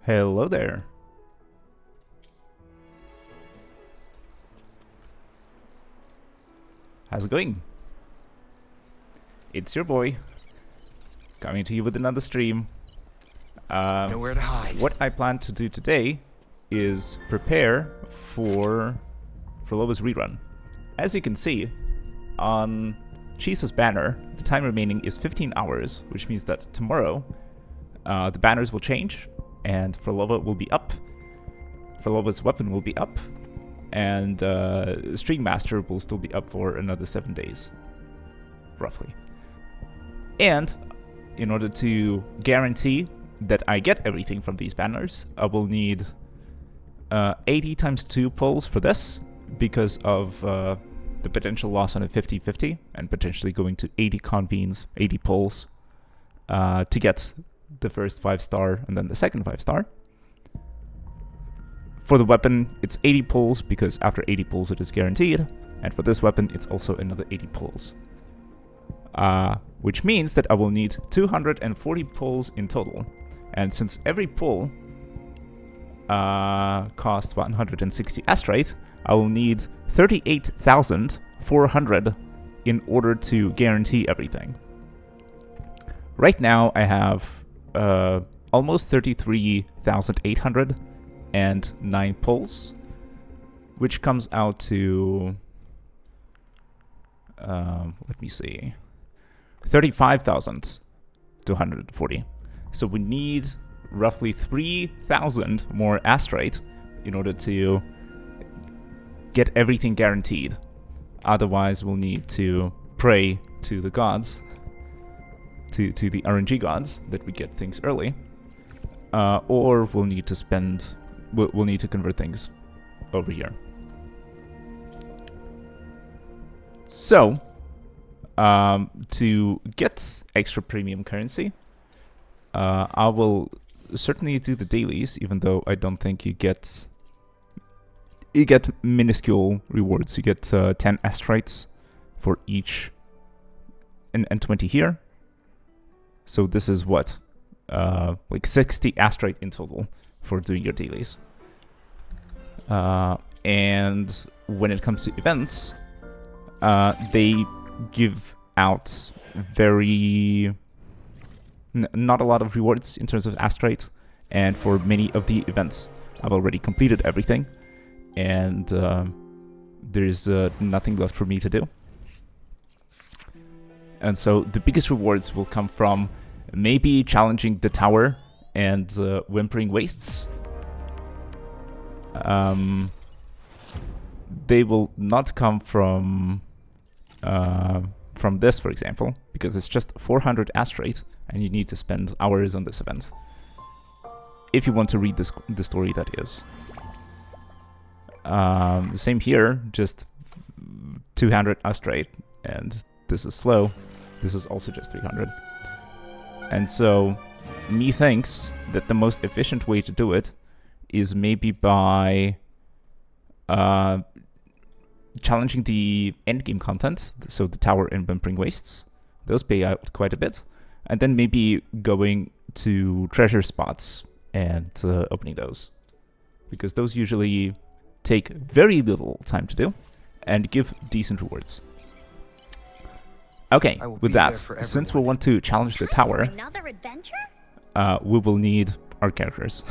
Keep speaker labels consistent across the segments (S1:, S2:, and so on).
S1: Hello there. How's it going? It's your boy, coming to you with another stream.
S2: Nowhere to hide.
S1: What I plan to do today is prepare for Phrolova's rerun. As you can see, on Cheese's banner, the time remaining is 15 hours, which means that tomorrow the banners will change, and Phrolova will be up. Phrolova's weapon will be up, and Stringmaster will still be up for another 7 days, roughly. And in order to guarantee that I get everything from these banners, I will need 80 times 2 pulls for this, because of the potential loss on a 50-50, and potentially going to 80 convenes, 80 pulls, to get the first 5-star and then the second 5-star. For the weapon, it's 80 pulls, because after 80 pulls it is guaranteed, and for this weapon it's also another 80 pulls. Which means that I will need 240 pulls in total, and since every pull costs 160 asterite, I will need 38,400 in order to guarantee everything. Right now I have almost 33,809 pulls, which comes out to, let me see, 35,240. So we need roughly 3,000 more asterite in order to get everything guaranteed. Otherwise, we'll need to pray to the gods, to the RNG gods, that we get things early, or we'll need to we'll need to convert things over here. So, to get extra premium currency, I will certainly do the dailies, even though I don't think you get minuscule rewards. You get 10 asterites for each, and 20 here. So this is what, like 60 asterite in total for doing your dailies. And when it comes to events, they give out not a lot of rewards in terms of asterite, and for many of the events I've already completed everything, and there's nothing left for me to do. And so the biggest rewards will come from maybe challenging the tower and Whimpering Wastes. They will not come from this, for example, because it's just 400 asterite, and you need to spend hours on this event. If you want to read the story, that is. Same here, just 200 asterite, and this is slow. This is also just 300. And so, methinks that the most efficient way to do it is maybe by challenging the endgame content, so the tower and Whimpering Wastes. Those pay out quite a bit. And then maybe going to treasure spots and opening those, because those usually take very little time to do and give decent rewards. Okay, with that, since we want to challenge the tower, we will need our characters.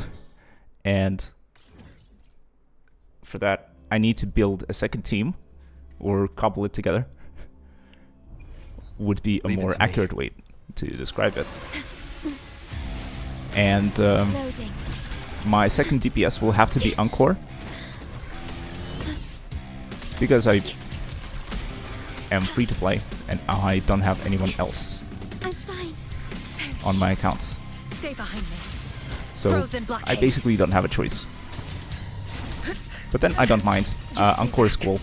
S1: And for that, I need to build a second team, or cobble it together, would be a more accurate way to describe it. And my second DPS will have to be Encore, because I am free to play and I don't have anyone else on my account.
S3: Stay behind me.
S1: So I basically don't have a choice. But then I don't mind. Encore is cool.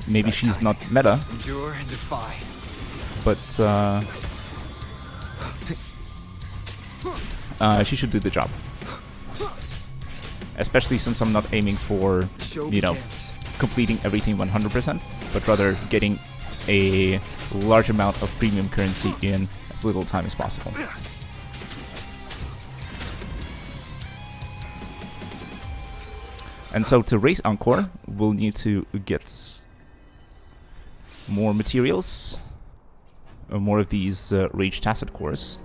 S1: Maybe she's not meta,
S2: Endure and defy.
S1: but she should do the job. Especially since I'm not aiming for, you know, completing everything 100%, but rather getting a large amount of premium currency in as little time as possible. And so to raise Encore, we'll need to get more materials, more of these Rage Tacit cores.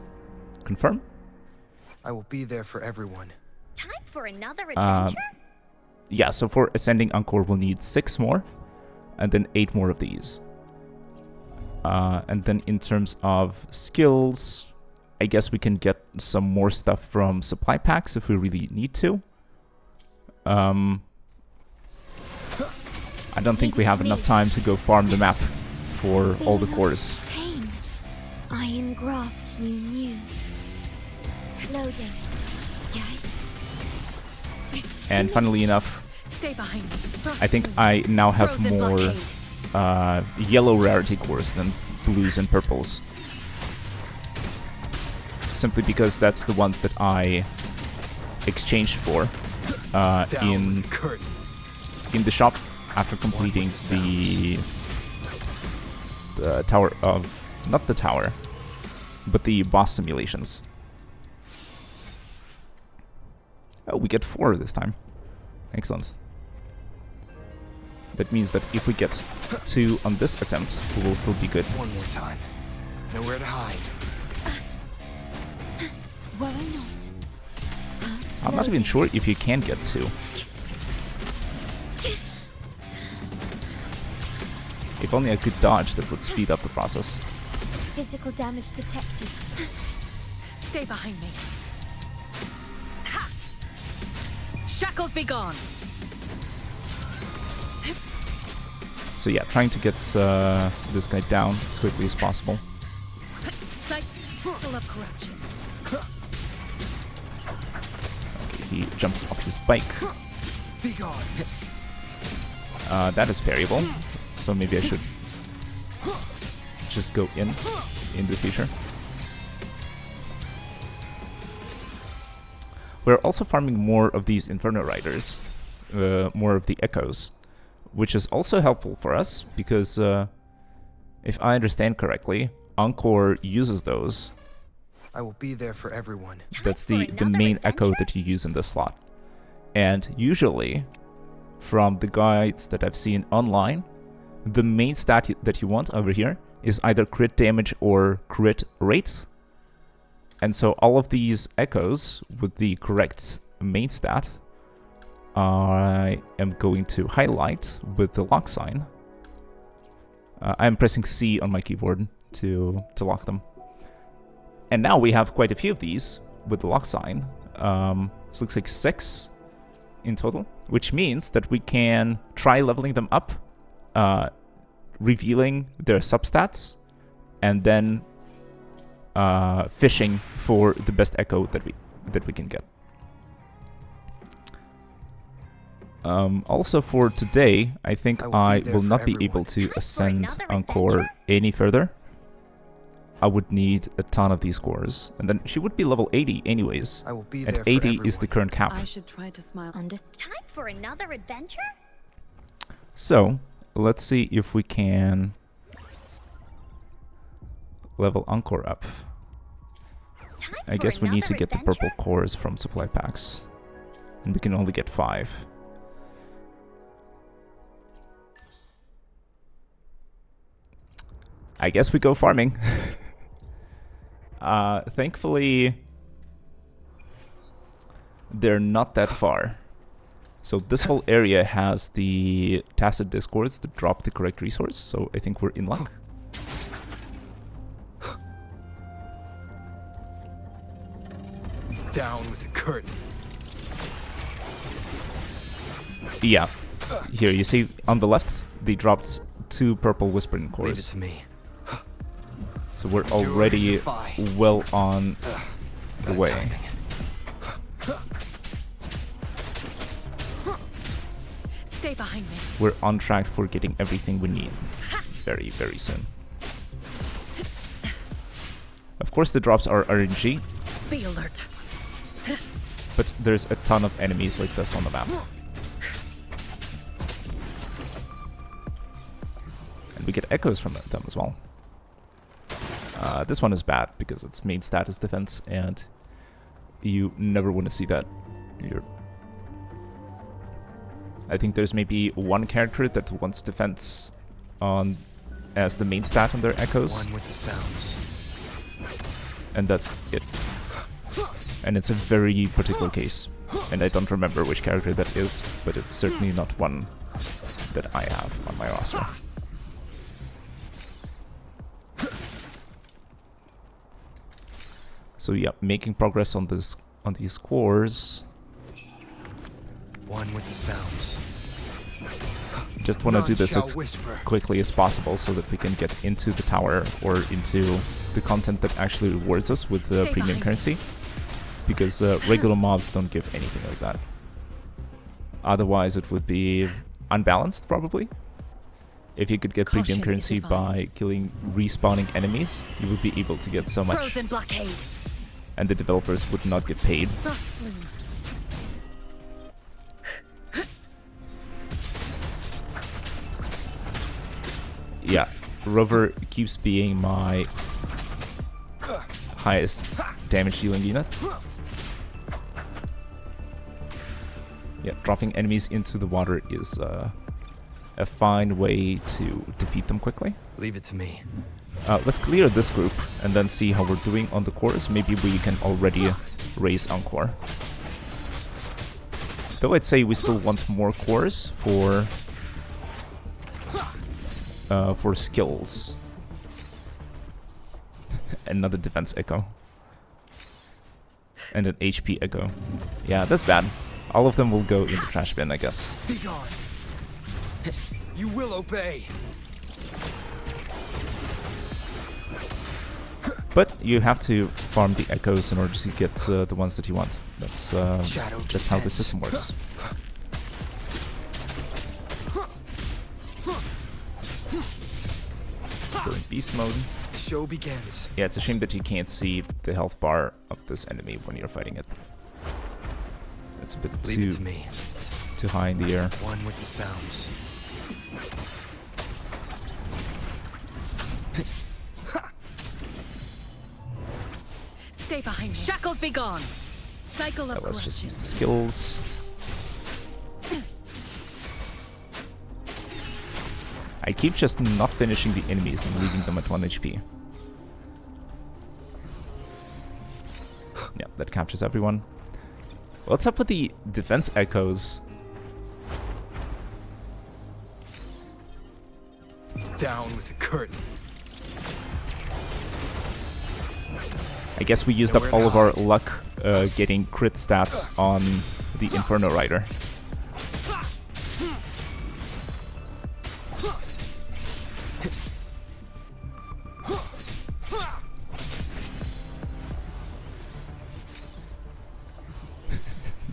S1: Confirm?
S2: I will be there for everyone.
S3: Time for another adventure?
S1: Yeah, so for ascending Encore, we'll need 6 more, and then 8 more of these. And then in terms of skills, I guess we can get some more stuff from supply packs if we really need to. I don't think we have enough time to go farm the map for all the cores.
S3: Pain. I engraft you new. Loading. Yay.
S1: And funnily enough,
S3: Stay behind me.
S1: I think I now have
S3: Frozen
S1: more yellow rarity cores than blues and purples. Simply because that's the ones that I exchanged for in the shop after completing the tower of... not the tower, but the boss simulations. Oh, we get 4 this time. Excellent. That means that if we get 2 on this attempt, we will still be good.
S2: One more time. Nowhere to hide.
S3: Were I not?
S1: I'm not even sure if you can get 2. If only I could dodge, that would speed up the process.
S3: Physical damage detected.
S4: Stay behind me. Ha! Shackles be gone.
S1: So yeah, trying to get this guy down as quickly as possible.
S4: Sight portal of corruption.
S1: Okay, he jumps off his bike.
S2: Be gone.
S1: That is parryable, so maybe I should just go in the future. We're also farming more of these Inferno Riders, more of the Echoes, which is also helpful for us, because if I understand correctly, Encore uses those.
S2: I will be there for everyone.
S1: That's the main Echo that you use in this slot. And usually, from the guides that I've seen online, the main stat that you want over here is either crit damage or crit rate. And so all of these Echoes with the correct main stat, I am going to highlight with the lock sign. I'm pressing C on my keyboard to lock them. And now we have quite a few of these with the lock sign. This looks like 6 in total, which means that we can try leveling them up, revealing their substats, and then fishing for the best Echo that we can get. Also for today, I think I will not be able to ascend Encore any further. I would need a ton of these cores, and then she would be level 80 anyways.
S2: I will be
S1: and
S2: there for
S1: 80
S2: everyone.
S1: is the current cap.
S4: I should try to smile.
S3: Time for another adventure?
S1: So let's see if we can level Encore up. I guess we need to get the purple cores from supply packs, and we can only get 5. I guess we go farming. Thankfully, they're not that far. So this whole area has the tacit discords that drop the correct resource, so I think we're in luck.
S2: Down with the curtain.
S1: Yeah. Here, you see on the left, they dropped 2 purple whispering
S2: Leave it
S1: cores.
S2: to me.
S1: So we're already well on the way.
S2: Timing.
S4: Stay behind me.
S1: We're on track for getting everything we need very, very soon. Of course, the drops are RNG,
S4: Be alert.
S1: but there's a ton of enemies like this on the map. And we get echoes from them as well. This one is bad because its main stat is defense, and you never want to see that. I think there's maybe one character that wants defense on as the main stat on their echoes,
S2: One with the sounds.
S1: and that's it. And it's a very particular case, and I don't remember which character that is, but it's certainly not one that I have on my roster. So yeah, making progress on this on these cores.
S2: One with the sounds.
S1: Just want to do this
S2: None
S1: as
S2: shall whisper.
S1: quickly as possible so that we can get into the tower or into the content that actually rewards us with the
S4: Stay
S1: premium
S4: behind
S1: currency, because regular mobs don't give anything like that. Otherwise it would be unbalanced, probably. If you could get
S4: Caution
S1: premium
S4: is
S1: currency
S4: advised.
S1: by killing respawning enemies, you would be able to get so much,
S4: Frozen blockade.
S1: and the developers would not get paid.
S4: Frost bloom.
S1: Yeah, Rover keeps being my highest damage dealing unit. Yeah, dropping enemies into the water is a fine way to defeat them quickly.
S2: Leave it to me.
S1: Let's clear this group and then see how we're doing on the cores. Maybe we can already raise Encore. Though I'd say we still want more cores for skills. Another defense echo. And an HP echo. Yeah, that's bad. All of them will go in the trash bin, I guess.
S2: Be gone. You will obey.
S1: But you have to farm the echoes in order to get the ones that you want. That's
S2: Shadow
S1: just how the
S2: descends.
S1: system works. Go in beast mode.
S2: Show begins.
S1: Yeah, it's a shame that you can't see the health bar of this enemy when you're fighting it. It's a bit
S2: Leave it to me.
S1: too high in the air.
S2: One with the sounds.
S4: Stay behind me. Shackles be gone. Cycle of
S1: Let's just
S4: corruption.
S1: use the skills. I keep just not finishing the enemies and leaving them at 1 HP. Yeah, that captures everyone. What's up with the defense echoes?
S2: Down with the curtain.
S1: I guess we used up all of our luck getting crit stats on the Inferno Rider.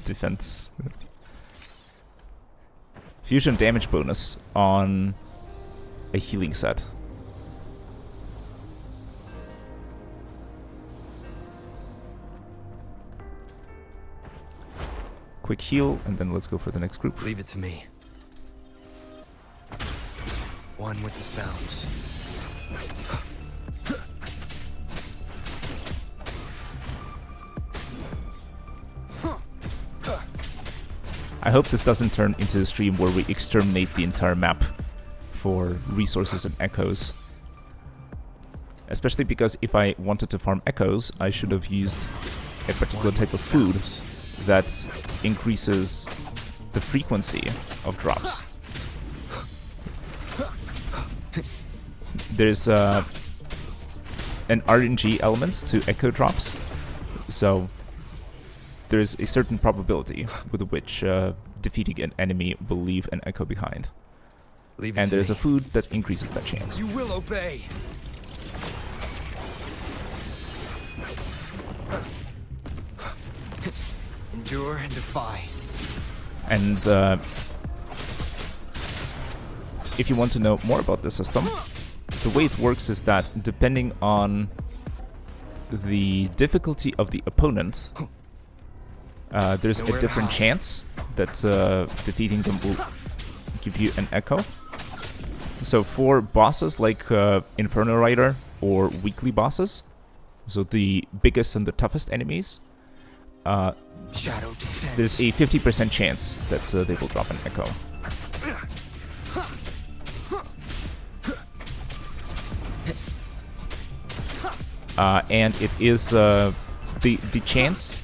S1: Defense. Fusion damage bonus on a healing set. Quick heal, and then let's go for the next group.
S2: Leave it to me. One with the sounds.
S1: I hope this doesn't turn into a stream where we exterminate the entire map for resources and echoes. Especially because if I wanted to farm echoes, I should have used a particular type of food that increases the frequency of drops. There's an RNG element to echo drops, so there's a certain probability with which defeating an enemy will leave an echo behind.
S2: Leave it
S1: And
S2: to
S1: there's
S2: me.
S1: a food that increases that chance.
S2: You will obey. Endure and defy.
S1: And if you want to know more about the system, the way it works is that depending on the difficulty of the opponent, there's a
S2: Nowhere to
S1: different
S2: hide.
S1: chance that defeating them will give you an echo. So for bosses like Inferno Rider or weekly bosses, so the biggest and the toughest enemies,
S2: Shadow descends.
S1: there's a 50% chance that they will drop an echo. And it is the chance.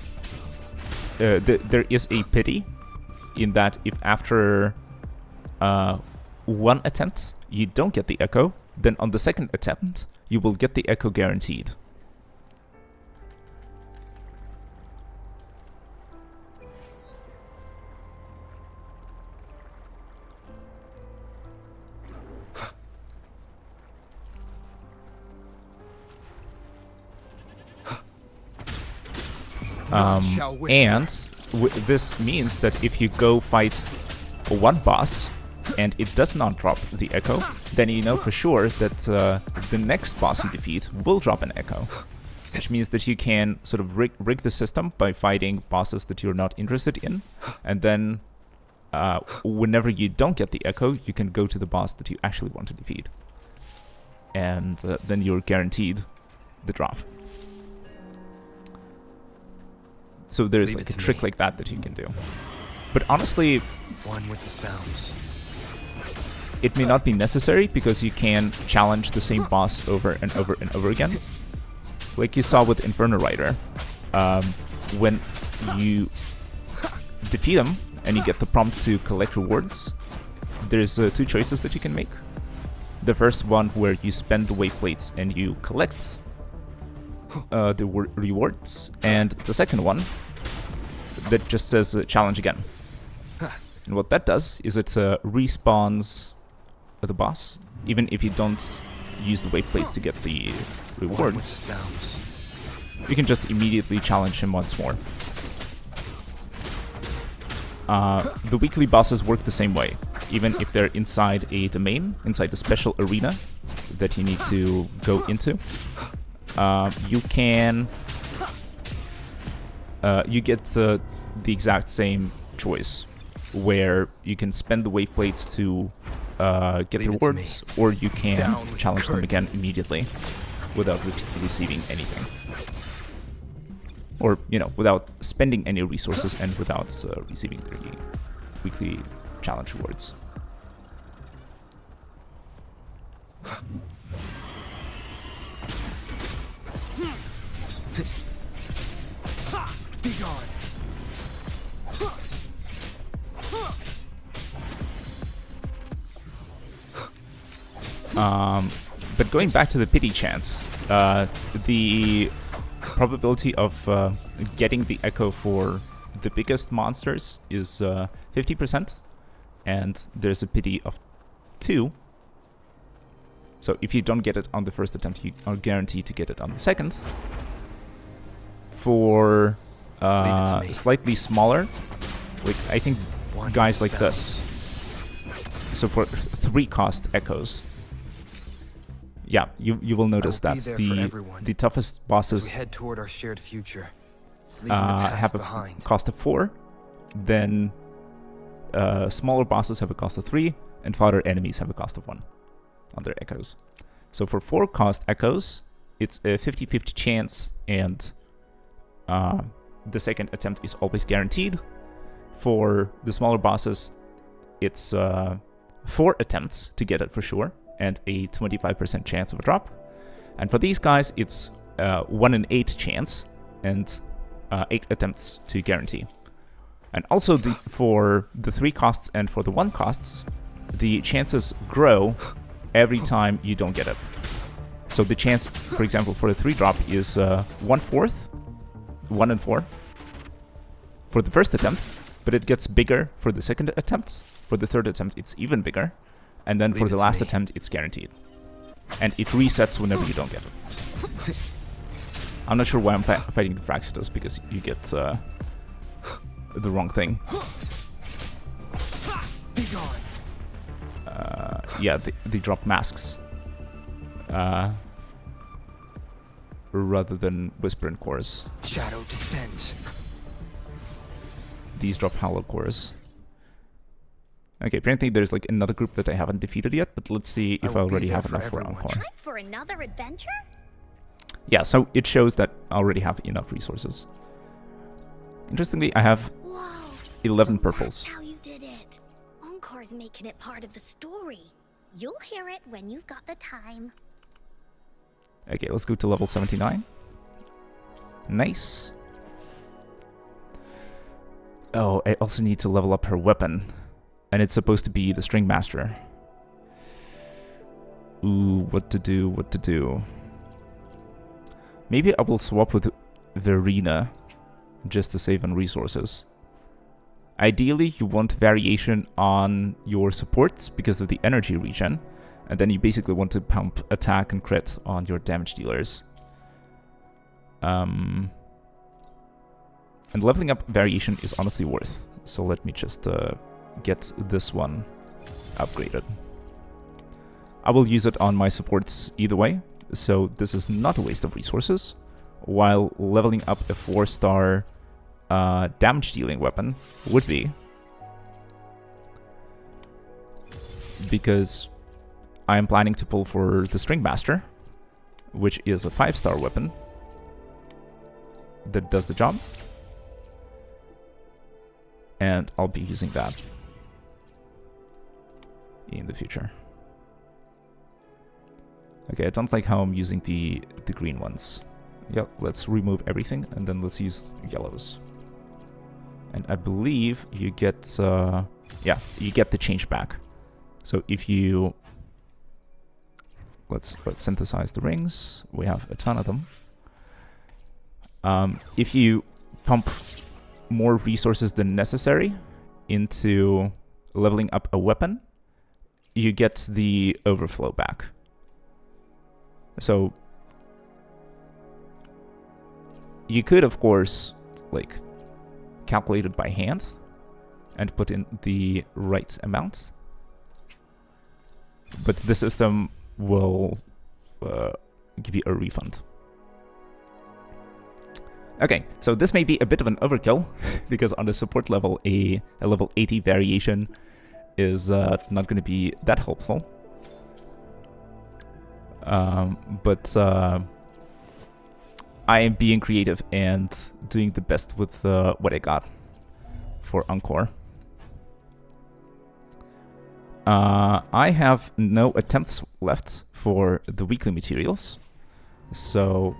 S1: There is a pity in that if after one attempt you don't get the echo, then on the second attempt you will get the echo guaranteed. And this means that if you go fight one boss and it does not drop the echo, then you know for sure that the next boss you defeat will drop an echo. Which means that you can sort of rig the system by fighting bosses that you're not interested in, and then whenever you don't get the echo, you can go to the boss that you actually want to defeat. And then you're guaranteed the drop. So there's like a trick like that you can do. But honestly,
S2: one with the sounds.
S1: It may not be necessary because you can challenge the same boss over and over and over again. Like you saw with Inferno Rider. When you defeat him and you get the prompt to collect rewards, there's two choices that you can make. The first one where you spend the wave plates and you collect the rewards, and the second one that just says challenge again. And what that does is it respawns the boss, even if you don't use the wave plates to get the rewards. You can just immediately challenge him once more. The weekly bosses work the same way, even if they're inside a domain, inside a special arena that you need to go into. You can you get the exact same choice, where you can spend the wave plates to get rewards, or you can challenge them again immediately without receiving anything, or without spending any resources and without receiving the weekly challenge rewards.
S2: Be gone.
S1: But going back to the pity chance, the probability of getting the echo for the biggest monsters is 50%, and there's a pity of 2. So if you don't get it on the first attempt, you are guaranteed to get it on the second. For slightly smaller, like I think guys like this. So for 3 cost echoes, yeah, you will notice that the toughest bosses
S2: head toward our shared future,
S1: have a cost of 4, then smaller bosses have a cost of 3, and fodder enemies have a cost of 1 on their echoes. So for 4 cost echoes, it's a 50-50 chance, and the second attempt is always guaranteed. For the smaller bosses, it's 4 attempts to get it for sure, and a 25% chance of a drop. And for these guys, it's 1 in 8 chance, and 8 attempts to guarantee. And also for the 3 costs and for the 1 costs, the chances grow every time you don't get it. So the chance, for example, for the 3 drop is 1/4, 1 in 4 for the first attempt, but it gets bigger for the second attempt. For the third attempt, it's even bigger. And then for the last attempt, it's guaranteed. And it resets whenever you don't get it. I'm not sure why I'm fighting the Fraxitas, because you get the wrong thing. Yeah, they drop masks. Rather than Whisper and Chorus.
S2: Shadow descends.
S1: These drop Hollow Chorus. Okay, apparently there's like another group that I haven't defeated yet, but let's see if I already have enough for Encore.
S3: Time for another adventure?
S1: Yeah, so it shows that I already have enough resources. Interestingly, I have
S3: Whoa.
S1: 11
S3: So
S1: purples.
S3: That's how you did it. Encore's making it part of the story. You'll hear it when you've got the time.
S1: Okay, let's go to level 79. Nice. Oh, I also need to level up her weapon. And it's supposed to be the Stringmaster. Ooh, what to do, what to do. Maybe I will swap with Verina, just to save on resources. Ideally, you want variation on your supports because of the energy regen, and then you basically want to pump attack and crit on your damage dealers. And leveling up variation is honestly worth, so let me just get this one upgraded. I will use it on my supports either way, so this is not a waste of resources, while leveling up a 4-star damage dealing weapon would be, because I am planning to pull for the Stringmaster, which is a 5-star weapon that does the job, and I'll be using that in the future. Okay, I don't like how I'm using the green ones. Yep, let's remove everything, and then let's use yellows. And I believe you get, yeah, you get the change back. So if you, let's synthesize the rings. We have a ton of them. If you pump more resources than necessary into leveling up a weapon, you get the overflow back. So you could, of course, like, calculate it by hand and put in the right amount, but the system will give you a refund. Okay, so this may be a bit of an overkill, because on the support level, a level 80 variation is not going to be that helpful. But I am being creative and doing the best with what I got for Encore. I have no attempts left for the weekly materials, so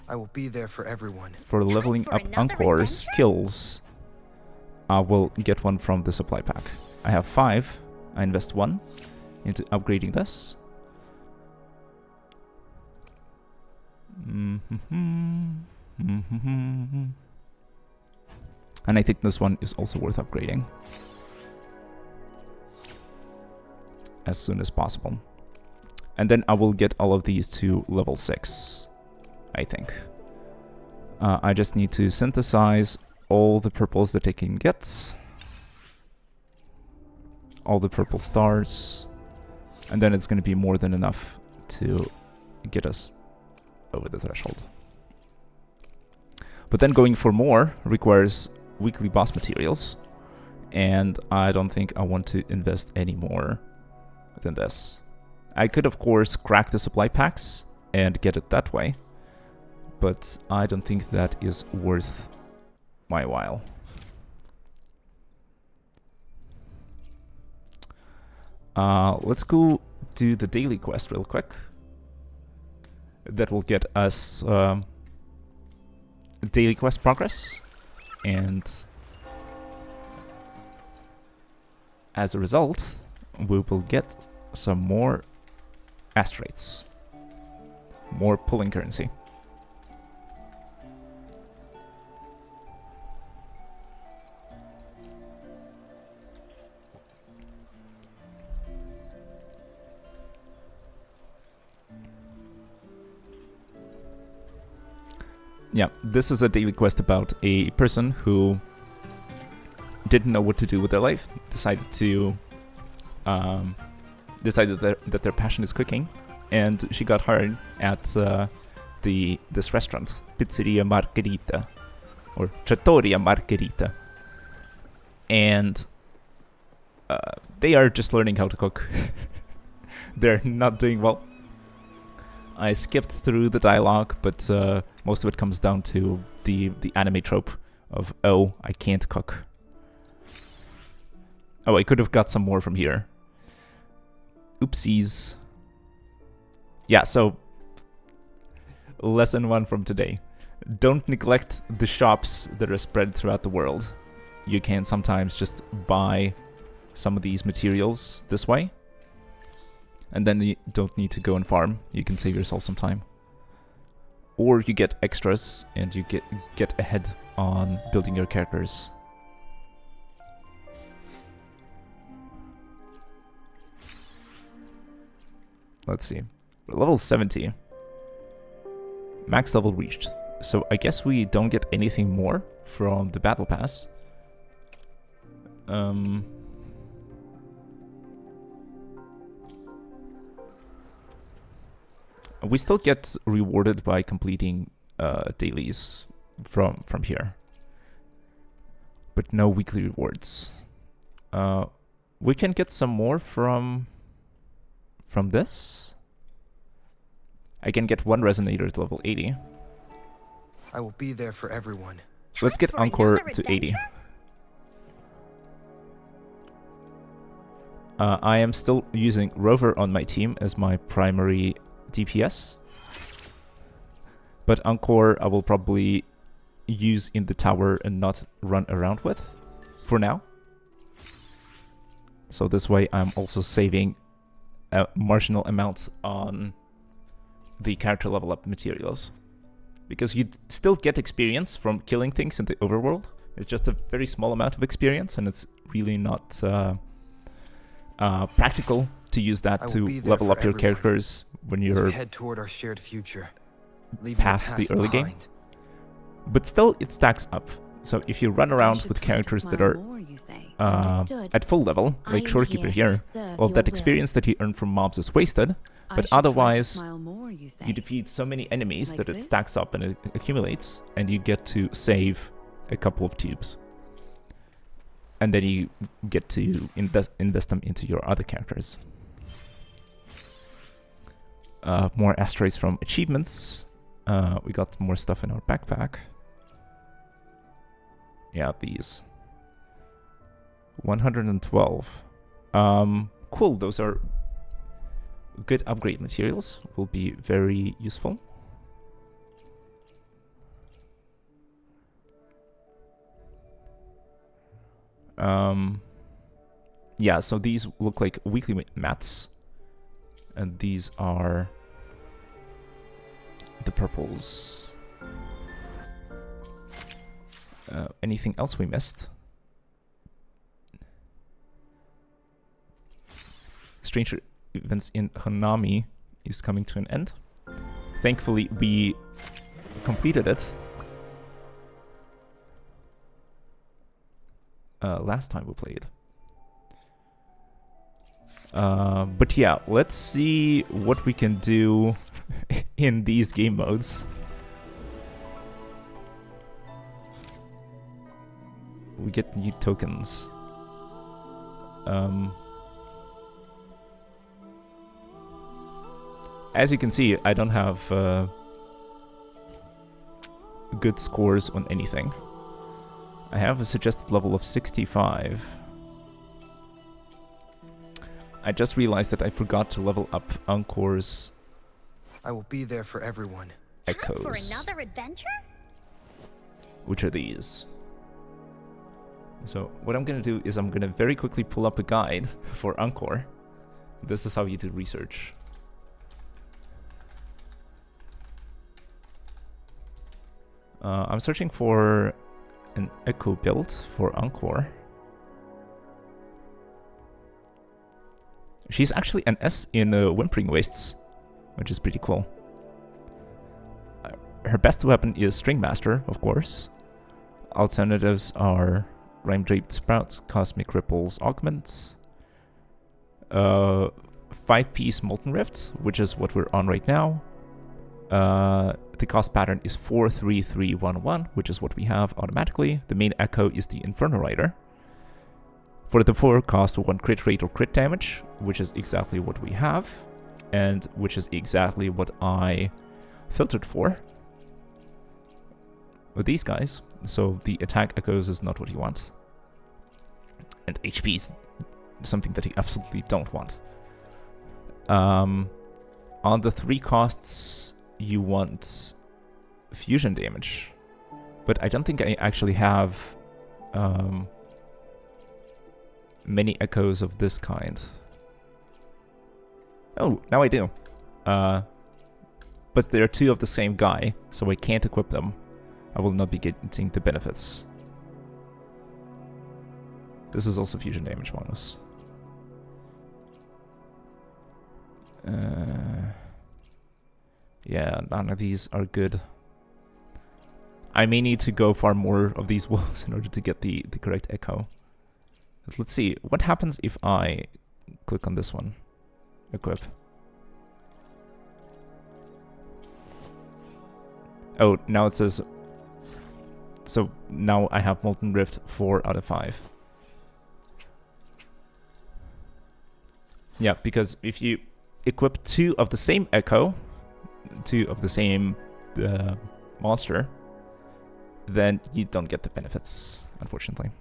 S2: I will be there for everyone.
S1: for leveling
S3: for
S1: up
S3: another
S1: Encore's
S3: adventure?
S1: skills, I will get one from the supply pack. I have 5. I invest 1 into upgrading this. And I think this one is also worth upgrading as soon as possible. And then I will get all of these to level 6, I think. I just need to synthesize all the purples that I can get. All the purple stars. And then it's going to be more than enough to get us over the threshold. But then going for more requires weekly boss materials, and I don't think I want to invest any more than this. I could, of course, crack the supply packs and get it that way, but I don't think that is worth my while. Let's go do the daily quest real quick. That will get us daily quest progress, and as a result, we will get some more asterites, more pulling currency. Yeah, this is a daily quest about a person who didn't know what to do with their life, decided that their passion is cooking, and she got hired at this restaurant, Pizzeria Margherita, or Trattoria Margherita, and they are just learning how to cook. They're not doing well. I skipped through the dialogue, but most of it comes down to the anime trope of, oh, I can't cook. Oh, I could have got some more from here. Oopsies. Yeah, so lesson 1 from today. Don't neglect the shops that are spread throughout the world. You can sometimes just buy some of these materials this way. And then you don't need to go and farm. You can save yourself some time. Or you get extras and you get ahead on building your characters. Let's see. We're level 70. Max level reached. So I guess we don't get anything more from the battle pass. We still get rewarded by completing dailies from here. But no weekly rewards. We can get some more from this. I can get 1 resonator to level 80.
S2: I will be there for everyone.
S1: Let's get
S3: For
S1: Encore
S3: another
S1: to 80.
S3: adventure?
S1: I am still using Rover on my team as my primary DPS. But Encore I will probably use in the tower and not run around with for now. So this way I'm also saving a marginal amount on the character level up materials. Because you still get experience from killing things in the overworld. It's just a very small amount of experience and it's really not practical to use that to level up your characters when you're
S2: head toward our shared future,
S1: past the early game. But still, it stacks up. So if you run around with characters that are at full level, like Shorekeeper here, well, that experience that you earn from mobs is wasted. But otherwise, you defeat so many enemies that it stacks up and it accumulates, and you get to save a couple of tubes. And then you get to invest them into your other characters. More asterites from achievements. We got more stuff in our backpack. Yeah, these. 112. Cool, those are good upgrade materials. Will be very useful. Yeah, so these look like weekly mats. And these are the purples. Anything else we missed? Stranger Events in Honami is coming to an end. Thankfully, we completed it last time we played. But yeah, let's see what we can do in these game modes. We get new tokens. As you can see, I don't have good scores on anything. I have a suggested level of 65. I just realized that I forgot to level up Encore's
S2: I will be there for everyone.
S3: Time for
S1: echoes.
S3: another adventure?
S1: Which are these? So what I'm gonna do is I'm gonna very quickly pull up a guide for Encore. This is how you do research. I'm searching for an echo build for Encore. She's actually an S in Whimpering Wastes, which is pretty cool. Her best weapon is Stringmaster, of course. Alternatives are Rhyme Draped Sprouts, Cosmic Ripples, Augments, 5-piece Molten Rift, which is what we're on right now. The cost pattern is 43311, which is what we have automatically. The main echo is the Inferno Rider. For the 4 cost 1 crit rate or crit damage, which is exactly what we have, and which is exactly what I filtered for. With these guys, so the attack echoes is not what you want. And HP is something that you absolutely don't want. On the 3 costs, you want fusion damage. But I don't think I actually have many echoes of this kind. Oh, now I do. But there are 2 of the same guy, so I can't equip them. I will not be getting the benefits. This is also fusion damage bonus. Yeah, none of these are good. I may need to go farm more of these wolves in order to get the correct echo. But let's see, what happens if I click on this one? Equip. Oh, now it says... So now I have Molten Rift 4 out of 5. Yeah, because if you equip 2 of the same echo, 2 of the same monster, then you don't get the benefits, unfortunately.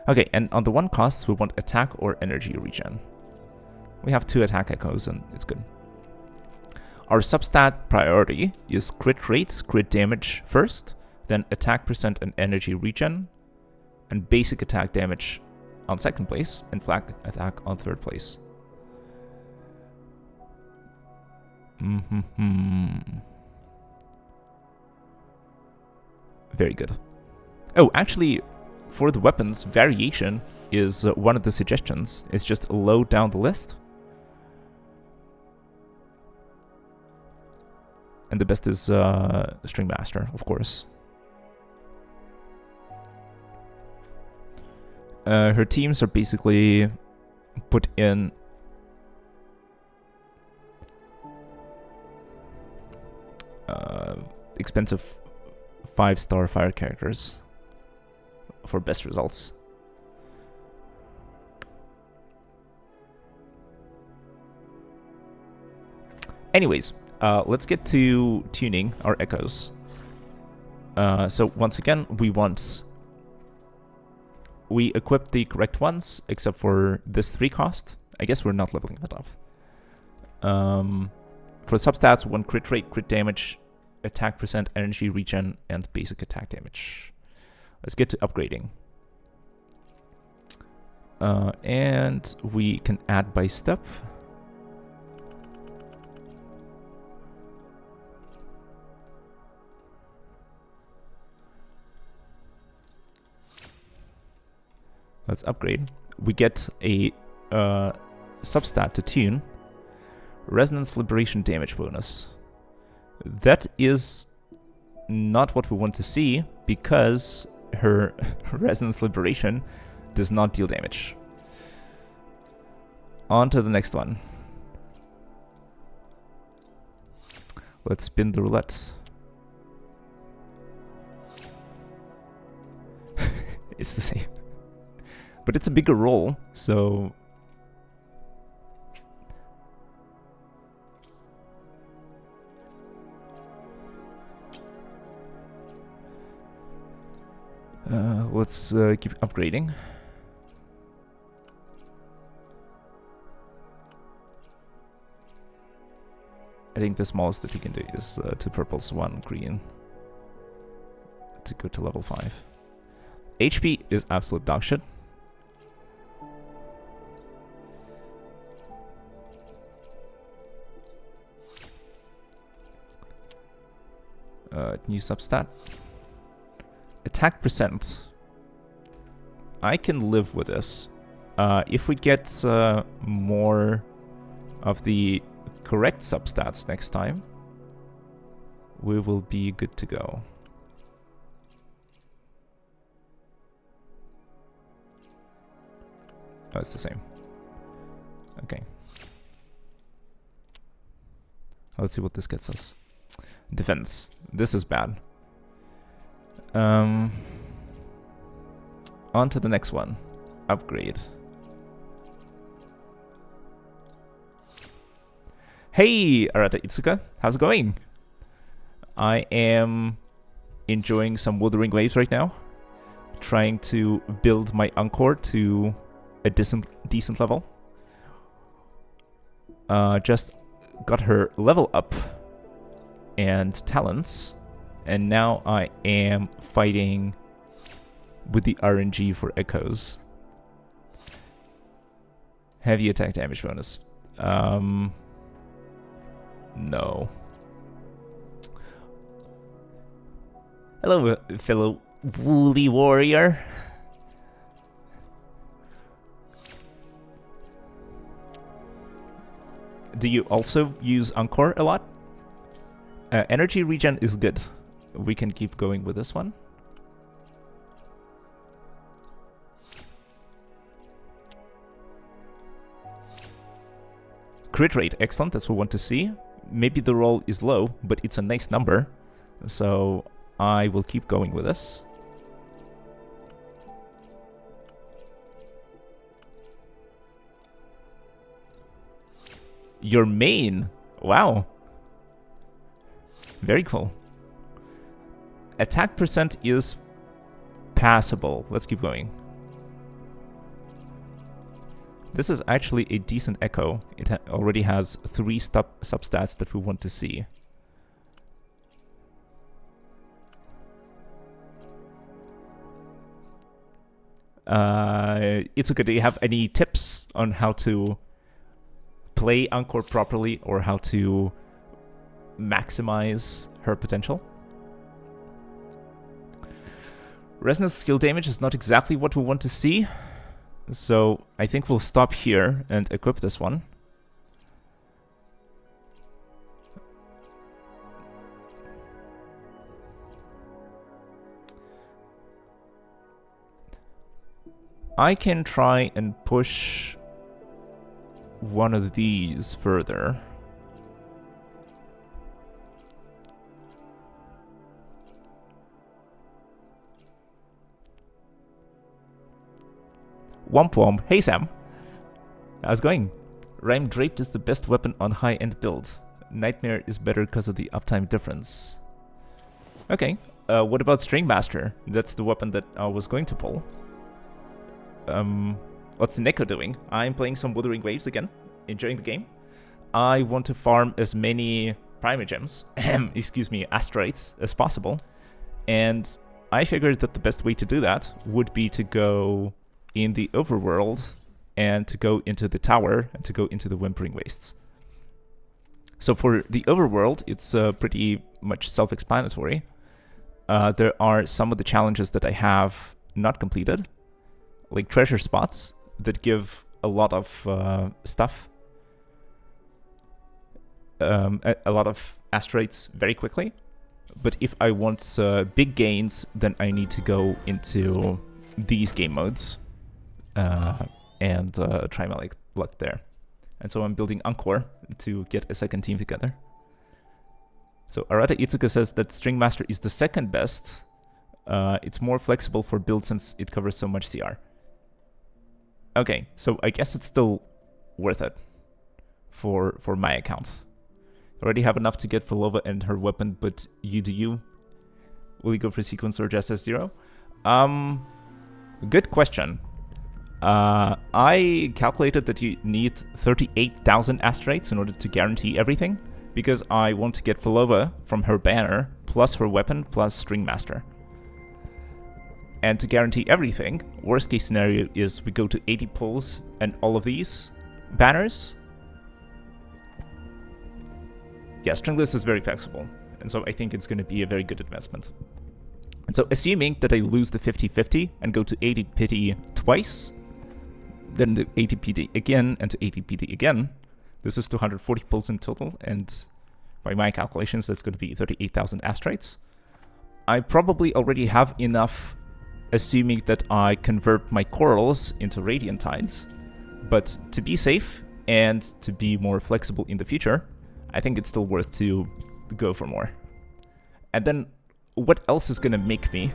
S1: Okay, and on the 1 costs, we want attack or energy regen. We have 2 attack echoes, and it's good. Our substat priority is crit rate, crit damage first, then attack percent and energy regen, and basic attack damage on 2nd place, and flag attack on 3rd place. Very good. Oh, actually, for the weapons, variation is one of the suggestions. It's just low down the list. And the best is Stringmaster, of course. Her teams are basically put in expensive 5-star fire characters for best results. Anyways, let's get to tuning our echoes. So once again, we equip the correct ones, except for this 3 cost. I guess we're not leveling that up. For substats, 1 crit rate, crit damage, attack percent, energy regen, and basic attack damage. Let's get to upgrading. And we can add by step. Let's upgrade. We get a substat to tune. Resonance Liberation damage bonus. That is not what we want to see, because her Resonance Liberation does not deal damage. On to the next one. Let's spin the roulette. It's the same. But it's a bigger roll, so... let's keep upgrading. I think the smallest that we can do is 2 purples, 1 green to go to level 5. HP is absolute dog shit. New substat. Attack percent. I can live with this. If we get more of the correct substats next time, we will be good to go. Oh, it's the same. Okay. Let's see what this gets us. Defense. This is bad. On to the next one. Upgrade. Hey, Arata Itsuka. How's it going? I am enjoying some Wuthering waves right now. Trying to build my Encore to a decent level. Just got her level up and talents, and now I am fighting with the RNG for echoes. Heavy attack damage bonus. No. Hello, fellow woolly warrior. Do you also use Encore a lot? Energy regen is good. We can keep going with this one. Crit rate, excellent, that's what we want to see. Maybe the roll is low, but it's a nice number. So I will keep going with this. Your main? Wow. Very cool. Attack percent is passable. Let's keep going. This is actually a decent echo. It already has 3 substats that we want to see. It's okay. Do you have any tips on how to play Encore properly or how to maximize her potential? Resonance skill damage is not exactly what we want to see. So I think we'll stop here and equip this one. I can try and push one of these further. Womp Womp. Hey Sam. How's it going? Rhyme Draped is the best weapon on high-end build. Nightmare is better because of the uptime difference. Okay. What about Stringmaster? That's the weapon that I was going to pull. What's Neko doing? I'm playing some Wuthering Waves again. Enjoying the game. I want to farm as many Primogems, excuse me, asterites as possible. And I figured that the best way to do that would be to go in the overworld and to go into the tower and to go into the Whimpering Wastes. So for the overworld, it's pretty much self-explanatory. There are some of the challenges that I have not completed, like treasure spots that give a lot of stuff, a lot of asterites very quickly. But if I want big gains, then I need to go into these game modes. And try my luck there. And so I'm building Encore to get a second team together. So Arata Itsuka says that Stringmaster is the second best. It's more flexible for build since it covers so much CR. Okay, so I guess it's still worth it for my account. I already have enough to get Phrolova and her weapon, but you do you? Will you go for sequence or just S0? Good question. I calculated that you need 38,000 asterites in order to guarantee everything, because I want to get Phrolova from her banner, plus her weapon, plus Stringmaster. And to guarantee everything, worst case scenario is we go to 80 pulls and all of these banners. Yeah, Stringless is very flexible, and so I think it's going to be a very good investment. And so assuming that I lose the 50-50 and go to 80 pity twice, then the 80 PD again, and to 80 PD again. This is 240 pulls in total, and by my calculations, that's going to be 38,000 asterites. I probably already have enough, assuming that I convert my corals into Radiant Tides. But to be safe, and to be more flexible in the future, I think it's still worth to go for more. And then, what else is going to make me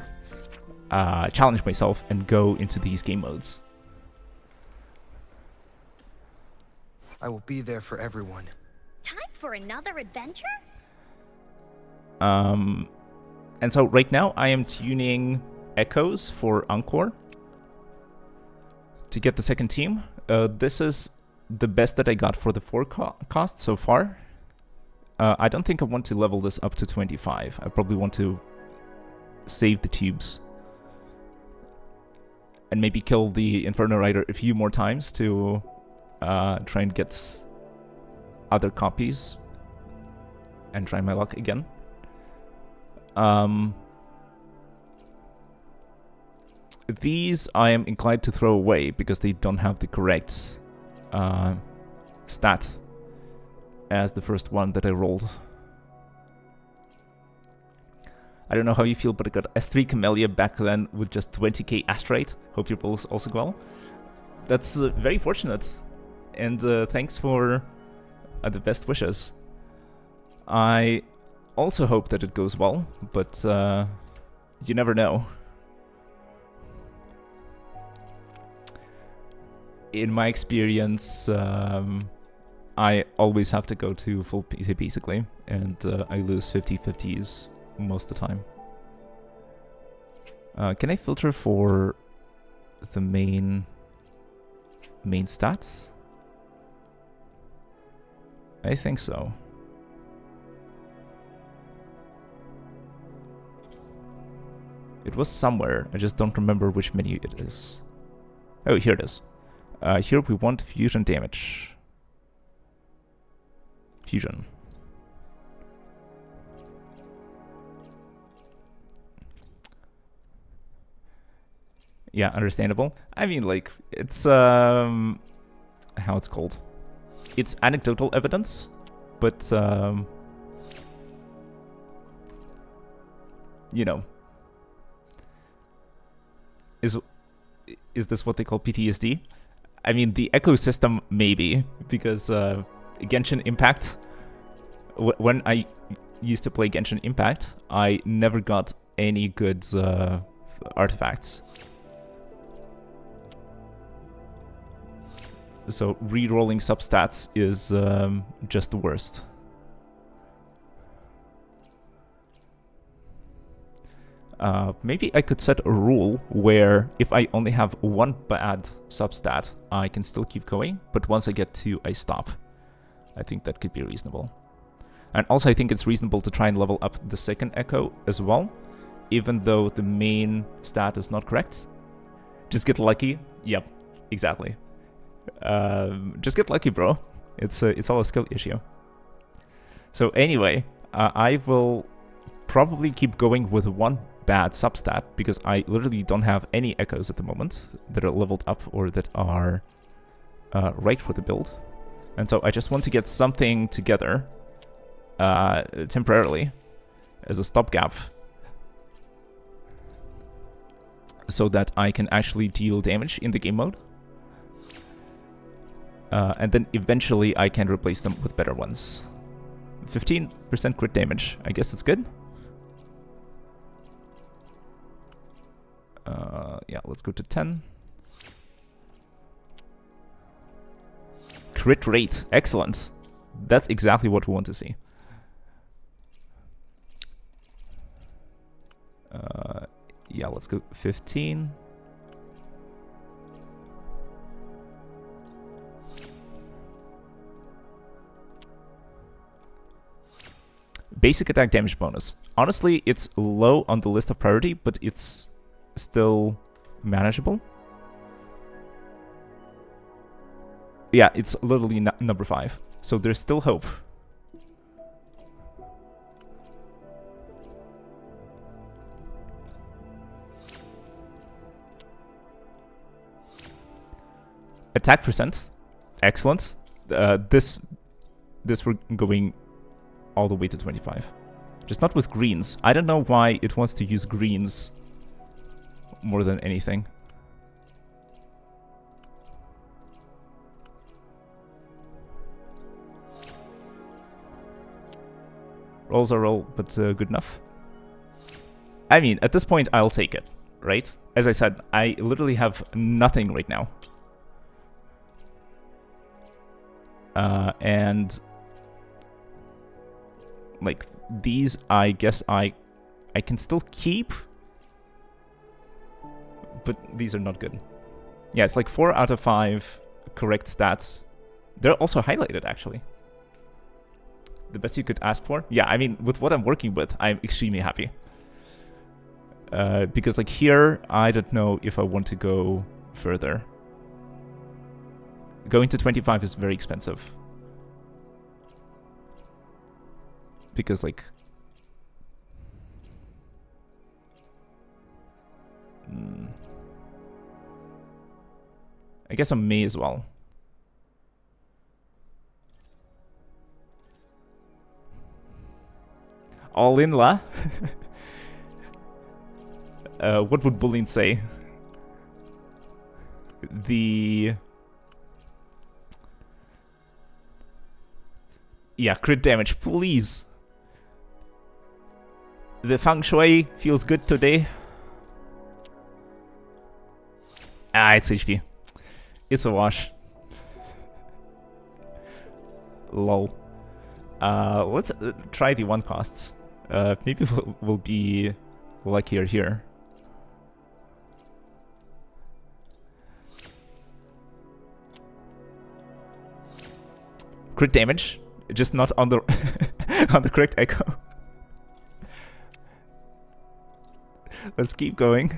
S1: challenge myself and go into these game modes?
S2: I will be there for everyone.
S3: Time for another adventure?
S1: And so right now I am tuning echoes for Encore to get the second team. This is the best that I got for the forecast so far. I don't think I want to level this up to 25. I probably want to save the tubes and maybe kill the Inferno Rider a few more times to try and get other copies and try my luck again. These I am inclined to throw away because they don't have the correct stat as the first one that I rolled. I don't know how you feel, but I got S3 Camellia back then with just 20k asterite. Hope your rolls also go well. That's very fortunate, and thanks for the best wishes. I also hope that it goes well, but you never know. In my experience, I always have to go to full PT basically, and I lose 50-50s most of the time. Can I filter for the main stats? I think so. It was somewhere, I just don't remember which menu it is. Oh, here it is. Here we want fusion damage. Fusion. Yeah, understandable. I mean, like, it's, how it's called. It's anecdotal evidence, but, you know. Is this what they call PTSD? I mean, the ecosystem, maybe, because Genshin Impact, when I used to play Genshin Impact, I never got any good artifacts. So re-rolling substats is just the worst. Maybe I could set a rule where if I only have one bad substat, I can still keep going, but once I get two, I stop. I think that could be reasonable. And also I think it's reasonable to try and level up the second echo as well, even though the main stat is not correct. Just get lucky. Yep, exactly. Just get lucky, bro. It's all a skill issue. So anyway, I will probably keep going with one bad substat because I literally don't have any echoes at the moment that are leveled up or that are right for the build. And so I just want to get something together temporarily as a stopgap so that I can actually deal damage in the game mode. And then eventually I can replace them with better ones. 15% crit damage, I guess it's good. Yeah, let's go to 10. Crit rate, excellent. That's exactly what we want to see. Yeah, let's go 15. Basic attack damage bonus. Honestly, it's low on the list of priority, but it's still manageable. Yeah, it's literally number 5, so there's still hope. Attack percent, excellent. This we're going all the way to 25. Just not with greens. I don't know why it wants to use greens more than anything. Rolls are roll, but good enough. I mean, at this point, I'll take it, right? As I said, I literally have nothing right now. And like these, I guess I I can still keep, but these are not good. Yeah, it's like 4 out of 5 correct stats. They're also highlighted, actually. The best you could ask for? Yeah, I mean, with what I'm working with, I'm extremely happy. Because, like, here, I don't know if I want to go further. Going to 25 is very expensive. Because, like... I guess I may as well. All in, la? What would Bullion say? Yeah, crit damage, please. The feng shui feels good today. Ah, it's HP. It's a wash. Lol. Let's try the 1 costs. Maybe we'll be luckier here. Crit damage, just not on the on the correct echo. Let's keep going.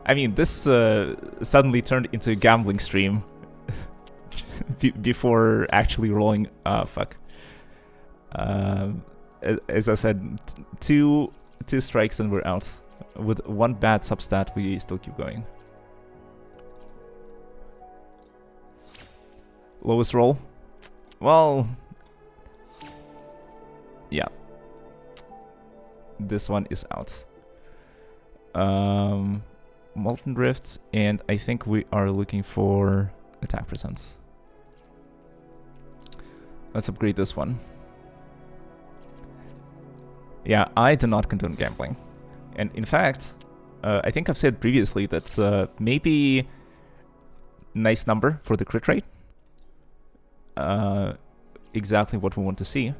S1: I mean, this suddenly turned into a gambling stream before actually rolling. Fuck. As I said, two strikes and we're out. With 1 bad substat, we still keep going. Lowest roll? Well, yeah. This one is out. Molten Rift, and I think we are looking for attack percent. Let's upgrade this one. Yeah, I do not condone gambling. And in fact, I think I've said previously that maybe nice number for the crit rate. Exactly what we want to see.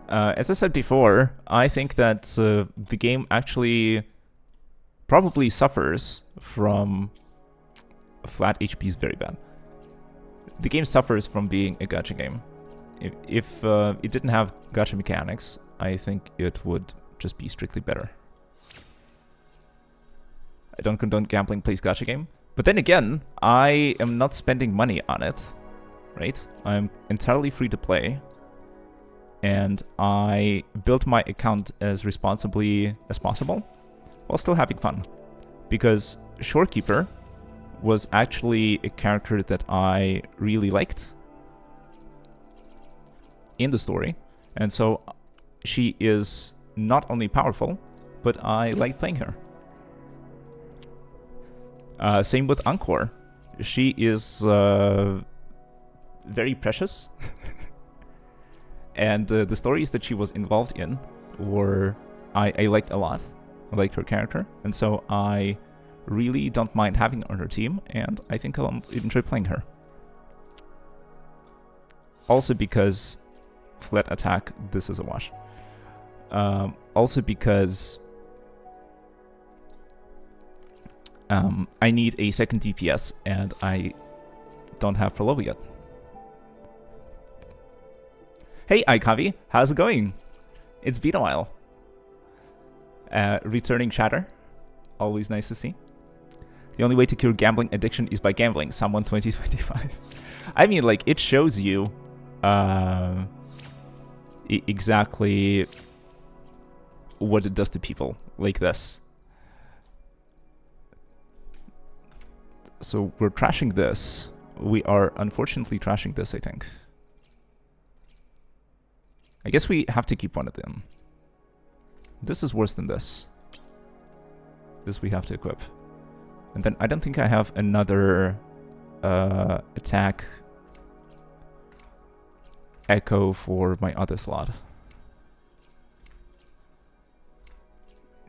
S1: As I said before, I think that the game actually probably suffers from flat HP is very bad. The game suffers from being a gacha game. If it didn't have gacha mechanics, I think it would just be strictly better. I don't condone gambling, plays gacha game. But then again, I am not spending money on it, right? I'm entirely free to play. And I built my account as responsibly as possible, while still having fun. Because Shorekeeper was actually a character that I really liked in the story. And so she is not only powerful, but I like playing her. Same with Encore. She is very precious. And the stories that she was involved in were I liked a lot. I liked her character, and so I really don't mind having her on her team, and I think I'll enjoy playing her. Also because flat attack, this is a wash. Also because I need a second DPS, and I don't have Phrolova yet. Hey, Ikavi, how's it going? It's been a while. Returning chatter, always nice to see. The only way to cure gambling addiction is by gambling. Someone 2025. I mean, like, it shows you exactly what it does to people like this. So we're trashing this. We are unfortunately trashing this, I think. I guess we have to keep one of them. This is worse than this. This we have to equip. And then I don't think I have another attack echo for my other slot.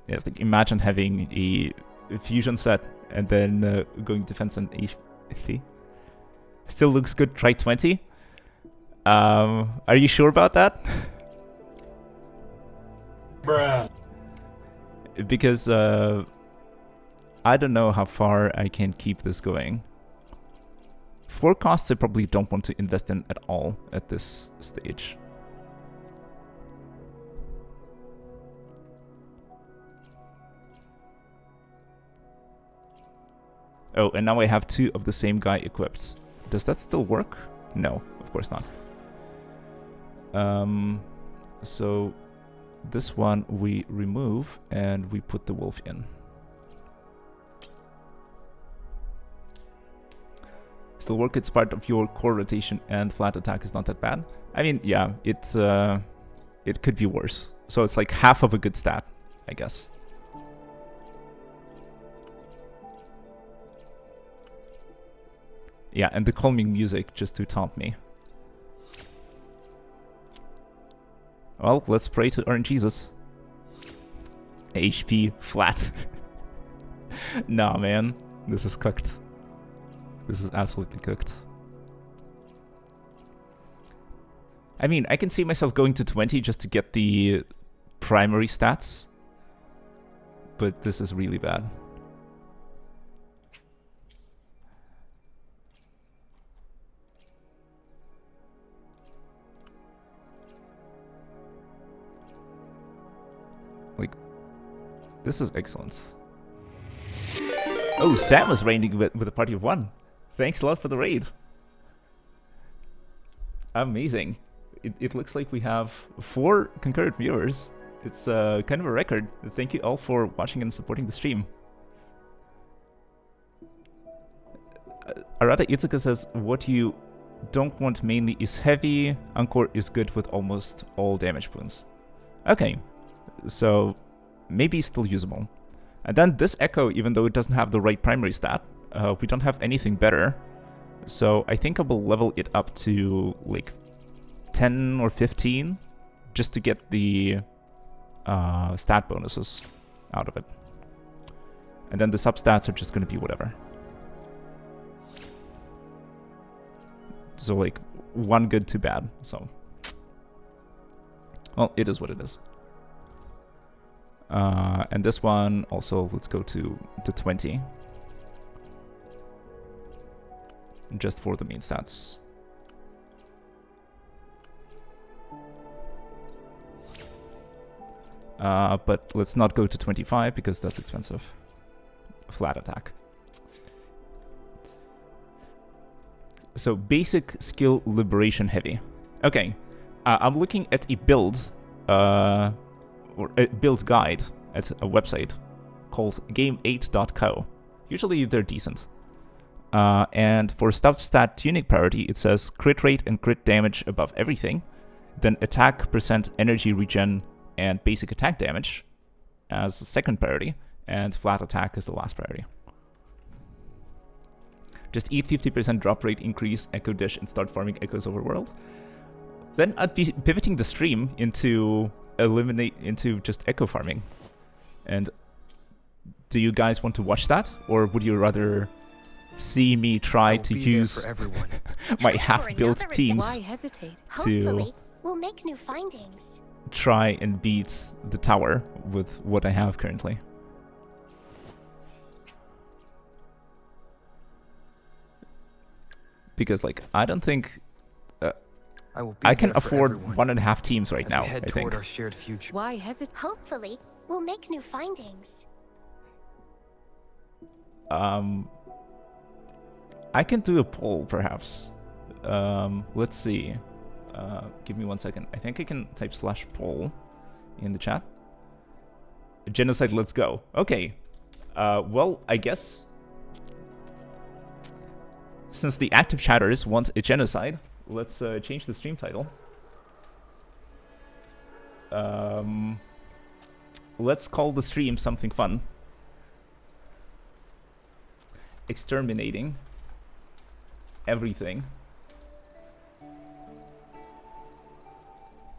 S1: Yes, like imagine having a fusion set and then going defense and HP. Still looks good, try 20. Are you sure about that?
S2: Bruh.
S1: Because I don't know how far I can keep this going. Forecasts I probably don't want to invest in at all at this stage. Oh, and now I have 2 of the same guy equipped. Does that still work? No, of course not. So this one we remove and we put the wolf in. Still work, it's part of your core rotation and flat attack is not that bad. I mean, yeah, it could be worse. So it's like half of a good stat, I guess. Yeah, and the calming music just to taunt me. Well, let's pray to Orange Jesus. HP flat. Nah, man. This is cooked. This is absolutely cooked. I mean, I can see myself going to 20 just to get the primary stats. But this is really bad. Like, this is excellent. Oh, Sam is raiding with a party of 1. Thanks a lot for the raid. Amazing. It looks like we have 4 concurrent viewers. It's kind of a record. Thank you all for watching and supporting the stream. Arata Itsuka says, what you don't want mainly is heavy. Encore is good with almost all damage boons. Okay, so maybe still usable. And then this Echo, even though it doesn't have the right primary stat, we don't have anything better. So I think I will level it up to like 10 or 15 just to get the stat bonuses out of it. And then the substats are just going to be whatever. So like 1 good, 2 bad. So, well, it is what it is. And this one also, let's go to 20. Just for the main stats. But let's not go to 25 because that's expensive. Flat attack. So basic skill liberation heavy. Okay, I'm looking at a build, or a build guide at a website called game8.co. Usually they're decent. And for substat tunic priority, it says crit rate and crit damage above everything, then attack percent energy regen and basic attack damage as second priority, and flat attack is the last priority. Just eat 50% drop rate increase, echo dish, and start farming echoes overworld. Then I'd be pivoting the stream into just echo farming. And do you guys want to watch that, or would you rather see me try to use my half-built teams
S4: Why hesitate?
S3: Hopefully,
S1: to
S3: we'll make new findings.
S1: try and beat the tower with what I have currently? Because, like, I don't think I can afford 1.5 teams right now, I think.
S2: Our shared future.
S4: Why hesitate?
S3: Hopefully, we'll make new findings.
S1: I can do a poll, perhaps. Let's see. Give me 1 second. I think I can type /poll in the chat. Genocide, let's go. Okay. Well, I guess since the active chatters want a genocide, let's change the stream title. Let's call the stream something fun. Exterminating everything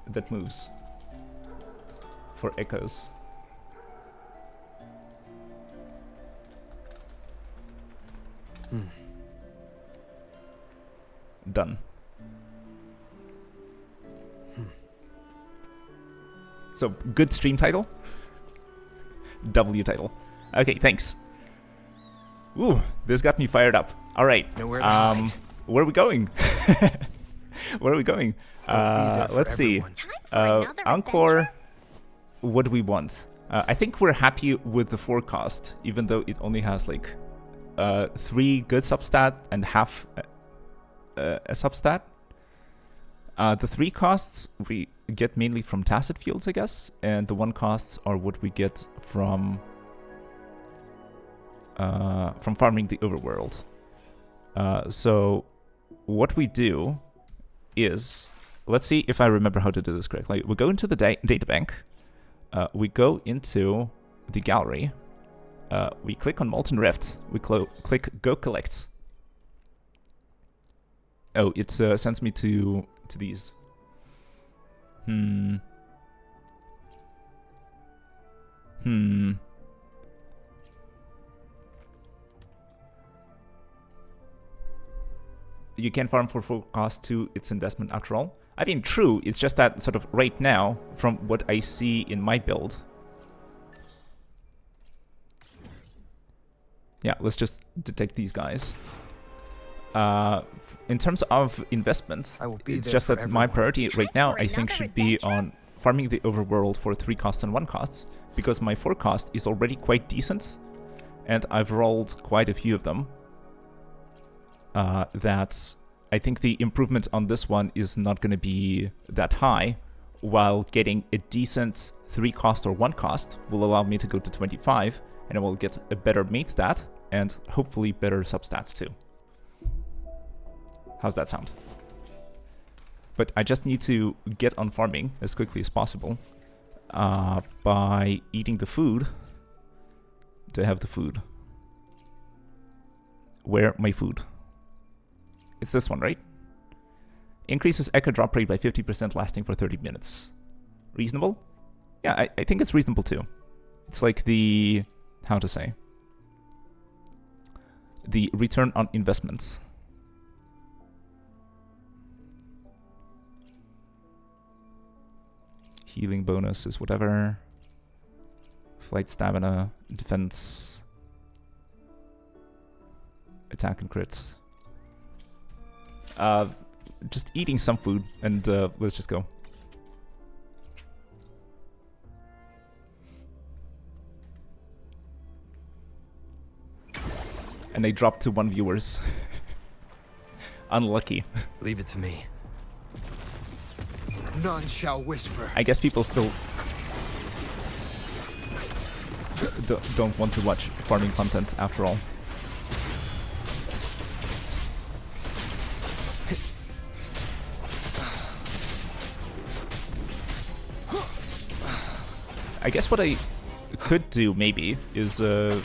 S1: that moves for echoes. Done. So, good stream title. W title. Okay, thanks. Ooh, this got me fired up. All right.
S2: Nowhere to hide.
S1: Where are we going? Where are we going? Let's see.
S3: Time for another
S1: Encore.
S3: adventure.
S1: What do we want? I think we're happy with the forecast, even though it only has like 3 good substat and half a substat. The 3 costs we get mainly from tacit fields, I guess, and the 1 costs are what we get from farming the overworld. So what we do is, let's see if I remember how to do this correctly. We go into the databank. We go into the gallery. We click on Molten Rift. We click Go Collect. Oh, it sends me to these. You can farm for full cost to its investment after all. I mean, true, it's just that sort of right now, from what I see in my build. Yeah, let's just detect these guys. In terms of investments, it's just that my priority right now, I think, should be on farming the overworld for 3 costs and 1 costs, because my 4 cost is already quite decent, and I've rolled quite a few of them. That I think the improvement on this one is not going to be that high, while getting a decent 3 cost or 1 cost will allow me to go to 25, and I will get a better mate stat, and hopefully better substats too. How's that sound? But I just need to get on farming as quickly as possible by eating the food. Do I have the food? Where my food? It's this one, right? Increases echo drop rate by 50%, lasting for 30 minutes. Reasonable? Yeah, I think it's reasonable too. It's like the... how to say? The return on investments. Healing bonus is whatever. Flight stamina, defense, attack and crits. Just eating some food, and let's just go. And they dropped to 1 viewers. Unlucky.
S2: Leave it to me. None shall whisper.
S1: I guess people still don't want to watch farming content after all. I guess what I could do maybe is head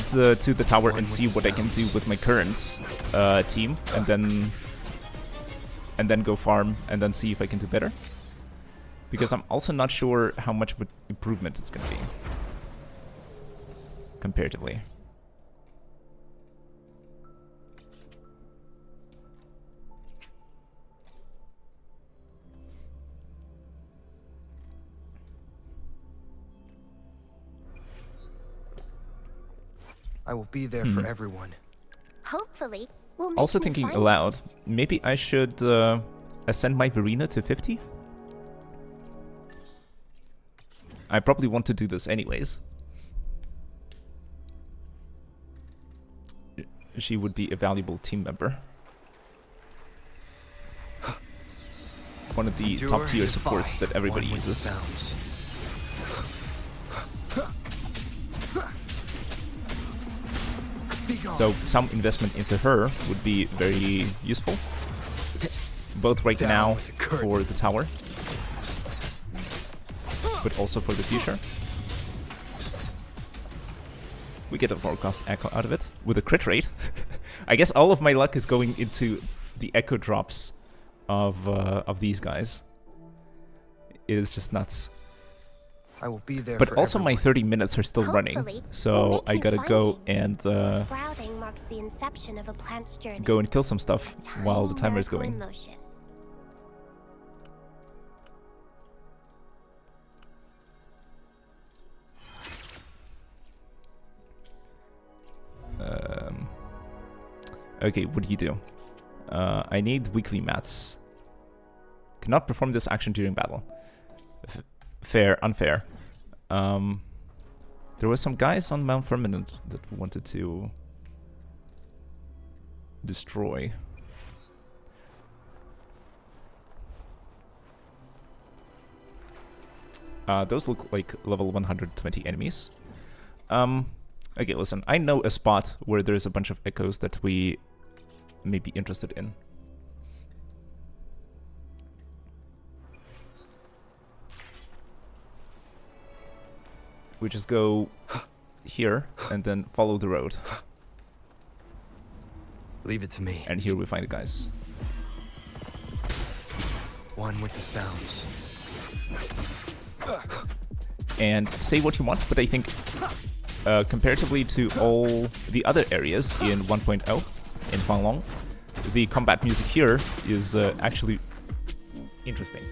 S1: to the tower and see what I can do with my current team, and then go farm and then see if I can do better. Because I'm also not sure how much of an improvement it's going to be comparatively.
S2: I will be there for everyone.
S3: Hopefully, we'll make
S1: Also
S3: new
S1: thinking
S3: friends.
S1: aloud, maybe I should ascend my Verina to 50? I probably want to do this anyways. She would be a valuable team member. One of the top tier supports that everybody uses. So some investment into her would be very useful. Both right now for the tower, but also for the future. We get a forecast echo out of it with a crit rate. I guess all of my luck is going into the echo drops of these guys. It is just nuts.
S2: I will be there.
S1: But
S2: for
S1: also my
S2: everyone.
S1: 30 minutes are still running,
S3: Hopefully,
S1: so
S3: we'll make
S1: I
S3: new
S1: gotta go
S3: findings.
S1: and
S3: Sprouting marks the inception of a plant's journey.
S1: go and kill some stuff
S3: A
S1: while the
S3: tiny
S1: timer is
S3: miracle in
S1: going.
S3: motion.
S1: Okay, what do you do? I need weekly mats. Cannot perform this action during battle. Fair, unfair. There were some guys on Mount Firmament that wanted to destroy. Those look like level 120 enemies. Okay, listen, I know a spot where there's a bunch of echoes that we may be interested in. We just go here and then follow the road.
S2: Leave it to me.
S1: And here we find the guys.
S2: One with the sounds.
S1: And say what you want, but I think comparatively to all the other areas in 1.0 in Huanglong, the combat music here is actually interesting.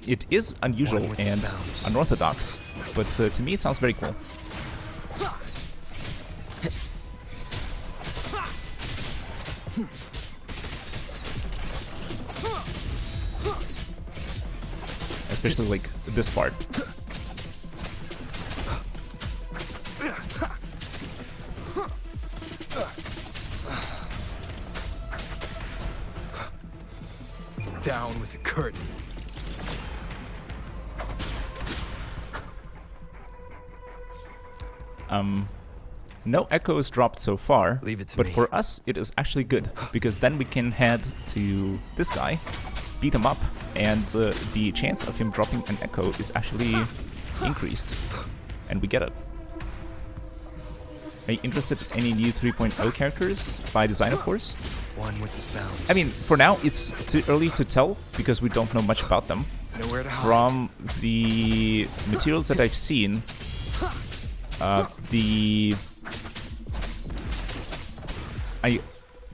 S1: It is unusual and unorthodox, but to me it sounds very cool. Especially like this part.
S2: Down with the curtain.
S1: No echoes dropped so far,
S2: Leave it to
S1: but
S2: me.
S1: for us it is actually good, because then we can head to this guy, beat him up, and the chance of him dropping an echo is actually increased, and we get it. Are you interested in any new 3.0 characters by design, of course?
S2: One with the sounds.
S1: I mean, for now it's too early to tell, because we don't know much about them.
S2: Nowhere to hide.
S1: From the materials that I've seen, I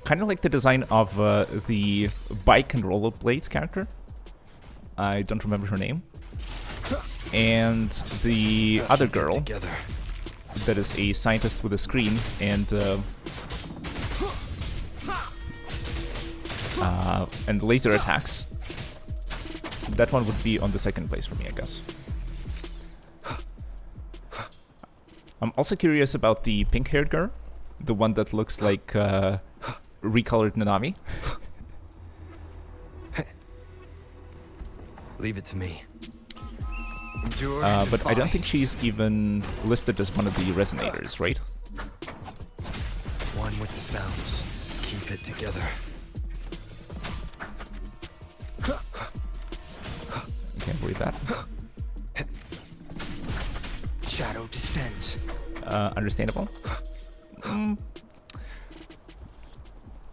S1: kind of like the design of the bike and rollerblades character. I don't remember her name. And the other girl
S2: Together.
S1: that is a scientist with a screen and laser attacks. That one would be on the second place for me, I guess. I'm also curious about the pink-haired girl, the one that looks like recolored Honami.
S2: Leave it to me. Endure
S1: But I don't think she's even listed as one of the resonators, right?
S2: One with the sounds. Keep it together.
S1: Can't believe that.
S2: Shadow descends.
S1: Understandable.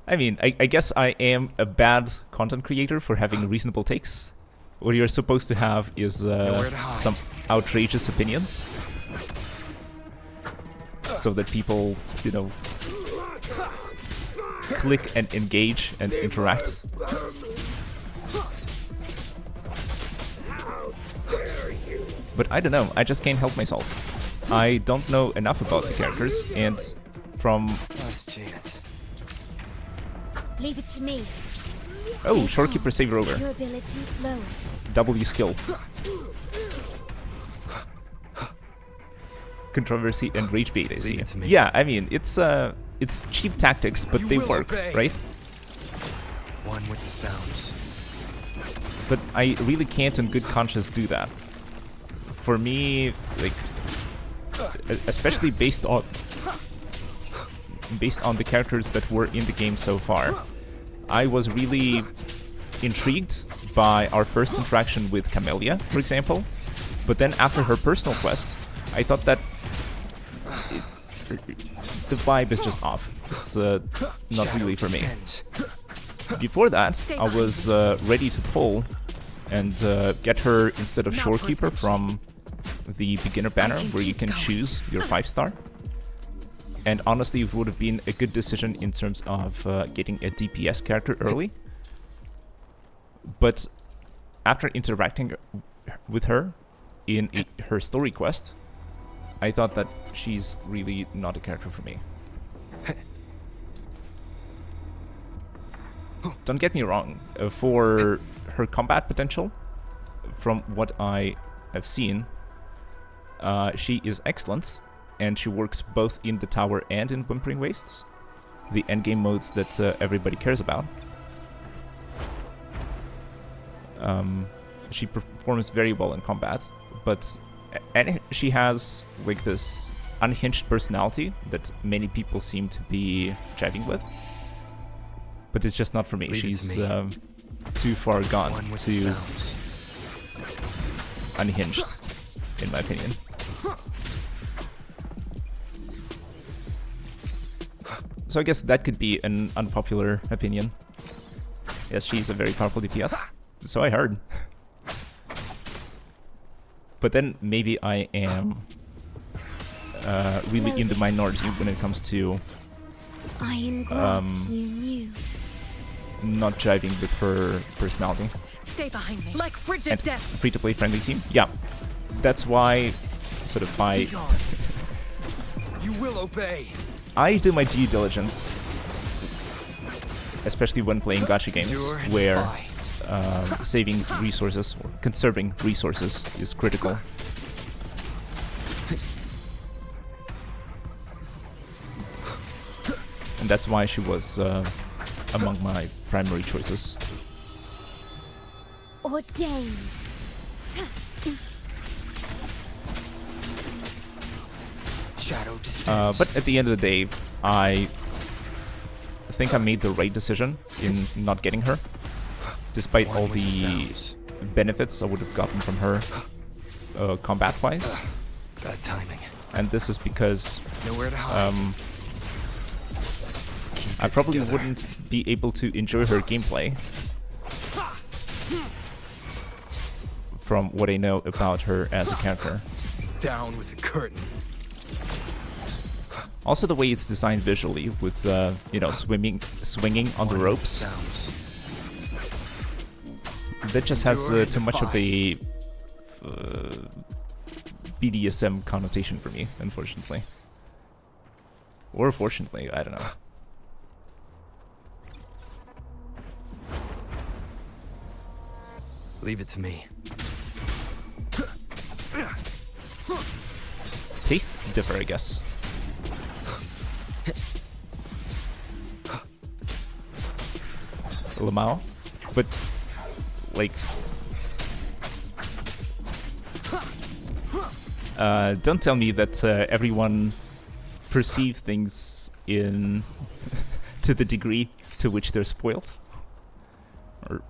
S1: I mean, I guess I am a bad content creator for having reasonable takes. What you're supposed to have is some outrageous opinions, so that people, you know, click and engage and interact. But I don't know, I just can't help myself. I don't know enough about the characters, and from...
S2: Last chance.
S3: Leave it to me.
S1: Oh, Shorekeeper Saver Over.
S3: Your ability lowered.
S1: W skill. Controversy and rage bait, I see.
S2: Leave it to me.
S1: Yeah, I mean, it's cheap tactics, but
S2: You
S1: they
S2: will
S1: work,
S2: obey.
S1: right?
S2: One with the sounds.
S1: But I really can't in good conscience do that. For me, like, especially based on the characters that were in the game so far, I was really intrigued by our first interaction with Camellia, for example. But then after her personal quest, I thought that the vibe is just off. It's not really for me. Before that, I was ready to pull and get her instead of Shorekeeper from the beginner banner, where you can choose your 5-star. And honestly, it would have been a good decision in terms of getting a DPS character early. But after interacting with her in her story quest, I thought that she's really not a character for me. Don't get me wrong, for her combat potential, from what I have seen, she is excellent, and she works both in the tower and in Whimpering Wastes, the endgame modes that everybody cares about. She performs very well in combat, but she has like this unhinged personality that many people seem to be jiving with. But it's just not for me. She's too far gone, too unhinged, in my opinion. So I guess that could be an unpopular opinion. Yes, she's a very powerful DPS. So I heard. But then maybe I am really in the minority when it comes to not jiving with her personality.
S4: Stay behind me. Like frigid
S1: And
S4: death.
S1: free-to-play friendly team. Yeah, that's why sort of my
S2: You will obey.
S1: I do my due diligence, especially when playing gacha games, where saving resources or conserving resources is critical. And that's why she was among my primary choices.
S3: Ordained.
S2: Shadow descends.
S1: But at the end of the day, I think I made the right decision in not getting her, despite all the benefits I would have gotten from her combat-wise.
S2: Bad timing.
S1: And this is because
S2: Nowhere to hide.
S1: I probably wouldn't be able to enjoy her gameplay from what I know about her as a character.
S2: Down with the curtain.
S1: Also, the way it's designed visually, with you know, swinging on the ropes, that just has too much of a BDSM connotation for me, unfortunately, or fortunately, I don't know.
S2: Leave it to me.
S1: Tastes differ, I guess. Lamau, but like, don't tell me that everyone perceive things in to the degree to which they're spoiled. Or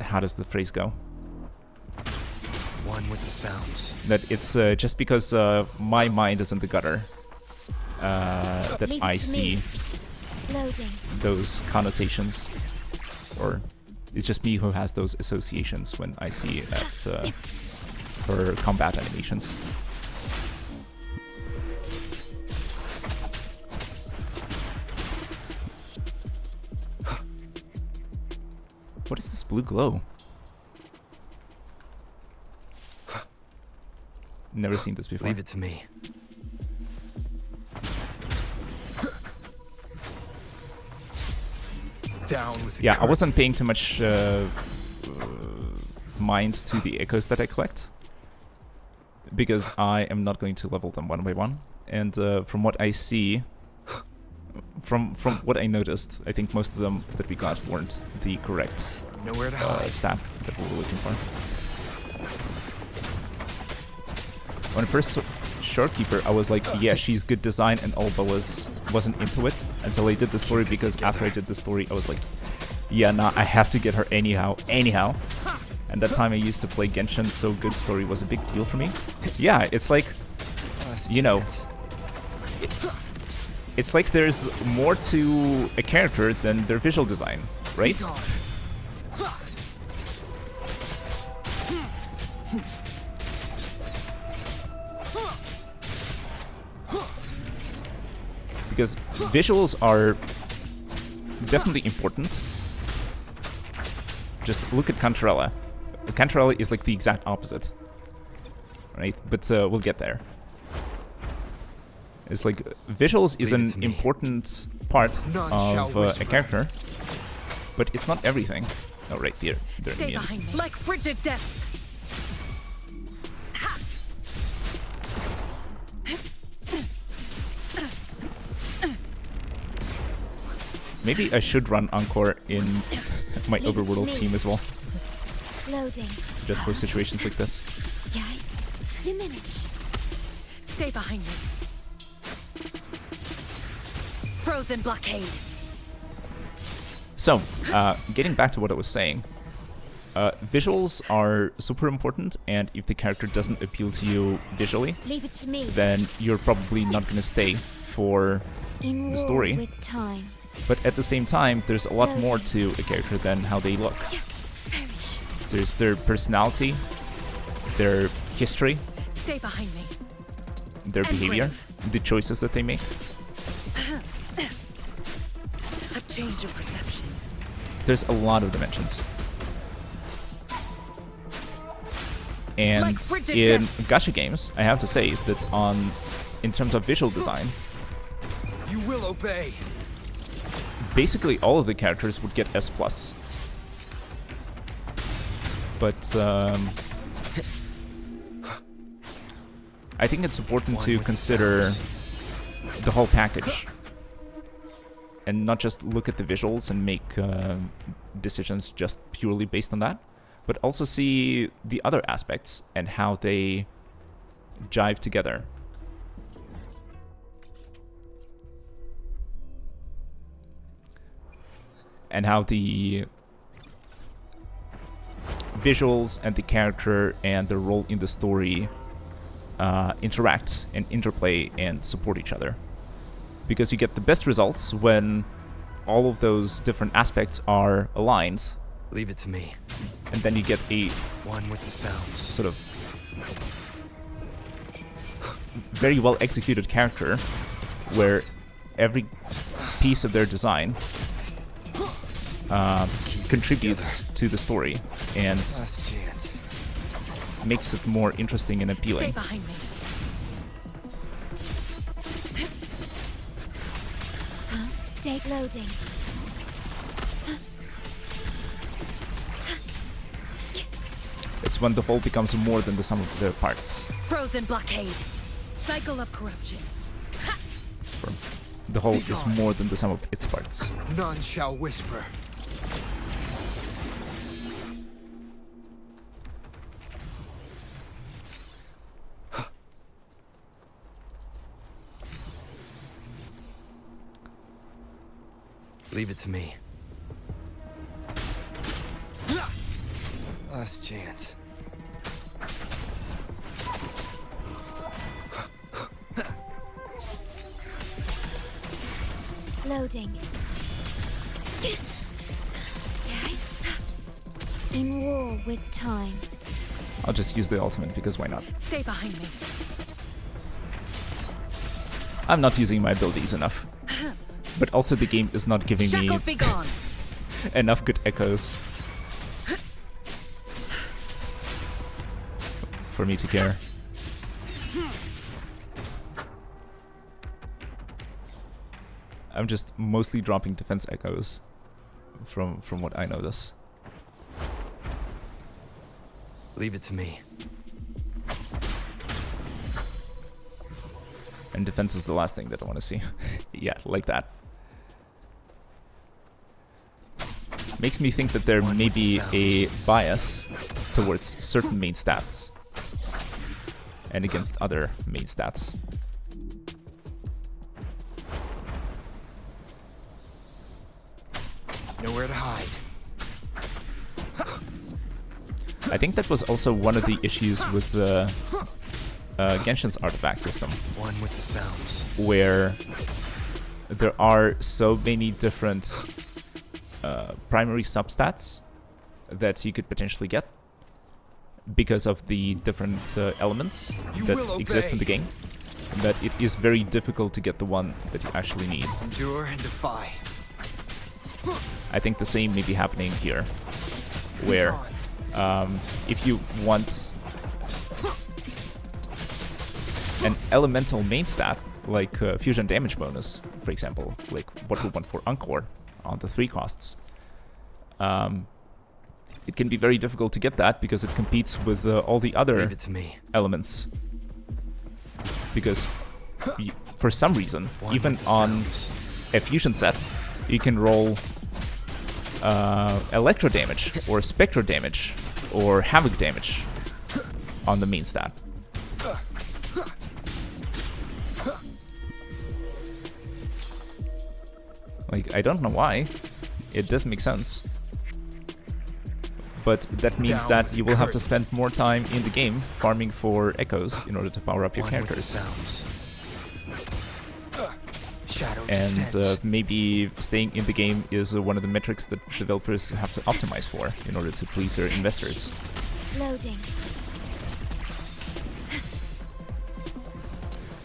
S1: how does the phrase go?
S2: One with the sounds.
S1: That it's just because my mind is in the gutter that
S3: Leave it
S1: I
S3: to
S1: see
S3: me. Loading.
S1: those connotations, or it's just me who has those associations when I see at her combat animations. What is this blue glow? Never seen this before.
S2: Leave it to me. Down with the
S1: Yeah, I
S2: curtain.
S1: wasn't paying too much mind to the echoes that I collect, because I am not going to level them one by one. And from what I see, from what I noticed, I think most of them that we got weren't the correct
S2: Nowhere to hide.
S1: stat that we were looking for. When I first saw Shorekeeper, I was like, yeah, she's good design, and Alba wasn't into it until I did the story, because after I did the story, I was like, yeah, nah, I have to get her anyhow. And that time I used to play Genshin, so good story was a big deal for me. Yeah, it's like, you know, it's like there's more to a character than their visual design, right? Because visuals are definitely important. Just look at Cantarella. Cantarella is like the exact opposite, right? But we'll get there. It's like visuals is
S2: Leave it
S1: an
S2: to me.
S1: important part
S2: None shall
S1: of a
S2: whisper.
S1: character, but it's not everything. Oh, right, they're
S4: Stay
S1: immune.
S4: behind me. Like frigid depths.
S1: Maybe I should run Encore in my
S3: Leave it to
S1: overworld
S3: me.
S1: team as well,
S3: Loading.
S1: just for situations like this.
S3: Yay. Diminish.
S4: Stay behind me. Frozen blockade.
S1: So, getting back to what I was saying, visuals are super important, and if the character doesn't appeal to you visually,
S3: Leave it to me.
S1: then you're probably not going to stay for
S3: In
S1: the
S3: war
S1: story.
S3: with time.
S1: But at the same time, there's a lot more to a character than how they look.
S3: Perish.
S1: There's their personality, their history,
S4: Stay behind me.
S1: their
S4: And
S1: behavior,
S4: brave.
S1: the choices that they make.
S4: A change of perception.
S1: There's a lot of dimensions. And
S4: Like frigid
S1: in
S4: depths.
S1: gacha games, I have to say that in terms of visual design,
S2: You will obey.
S1: basically all of the characters would get S+. But I think it's important to consider the whole package and not just look at the visuals and make decisions just purely based on that, but also see the other aspects and how they jive together. And how the visuals and the character and the role in the story interact and interplay and support each other. Because you get the best results when all of those different aspects are aligned,
S2: Leave it to me.
S1: and then you get a
S2: One with the sounds.
S1: sort of very well executed character where every piece of their design contributes to the story and
S2: Last chance.
S1: makes it more interesting and
S4: Stay
S1: appealing.
S4: behind me.
S3: Stay loading.
S1: It's when the whole becomes more than the sum of their parts.
S4: Frozen blockade. Cycle of corruption.
S1: The whole is more than the sum of its parts.
S2: None shall whisper. Leave it to me. Last chance.
S3: Loading. In war with time.
S1: I'll just use the ultimate because why not?
S4: Stay behind me.
S1: I'm not using my abilities enough. But also the game is not giving me
S4: Shackles be gone.
S1: enough good echoes for me to care. I'm just mostly dropping defense echoes from what I notice.
S2: Leave it to me.
S1: And defense is the last thing that I want to see. Yeah, like that. Makes me think that there may be a bias towards certain main stats and against other main stats.
S2: Nowhere to hide.
S1: I think that was also one of the issues with the Genshin's artifact system,
S2: One with the sounds.
S1: where there are so many different primary substats that you could potentially get because of the different elements
S2: You
S1: that
S2: will
S1: exist in
S2: obey.
S1: the game, that it is very difficult to get the one that you actually need.
S2: Endure and defy.
S1: I think the same may be happening here, where if you want an elemental main stat, like fusion damage bonus, for example, like what we want for Encore on the 3 costs. It can be very difficult to get that because it competes with all the other elements. Because for some reason, even on a fusion set, you can roll electro damage or spectro damage or havoc damage on the main stat. Like, I don't know why. It does make sense. But that means that you will have to spend more time in the game farming for echoes in order to power up your characters. And maybe staying in the game is one of the metrics that developers have to optimize for in order to please their investors.
S3: Loading.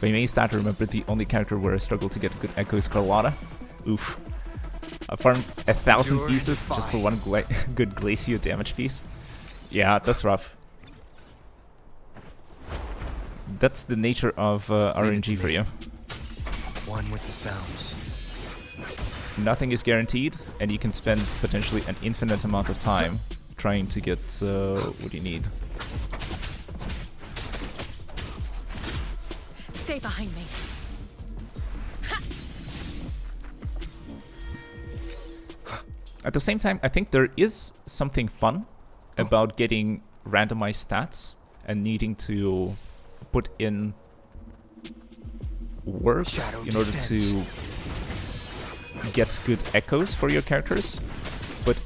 S1: By main stat, remember the only character where I struggle to get a good echo is Carlotta. Oof. I farmed 1,000 pieces just for one good Glacio damage piece. Yeah, that's rough. That's the nature of RNG for you.
S2: One with the sounds.
S1: Nothing is guaranteed, and you can spend potentially an infinite amount of time trying to get what you need.
S4: Stay behind me.
S1: At the same time, I think there is something fun about getting randomized stats and needing to put in work in order to get good echoes for your characters. But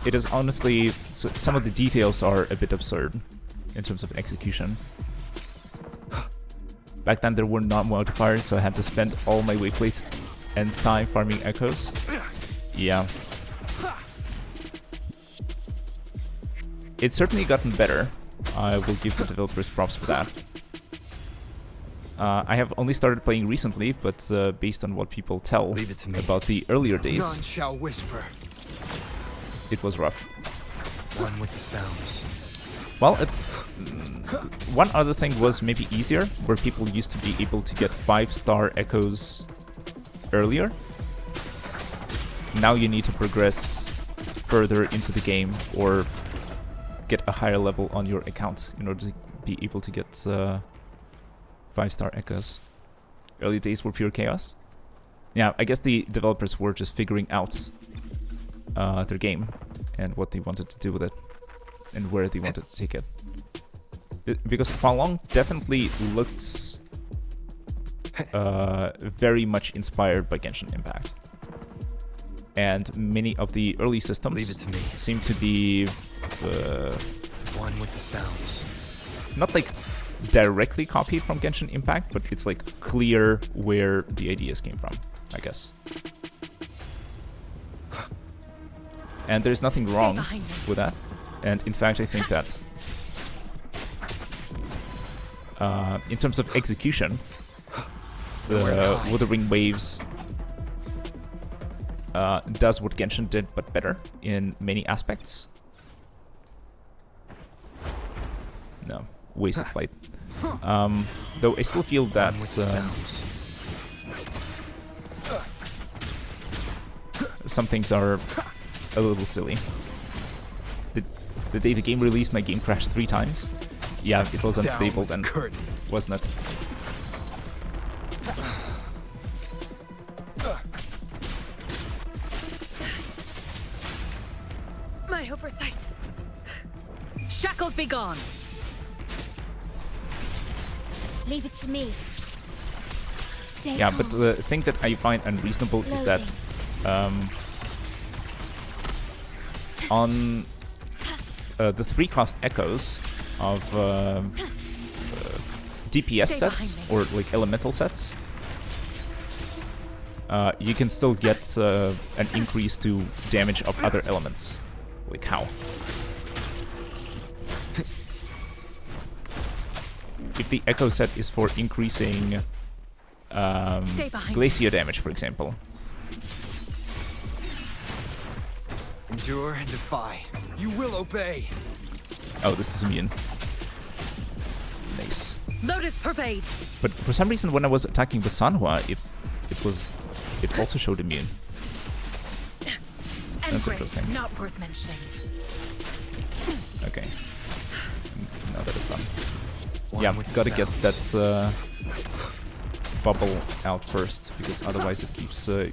S1: it is honestly, some of the details are a bit absurd in terms of execution. Back then there were not modifiers, so I had to spend all my wave plates and time farming echoes. Yeah. It's certainly gotten better. I will give the developers props for that. I have only started playing recently, but based on what people tell about the earlier days,
S2: None shall whisper.
S1: it was rough.
S2: One with the sounds.
S1: Well, one other thing was maybe easier, where people used to be able to get 5-star echoes earlier. Now you need to progress further into the game or get a higher level on your account in order to be able to get 5-star echoes. Early days were pure chaos. Yeah, I guess the developers were just figuring out their game and what they wanted to do with it and where they wanted to take it. Because Fallon definitely looks very much inspired by Genshin Impact. And many of the early systems seem to be
S2: one with the sounds.
S1: Not like directly copied from Genshin Impact, but it's like clear where the ideas came from, I guess. And there's nothing wrong with that. And in fact, I think that in terms of execution, the Wuthering Waves does what Genshin did, but better in many aspects. No, wasted flight. Though I still feel that some things are a little silly. The day the game released, my game crashed 3 times. Yeah, it was unstable then, wasn't it?
S4: My oversight. Shackles be gone.
S3: Leave it to me. Stay
S1: Yeah,
S3: calm.
S1: but the thing that I find unreasonable is that on the 3-cost echoes of DPS sets or like elemental sets, you can still get an increase to damage of other elements. Like how? If the echo set is for increasing Glacio damage, for example.
S2: Endure and defy. You will obey.
S1: Oh, this is immune. Nice.
S4: Lotus pervade.
S1: But for some reason, when I was attacking with Sanhua, it also showed immune. That's interesting.
S4: Not worth mentioning.
S1: Okay. Now that is done.
S2: One
S1: Yeah,
S2: with
S1: gotta get
S2: sounds.
S1: that bubble out first, because otherwise it keeps, I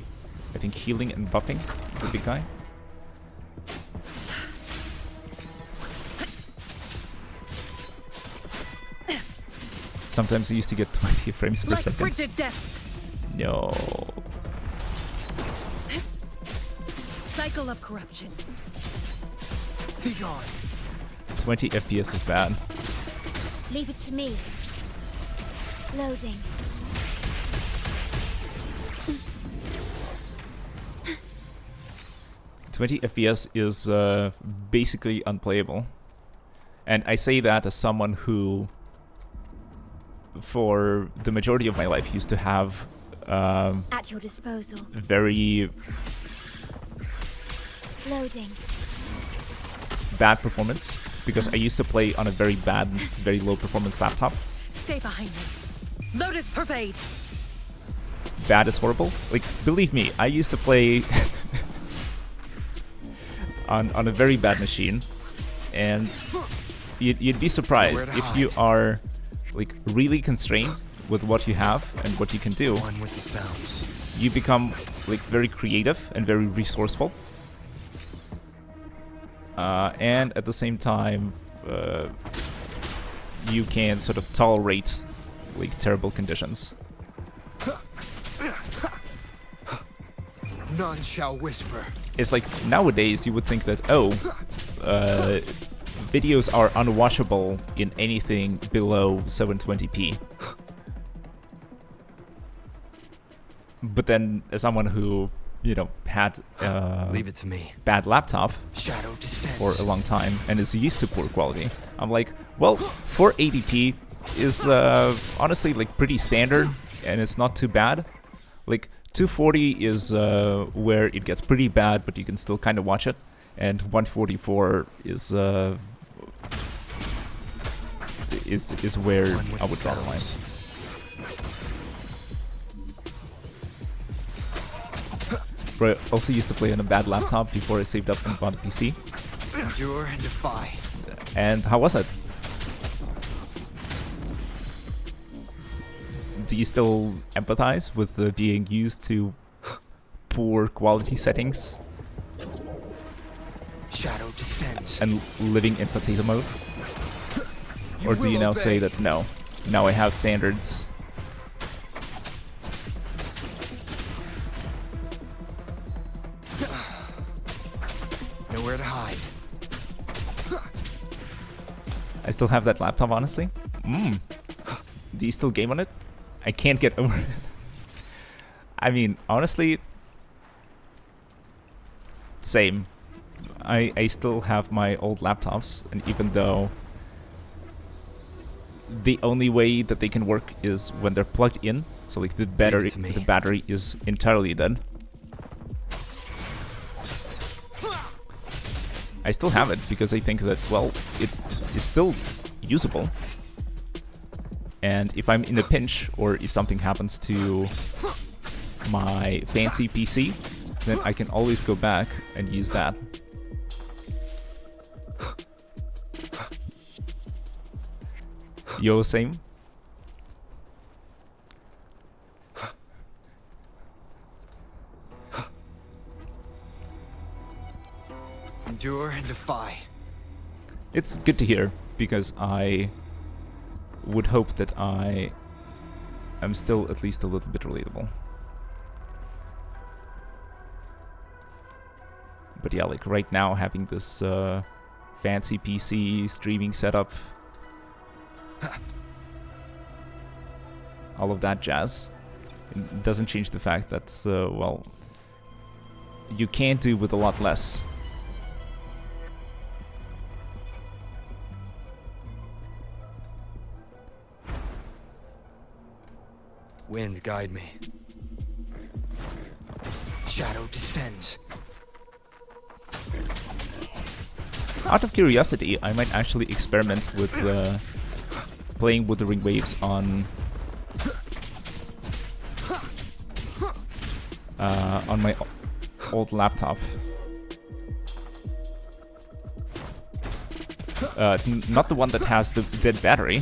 S1: think, healing and buffing the big guy. Sometimes I used to get 20 frames per
S4: Like
S1: second.
S4: frigid death.
S1: No.
S4: Cycle of corruption.
S2: Be gone.
S1: 20 FPS is bad.
S3: Leave it to me. Loading.
S1: FPS is basically unplayable. And I say that as someone who, for the majority of my life, used to have
S3: At your disposal.
S1: very
S3: Loading.
S1: bad performance, because I used to play on a very bad, very low performance laptop.
S4: Stay behind me. Lotus pervade.
S1: Bad is horrible. Like, believe me, I used to play on a very bad machine, and you'd be surprised if you are like really constrained with what you have and what you can do.
S2: One with the sounds.
S1: You become like very creative and very resourceful, and at the same time you can sort of tolerate like terrible conditions.
S2: None shall whisper.
S1: It's like nowadays you would think that, oh, videos are unwatchable in anything below 720p. But then, as someone who, you know, had
S2: Leave it to me.
S1: bad laptop
S2: Shadow descends.
S1: for a long time and is used to poor quality, I'm like, well, 480p is honestly like pretty standard, and it's not too bad. Like 240 is where it gets pretty bad, but you can still kind of watch it, and 144 is where I would draw the line. Bro, I also used to play on a bad laptop before I saved up and bought a PC.
S2: Endure and defy.
S1: And how was it? Do you still empathize with being used to poor quality settings
S2: Shadow descends.
S1: and living in potato mode? Or do you now say that no, now I have standards?
S2: Nowhere to hide.
S1: I still have that laptop, honestly. Do you still game on it? I can't get over it. I mean, honestly, same. I still have my old laptops, and even though the only way that they can work is when they're plugged in, so like the battery is entirely dead. I still have it because I think that, well, it is still usable. And if I'm in a pinch, or if something happens to my fancy PC, then I can always go back and use that. Yo, same?
S2: Endure and defy.
S1: It's good to hear, because I would hope that I am still at least a little bit relatable. But yeah, like right now, having this fancy PC streaming setup, all of that jazz, it doesn't change the fact that, well, you can do with a lot less.
S2: Wind guide me. Shadow descends.
S1: Out of curiosity, I might actually experiment with playing Wuthering Waves on my old laptop. Not the one that has the dead battery.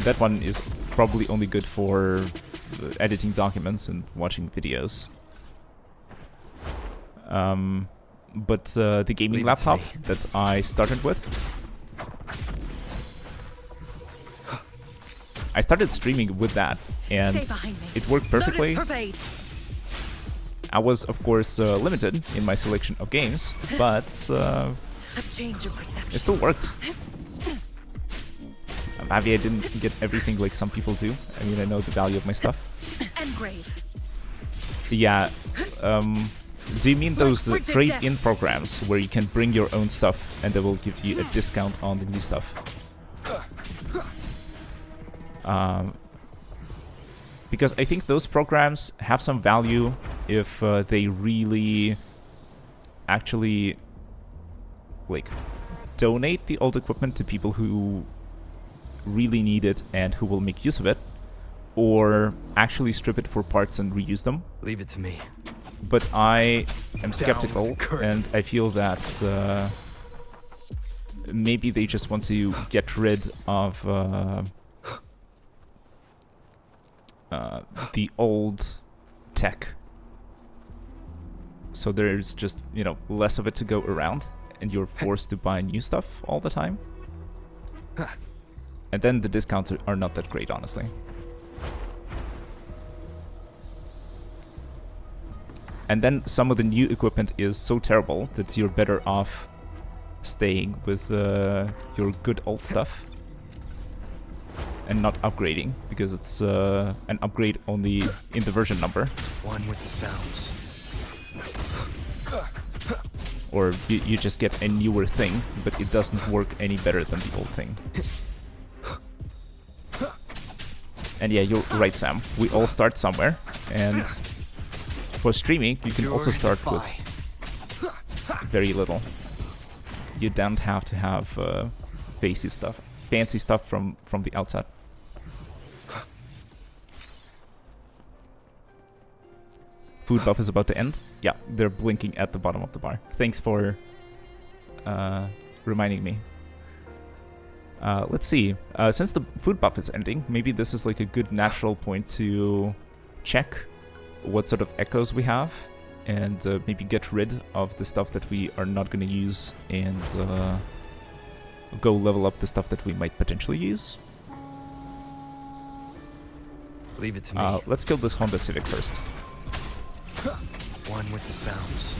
S1: That one is probably only good for editing documents and watching videos. But the gaming laptop that I started with, I started streaming with that, and it worked perfectly. I was, of course, limited in my selection of games, but it still worked. I'm happy I didn't get everything like some people do. I mean, I know the value of my stuff.
S4: Engrave.
S1: Yeah. Do you mean those trade-in programs where you can bring your own stuff and they will give you a discount on the new stuff? Because I think those programs have some value if they really actually like donate the old equipment to people who really need it and who will make use of it, or actually strip it for parts and reuse them.
S2: Leave it to me.
S1: But I am skeptical, and I feel that maybe they just want to get rid of the old tech. So there's just, you know, less of it to go around, and you're forced to buy new stuff all the time. And then the discounts are not that great, honestly. And then some of the new equipment is so terrible that you're better off staying with your good old stuff and not upgrading, because it's an upgrade only in the version number.
S2: One with the sounds.
S1: Or you just get a newer thing, but it doesn't work any better than the old thing. And yeah, you're right, Sam. We all start somewhere, and for streaming, you can also start with very little. You don't have to have fancy stuff from the outset. Food buff is about to end. Yeah, they're blinking at the bottom of the bar. Thanks for reminding me. Let's see. Since the food buff is ending, maybe this is like a good natural point to check what sort of echoes we have, and maybe get rid of the stuff that we are not going to use, and go level up the stuff that we might potentially use.
S2: Leave it to me.
S1: Let's kill this Honda Civic first.
S2: One with the sounds.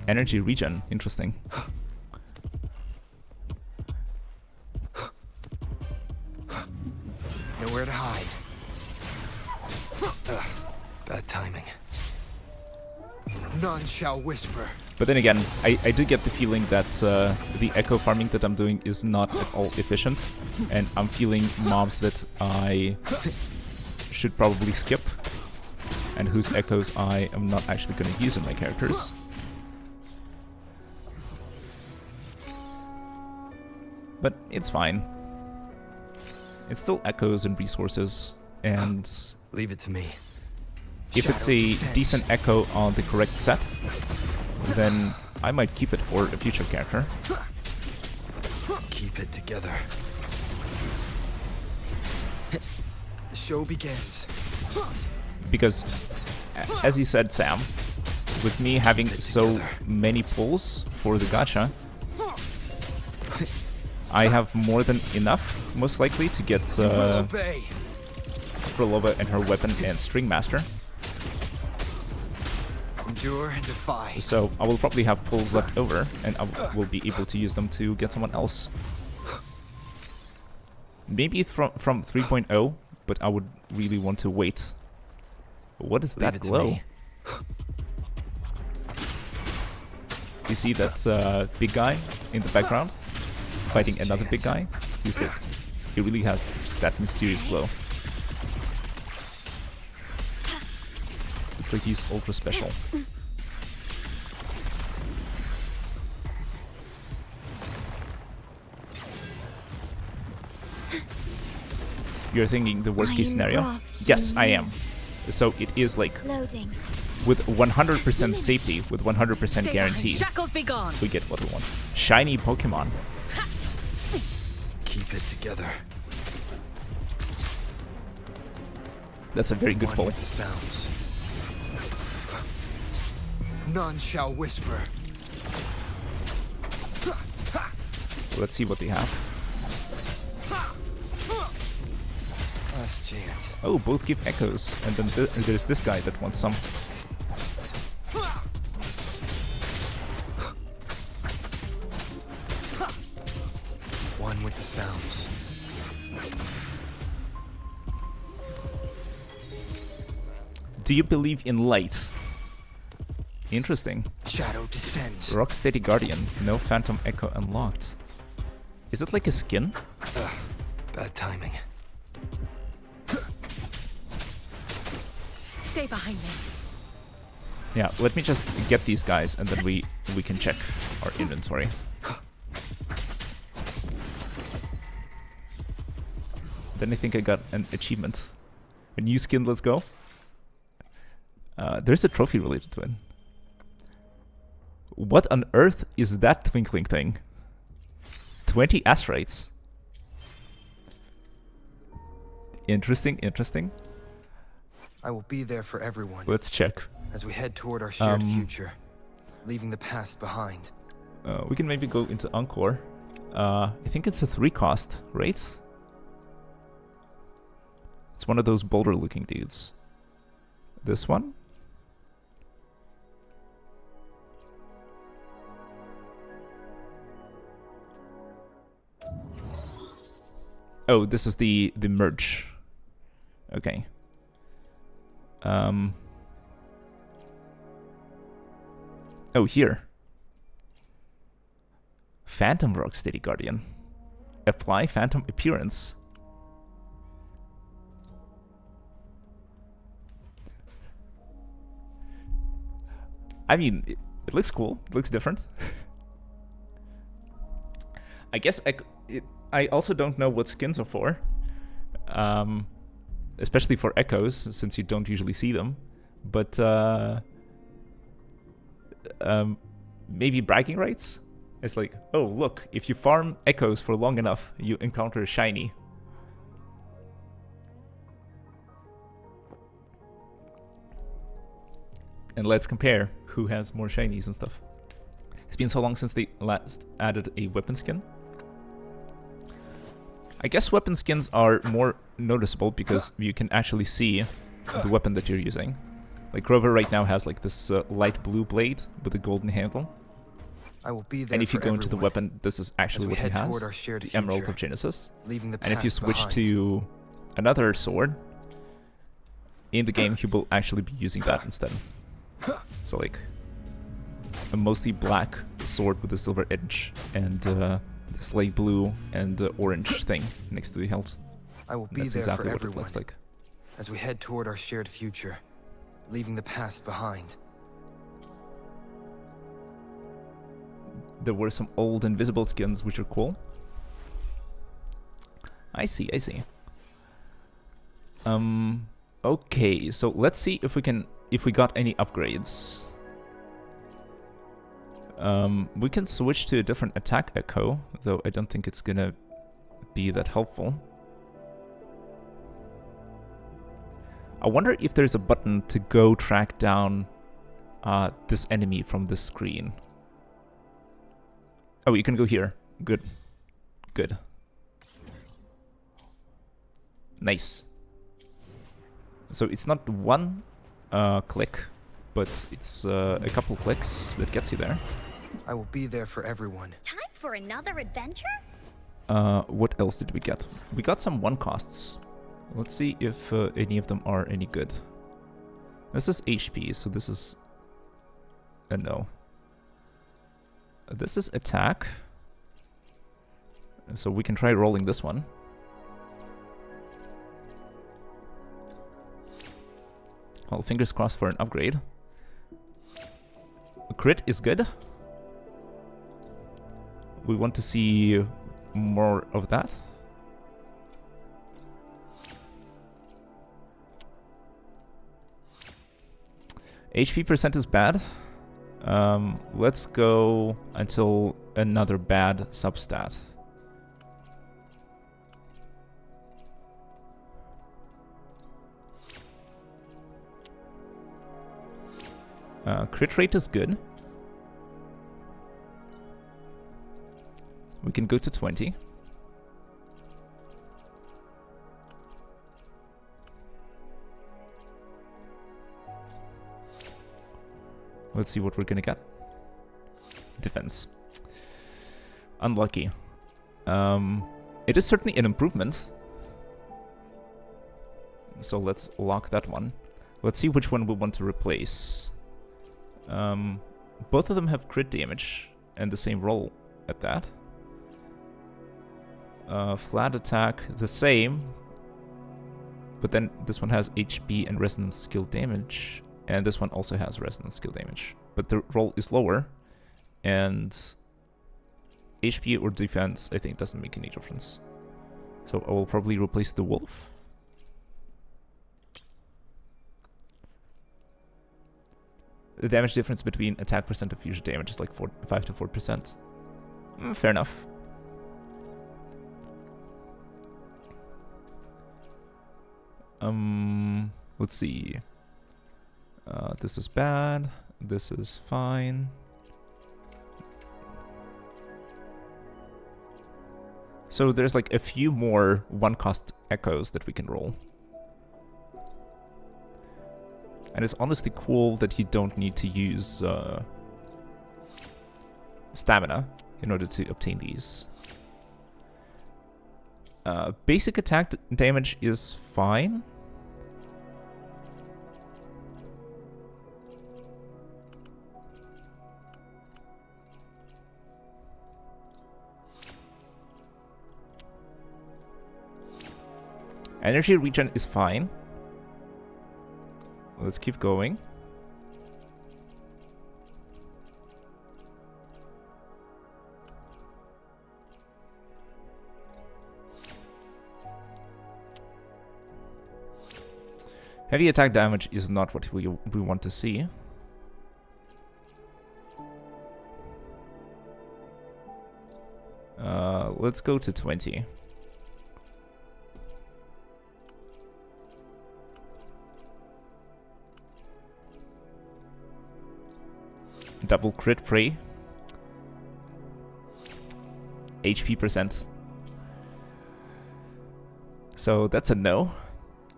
S1: Energy regen, interesting.
S2: Nowhere to hide. Bad timing. None shall whisper.
S1: But then again, I do get the feeling that the echo farming that I'm doing is not at all efficient, and I'm feeling mobs that I should probably skip, and whose echoes I am not actually going to use in my characters. But it's fine. It's still echoes and resources, and
S2: leave it to me.
S1: If it's a decent echo on the correct set, then I might keep it for a future character.
S2: Keep it together. The show begins.
S1: Because, as you said, Sam, with me having so many pulls for the gacha, I have more than enough, most likely, to get Phrolova and her weapon and Stringmaster.
S2: Endure and defy.
S1: So I will probably have pulls left over, and I will be able to use them to get someone else. Maybe from 3.0, but I would really want to wait. What is that glow? You see that big guy in the background fighting another big guy? He's like, he really has that mysterious glow. It's like he's ultra special. You're thinking the worst case scenario? Yes, I am. So it is like
S3: Loading.
S1: with 100% safety, with 100%
S4: Stay
S1: guarantee,
S4: behind. Shackles be gone.
S1: we get what we want. Shiny Pokemon.
S2: Keep it together.
S1: That's a very good
S2: One
S1: pull.
S2: with the sounds. None shall whisper.
S1: Let's see what they have.
S2: Last chance.
S1: Oh, both give echoes. And then there's this guy that wants some.
S2: One with the sounds.
S1: Do you believe in light? Interesting.
S2: Shadow descends.
S1: Rocksteady Guardian. No Phantom Echo unlocked. Is it like a skin?
S2: Ugh, bad timing.
S4: Stay behind me.
S1: Yeah, let me just get these guys and then we can check our inventory. Then I think I got an achievement. A new skin, let's go. There's a trophy related to it. What on earth is that twinkling thing? 20 asterites. Interesting, interesting.
S2: I will be there for everyone
S1: Let's check.
S2: as we head toward our shared future, leaving the past behind.
S1: We can maybe go into Encore. I think it's a 3 cost, right? It's one of those boulder looking dudes. This one? Oh, this is the merge. Okay. Oh, here. Phantom Rocksteady Guardian. Apply Phantom Appearance. I mean, it looks cool. It looks different. I guess I also don't know what skins are for. Especially for echoes, since you don't usually see them. But maybe bragging rights? It's like, oh look, if you farm echoes for long enough, you encounter a shiny. And let's compare who has more shinies and stuff. It's been so long since they last added a weapon skin. I guess weapon skins are more noticeable because you can actually see the weapon that you're using. Like Grover right now has like this light blue blade with a golden handle.
S2: I will be there
S1: And if you
S2: for
S1: go into the
S2: everyone
S1: weapon, this is actually
S2: as we
S1: what he
S2: head
S1: has,
S2: toward our shared
S1: the Emerald
S2: future,
S1: of Genesis.
S2: leaving the
S1: And if you
S2: past
S1: switch
S2: behind.
S1: to another sword, in the game he will actually be using that instead. So like a mostly black sword with a silver edge and this light blue and orange thing next to the hilt.
S2: I will be
S1: That's
S2: there
S1: exactly
S2: for
S1: what it
S2: everyone
S1: looks like.
S2: as we head toward our shared future, leaving the past behind.
S1: There were some old invisible skins which are cool. I see, I see. Okay, so let's see if we got any upgrades. We can switch to a different attack echo, though I don't think it's gonna be that helpful. I wonder if there's a button to go track down this enemy from this screen. Oh, you can go here. Good. Good. Nice. So it's not one click, but it's a couple clicks that gets you there.
S2: I will be there for everyone.
S3: Time for another adventure?
S1: What else did we get? We got some 1 costs. Let's see if any of them are any good. This is HP, so this is a no. This is attack. So we can try rolling this one. Well, fingers crossed for an upgrade. A crit is good. We want to see more of that. HP percent is bad. Let's go until another bad substat. Crit rate is good. We can go to 20. Let's see what we're gonna get. Defense. Unlucky. It is certainly an improvement. So let's lock that one. Let's see which one we want to replace. Both of them have crit damage and the same roll at that. Flat attack, the same. But then this one has HP and resonance skill damage. And this one also has resonance skill damage. But the roll is lower. And HP or defense, I think, doesn't make any difference. So I will probably replace the wolf. The damage difference between attack percent and fusion damage is like 5 to 4%. Fair enough. Let's see. This is bad. This is fine. So there's like a few more one-cost echoes that we can roll. And it's honestly cool that you don't need to use stamina in order to obtain these. Basic attack damage is fine. Energy regen is fine. Let's keep going. Heavy attack damage is not what we want to see. Let's go to 20. Double crit prey. HP percent. So that's a no.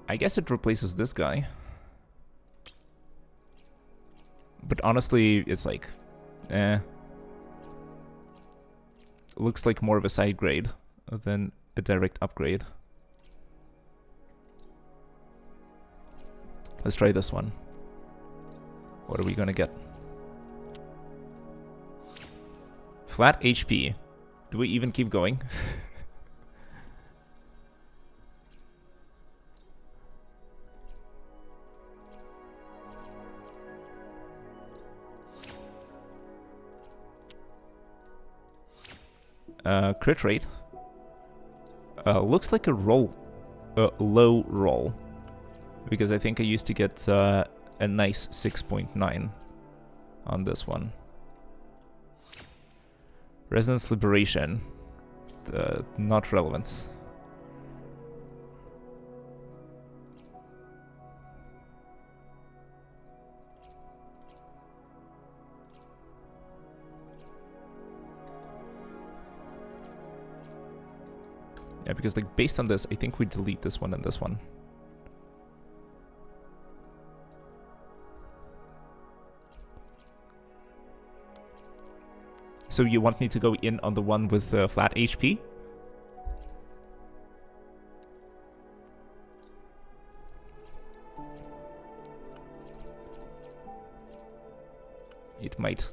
S1: I guess it replaces this guy. But honestly, it's like, looks like more of a side grade than a direct upgrade. Let's try this one. What are we gonna get? Flat HP. Do we even keep going? Crit rate. Looks like a roll, low roll. Because I think I used to get a nice 6.9 on this one. Resonance Liberation. Not relevant. Yeah, because like based on this, I think we delete this one and this one. So you want me to go in on the one with flat HP? It might.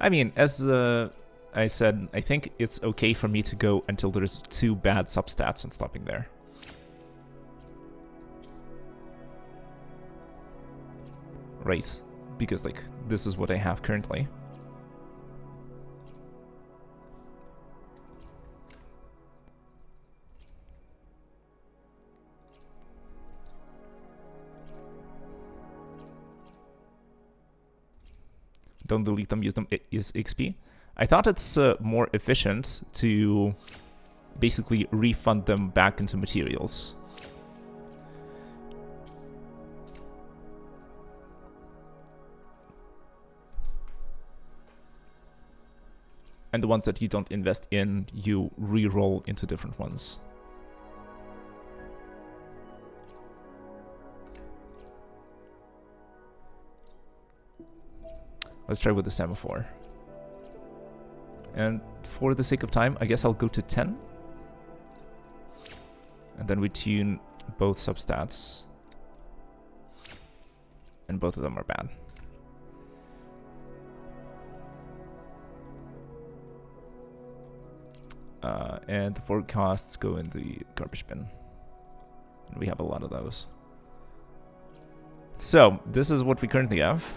S1: I mean, as I said, I think it's okay for me to go until there's 2 bad substats and stopping there. right? Because like this is what I have currently. Don't delete them, use them is XP. I thought it's more efficient to basically refund them back into materials. And the ones that you don't invest in, you re-roll into different ones. Let's try with the semaphore. And for the sake of time, I guess I'll go to 10. And then we tune both substats. And both of them are bad. And the forecasts go in the garbage bin. And we have a lot of those. So, this is what we currently have.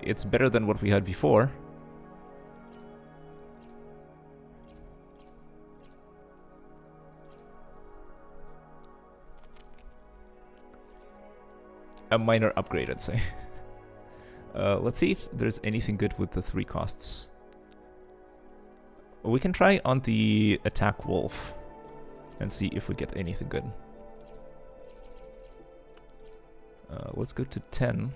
S1: It's better than what we had before. A minor upgrade, I'd say. Let's see if there's anything good with the 3 costs. We can try on the attack wolf and see if we get anything good. Let's go to 10.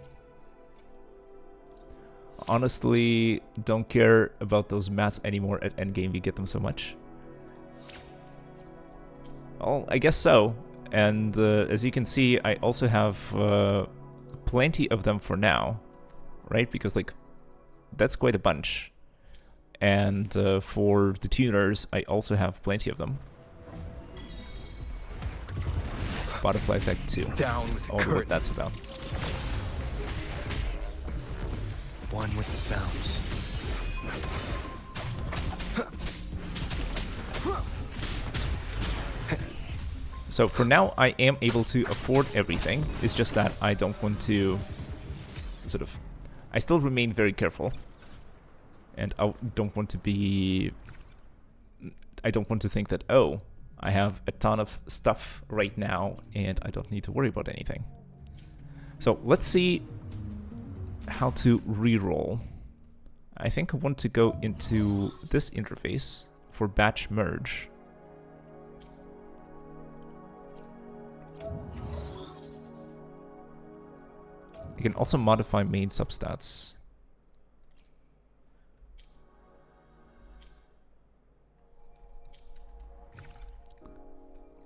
S1: Honestly, don't care about those mats anymore at endgame. You get them so much. Well, I guess so. And as you can see, I also have plenty of them for now, right? Because like that's quite a bunch. And for the tuners, I also have plenty of them. Butterfly effect 2.
S2: Down with the
S1: I wonder what that's about.
S2: One with the sounds.
S1: So for now, I am able to afford everything. It's just that I don't want to sort of... I still remain very careful. And I don't want to be... I don't want to think that, oh, I have a ton of stuff right now and I don't need to worry about anything. So let's see how to reroll. I think I want to go into this interface for batch merge. You can also modify main substats.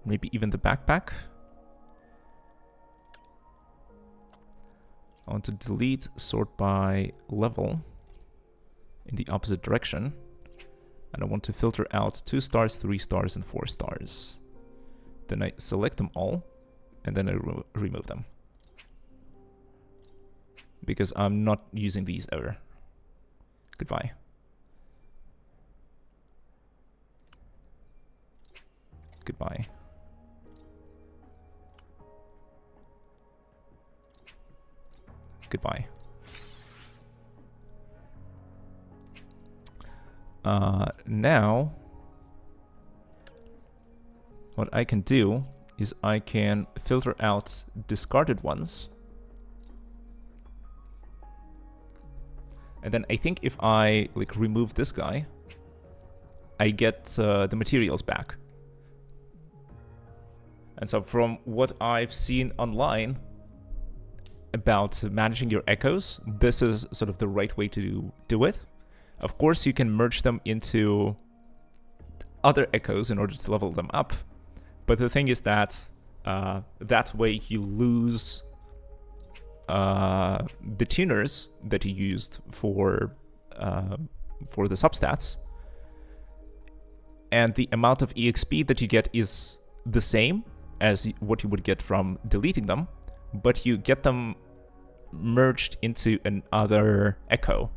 S1: Maybe even the backpack. I want to delete, sort by level in the opposite direction. And I want to filter out 2 stars, 3 stars, and 4 stars. Then I select them all, and then I remove them. Because I'm not using these ever. Goodbye. Goodbye. Goodbye. Now, what I can do is I can filter out discarded ones. And then I think if I like remove this guy, I get the materials back. And so from what I've seen online about managing your echoes, this is sort of the right way to do it. Of course, you can merge them into other echoes in order to level them up. But the thing is that that way you lose the tuners that you used for the substats. And the amount of EXP that you get is the same as what you would get from deleting them, but you get them merged into another echo.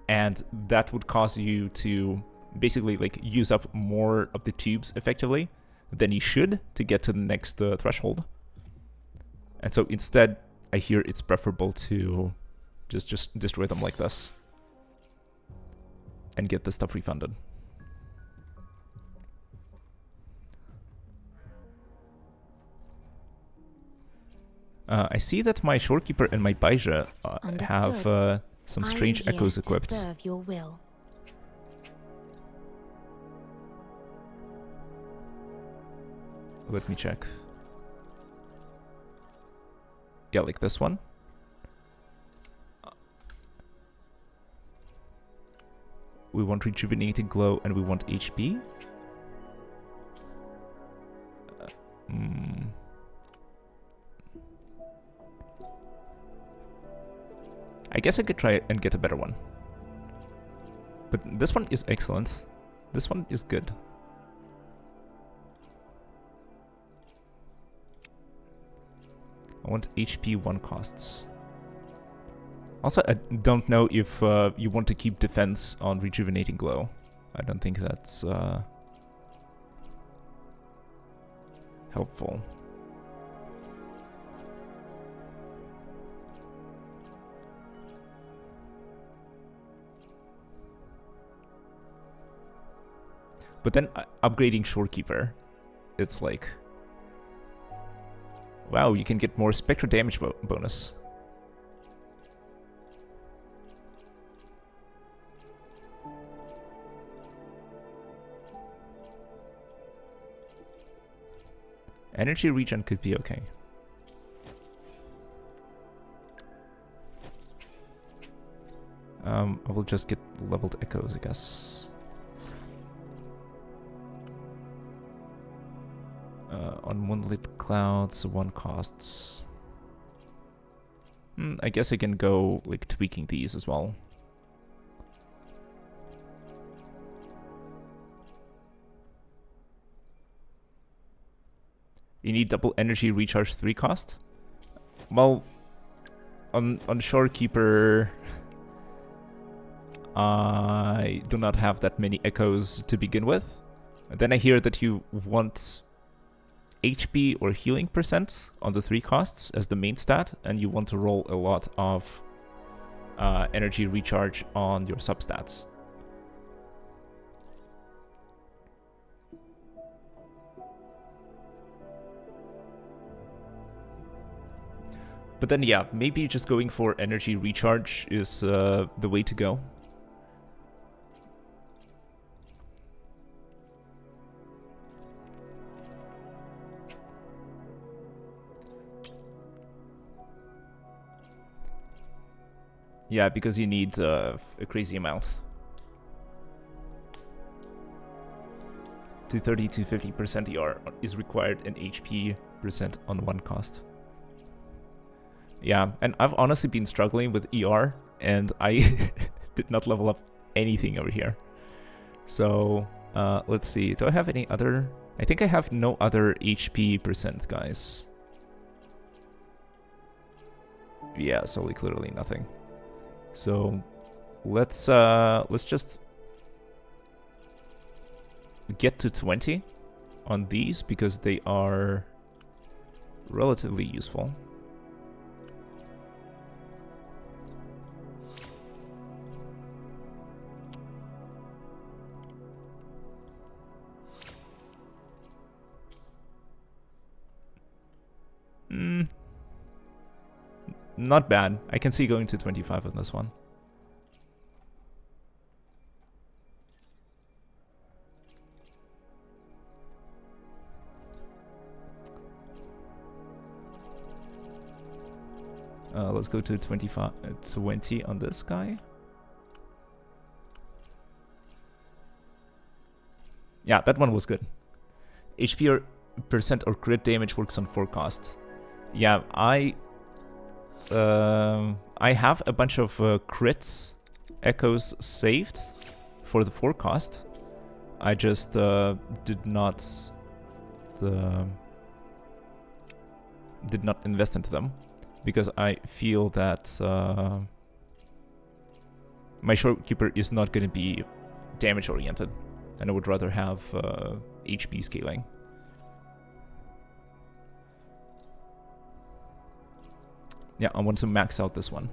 S1: And that would cause you to basically like use up more of the tubes effectively than you should to get to the next threshold. And so instead, I hear it's preferable to just destroy them like this and get the stuff refunded. I see that my Shorekeeper and my Baija have some strange echoes equipped.
S3: Serve your will.
S1: Let me check. Yeah, like this one. We want Rejuvenating Glow and we want HP. I guess I could try and get a better one. But this one is excellent. This one is good. I want HP 1 costs. Also, I don't know if you want to keep defense on Rejuvenating Glow. I don't think that's helpful. But then upgrading Shorekeeper, it's like, wow, you can get more Spectre damage bonus. Energy regen could be okay. I will just get leveled echoes, I guess. On Moonlit Clouds, 1 costs. I guess I can go like tweaking these as well. You need double energy recharge 3 cost? Well, on Shorekeeper, I do not have that many echoes to begin with. Then I hear that you want HP or healing percent on the 3 costs as the main stat, and you want to roll a lot of energy recharge on your substats. But then, yeah, maybe just going for energy recharge is the way to go. Yeah, because you need a crazy amount. 230 to 50% ER is required and HP percent on 1 cost. Yeah, and I've honestly been struggling with ER, and I did not level up anything over here. So, let's see. Do I have any other? I think I have no other HP percent, guys. Yeah, so clearly nothing. So, let's just get to 20 on these because they are relatively useful. Not bad. I can see going to 25 on this one. Let's go to 20 on this guy. Yeah, that one was good. HP or percent or crit damage works on 4 cost. Yeah, I have a bunch of crit echoes saved for the 4 cost. I just did not invest into them because I feel that my Shorekeeper is not going to be damage oriented, and I would rather have HP scaling. Yeah, I want to max out this one.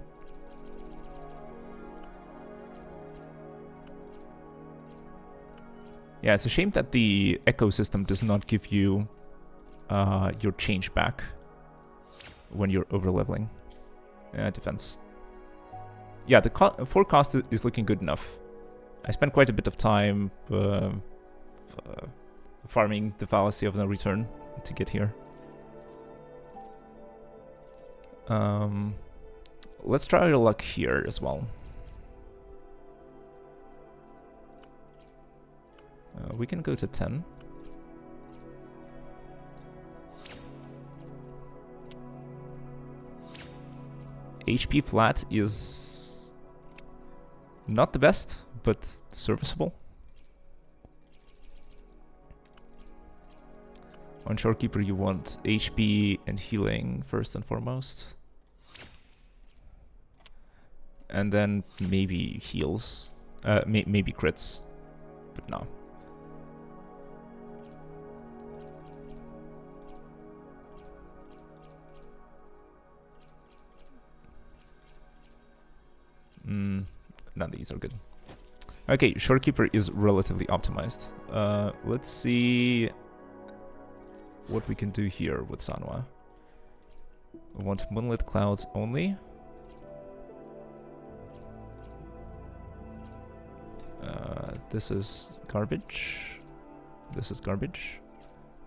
S1: Yeah, it's a shame that the ecosystem does not give you your change back when you're over-leveling. Defense. Yeah, the forecast is looking good enough. I spent quite a bit of time farming the fallacy of no return to get here. Let's try our luck here as well. We can go to 10. HP flat is not the best, but serviceable. On Shorekeeper, you want HP and healing first and foremost. And then maybe heals. Maybe crits. But no. None of these are good. Okay, Shorekeeper is relatively optimized. Let's see what we can do here with Sanhua. We want Moonlit Clouds only. This is garbage. This is garbage.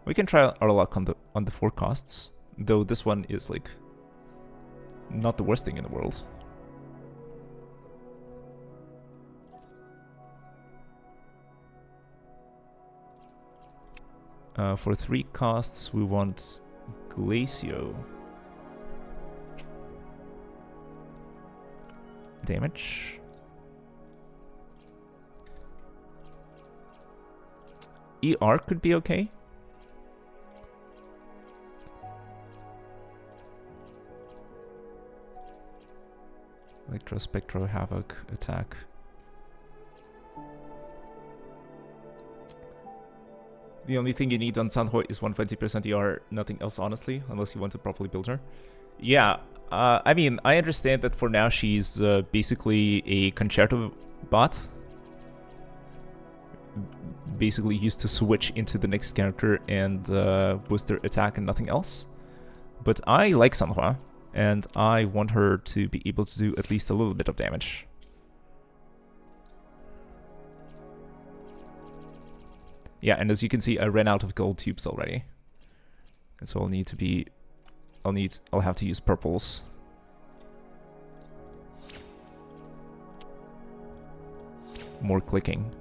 S1: We can try our luck on the forecasts, though this one is like not the worst thing in the world. For 3 costs, we want Glacio. Damage. ER could be okay. Electro, Spectro, Havoc, attack. The only thing you need on Sanhua is 120% ER, nothing else honestly, unless you want to properly build her. Yeah, I mean, I understand that for now she's basically a concerto bot. Basically used to switch into the next character and boost their attack and nothing else. But I like Sanhua, and I want her to be able to do at least a little bit of damage. Yeah, and as you can see, I ran out of gold tubes already. And so I'll need to be... I'll have to use purples. More clicking.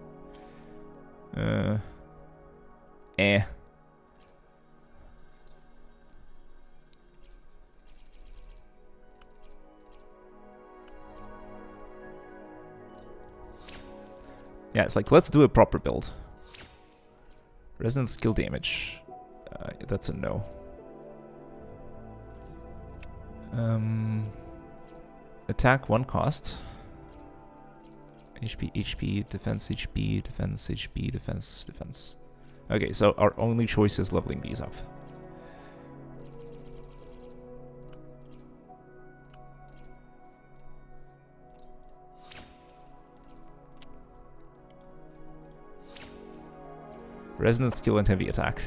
S1: Eh. Yeah, it's like, let's do a proper build. Resonance skill damage. That's a no. Attack 1 cost. HP, HP, defense, HP, defense, HP, defense, defense. Okay, so our only choice is leveling these up. Resonance skill and heavy attack.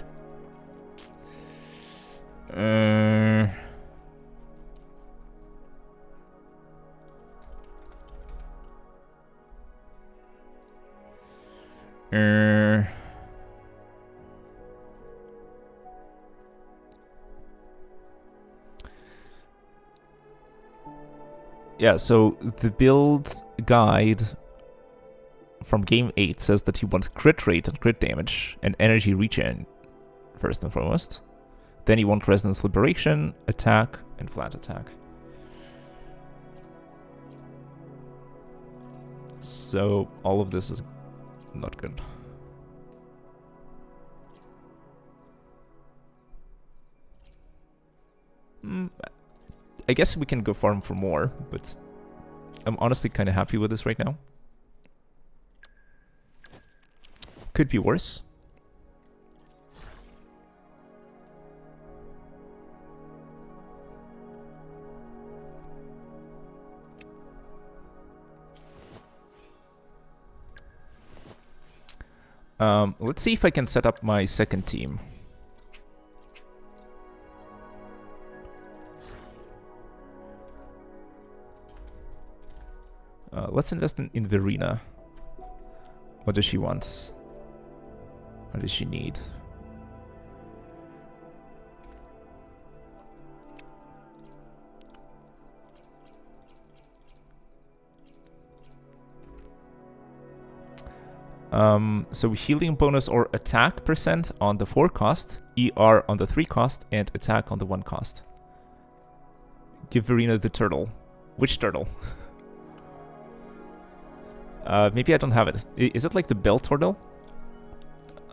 S1: Yeah, so the build guide from game 8 says that you want crit rate and crit damage and energy regen first and foremost. Then you want resonance liberation, attack, and flat attack. So all of this is not good. I guess we can go farm for more, but I'm honestly kind of happy with this right now. Could be worse. Let's see if I can set up my second team. Let's invest in Verina. What does she want? What does she need? So healing bonus or attack percent on the 4 cost, ER on the 3 cost, and attack on the 1 cost. Give Verina the turtle. Which turtle? Maybe I don't have it. Is it like the bell turtle?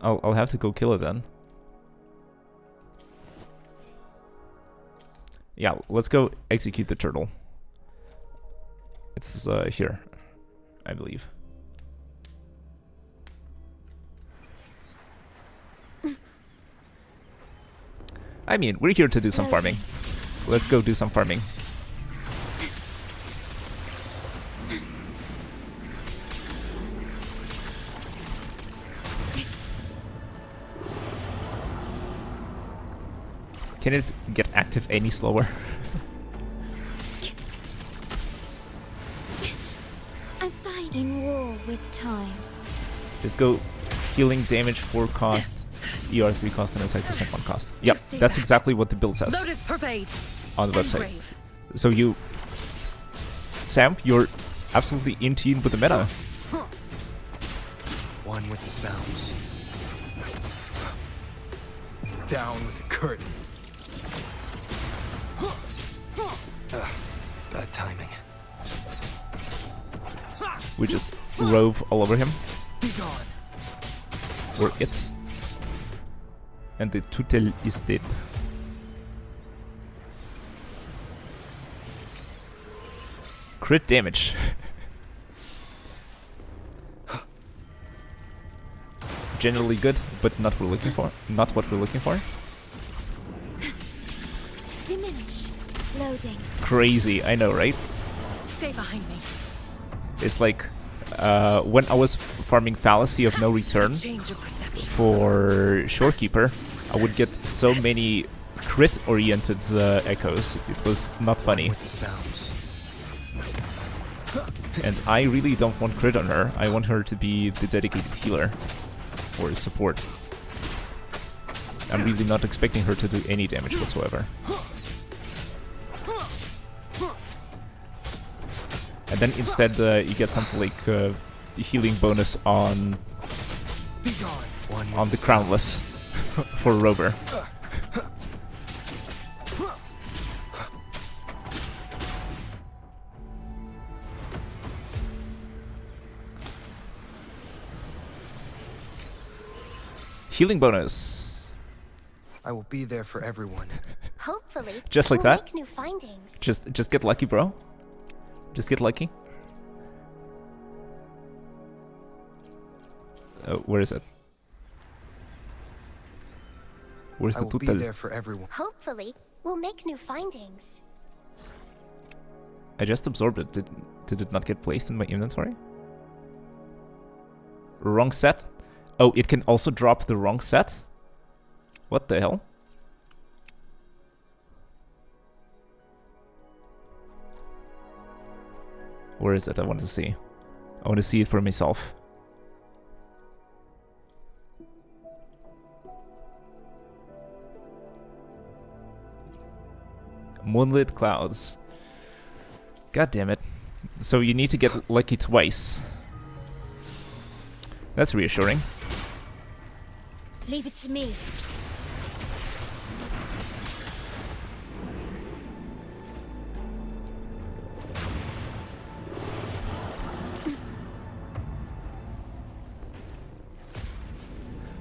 S1: I'll have to go kill it then. Yeah, let's go execute the turtle. It's here, I believe. I mean, we're here to do some farming. Let's go do some farming. Can it get active any slower?
S3: I'm fine. In war with time.
S1: Just go healing damage 4 cost, ER 3 cost, and attack percent 1 cost. Yep, that's exactly what the build says on the website. So you, Sam, you're absolutely in tune with the meta.
S2: One with the sounds. Down with the curtain. Bad timing.
S1: We just rove all over him. Or it. And the tutel is dead. Crit damage. Generally good, but not what we're looking for. Not what we're looking for.
S3: Diminish. Loading.
S1: Crazy, I know, right?
S4: Stay behind me.
S1: It's like when I was farming Fallacy of No Return for Shorekeeper, I would get so many crit-oriented echoes. It was not funny. And I really don't want crit on her. I want her to be the dedicated healer or support. I'm really not expecting her to do any damage whatsoever. And then instead you get something like the healing bonus on the Crownless for Rover. Healing bonus.
S2: I will be there for everyone.
S3: Hopefully,
S1: just like
S3: we'll
S1: that.
S3: Make new findings.
S1: Just get lucky, bro. Just get lucky. Where is it? Where's the tutel?
S2: I will be there for everyone.
S3: Hopefully, we'll make new findings.
S1: I just absorbed it. Did it not get placed in my inventory? Wrong set? Oh, it can also drop the wrong set? What the hell? Where is it? I want to see. I want to see it for myself. Moonlit clouds. God damn it. So you need to get lucky twice. That's reassuring.
S3: Leave it to me.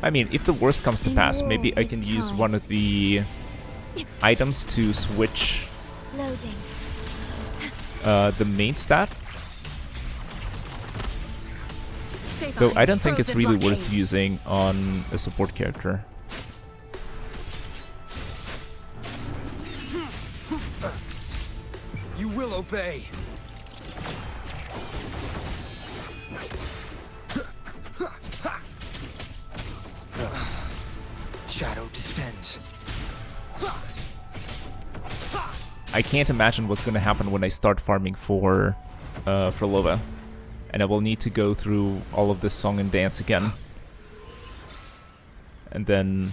S1: I mean, if the worst comes to pass, maybe I can use one of the items to switch the main stat. Though I don't think it's really worth using on a support character.
S2: You will obey. descends.
S1: I can't imagine what's gonna happen when I start farming for Lollo. And I will need to go through all of this song and dance again. And then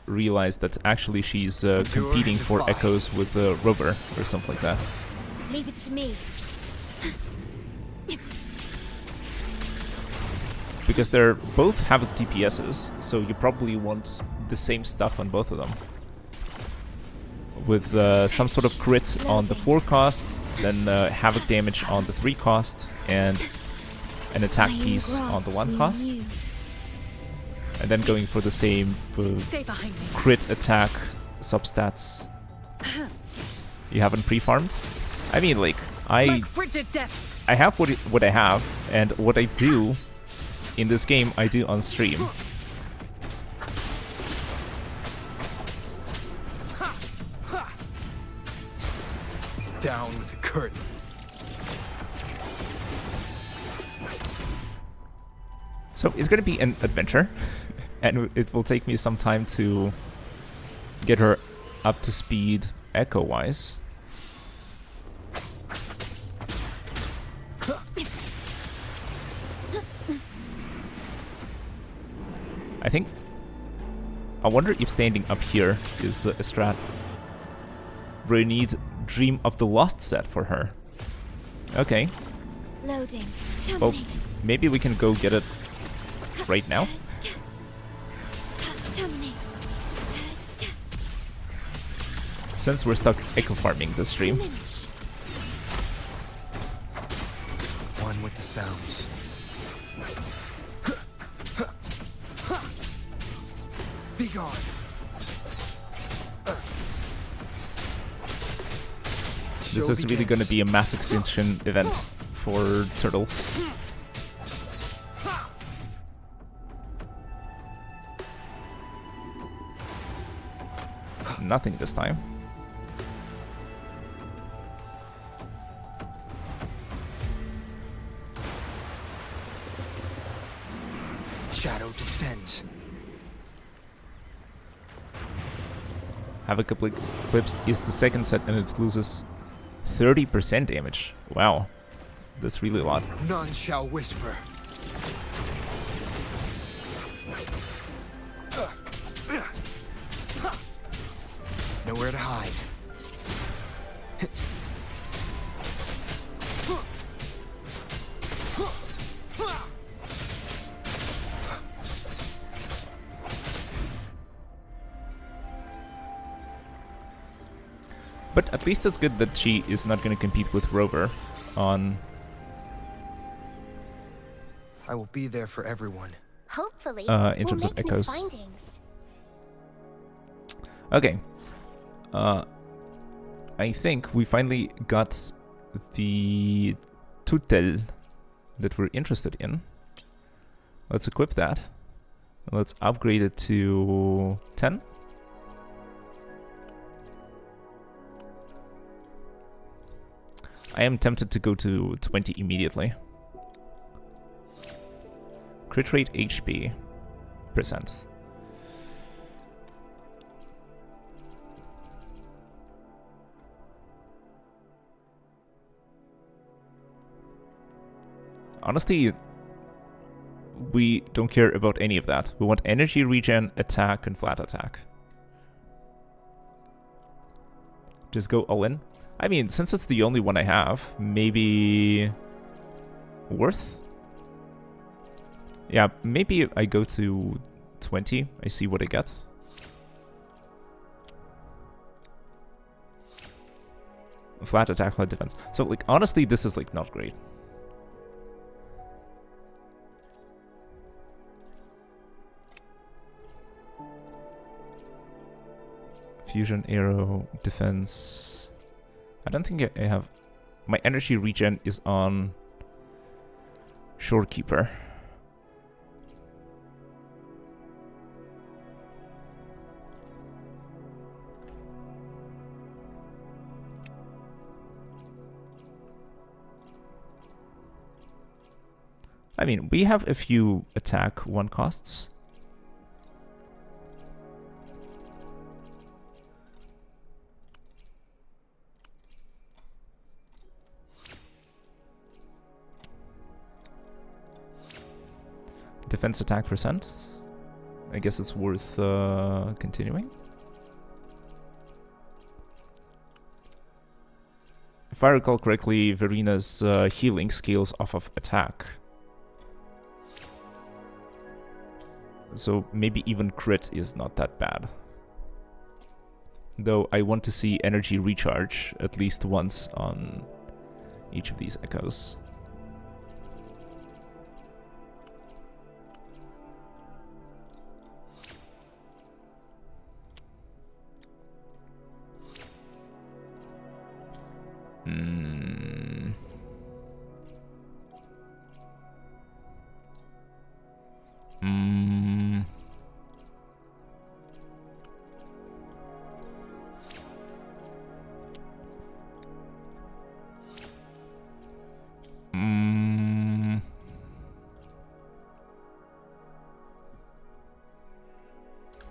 S1: realize that actually she's competing for echoes with Rover or something like that.
S3: Leave it to me.
S1: Because they're both have DPSs, so you probably want the same stuff on both of them. With some sort of crit on the 4 cost, then havoc damage on the 3 cost, and an attack piece on the 1 cost. And then going for the same crit attack substats. You haven't pre-farmed? I mean, like, I have what I have, and what I do in this game, I do on stream.
S2: Down with the curtain.
S1: So it's gonna be an adventure, and it will take me some time to get her up to speed echo-wise. I wonder if standing up here is a strat. We need Dream of the Lost set for her. Okay.
S3: Loading.
S1: Well, maybe we can go get it right now. Since we're stuck echo farming this stream.
S2: One with the sounds. Be gone.
S1: This is really going to be a mass extinction event for turtles. Nothing this time.
S2: Shadow descends.
S1: Havoc Eclipse is the second set and it loses 30% damage. Wow. That's really a lot.
S2: None shall whisper. Nowhere to hide.
S1: But at least it's good that she is not going to compete with Rover on...
S2: I will be there for everyone.
S3: Hopefully,
S1: in terms of
S3: we'll make
S1: echoes.
S3: new findings.
S1: Okay. I think we finally got the tutel that we're interested in. Let's equip that. Let's upgrade it to 10. I am tempted to go to 20 immediately. Crit rate HP %. Honestly, we don't care about any of that. We want energy regen, attack, and flat attack. Just go all in. I mean, since it's the only one I have, maybe worth? Yeah, maybe I go to 20. I see what I get. Flat attack, flat defense. So, like, honestly, this is, like, not great. Fusion, arrow, defense. I don't think I have... My energy regen is on Shorekeeper. I mean, we have a few attack 1 costs. Defense attack percent. I guess it's worth continuing. If I recall correctly, Verina's healing scales off of attack. So maybe even crit is not that bad. Though I want to see energy recharge at least once on each of these echoes.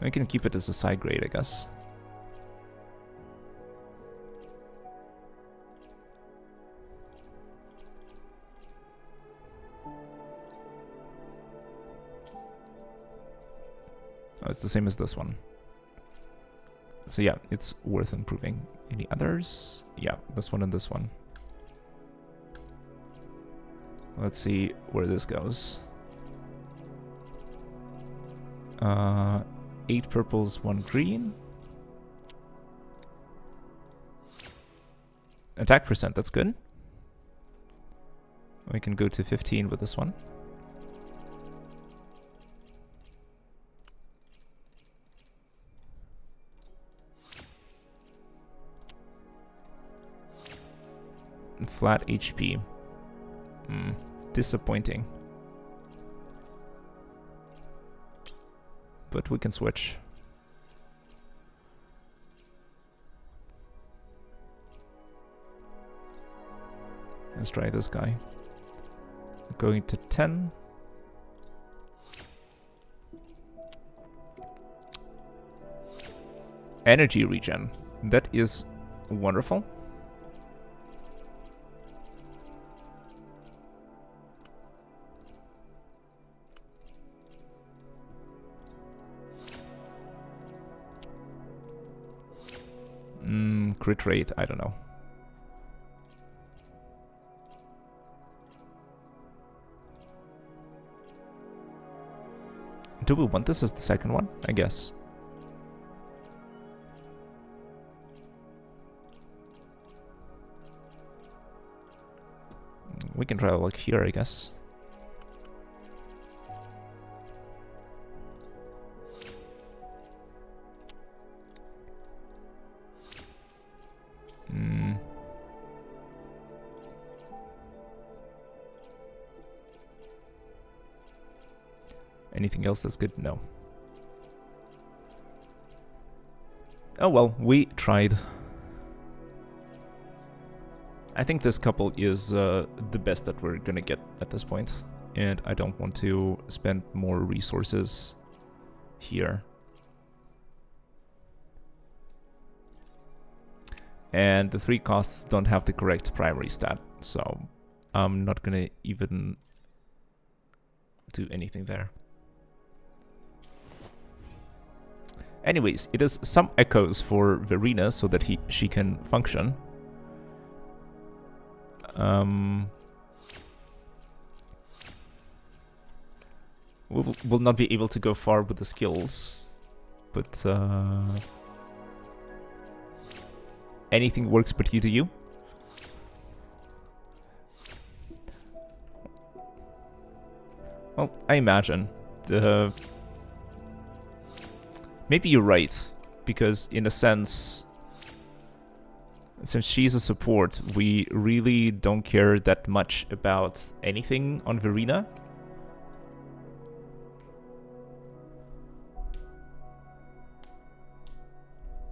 S1: I can keep it as a side grade, I guess. Oh, it's the same as this one. So yeah, it's worth improving. Any others? Yeah, this one and this one. Let's see where this goes. 8 purples, 1 green. Attack percent, that's good. We can go to 15 with this one. Flat HP. Disappointing. But we can switch. Let's try this guy. Going to 10. Energy regen. That is wonderful. Crit rate, I don't know. Do we want this as the second one? I guess. We can try a look here, I guess. Anything else that's good? No. Oh well, we tried. I think this couple is the best that we're gonna get at this point, and I don't want to spend more resources here. And the 3 costs don't have the correct primary stat, so I'm not gonna even do anything there. Anyways, it is some echoes for Verina so that she can function. We'll not be able to go far with the skills, but anything works but you do you. Well, I imagine the... Maybe you're right, because in a sense, since she's a support, we really don't care that much about anything on Verina.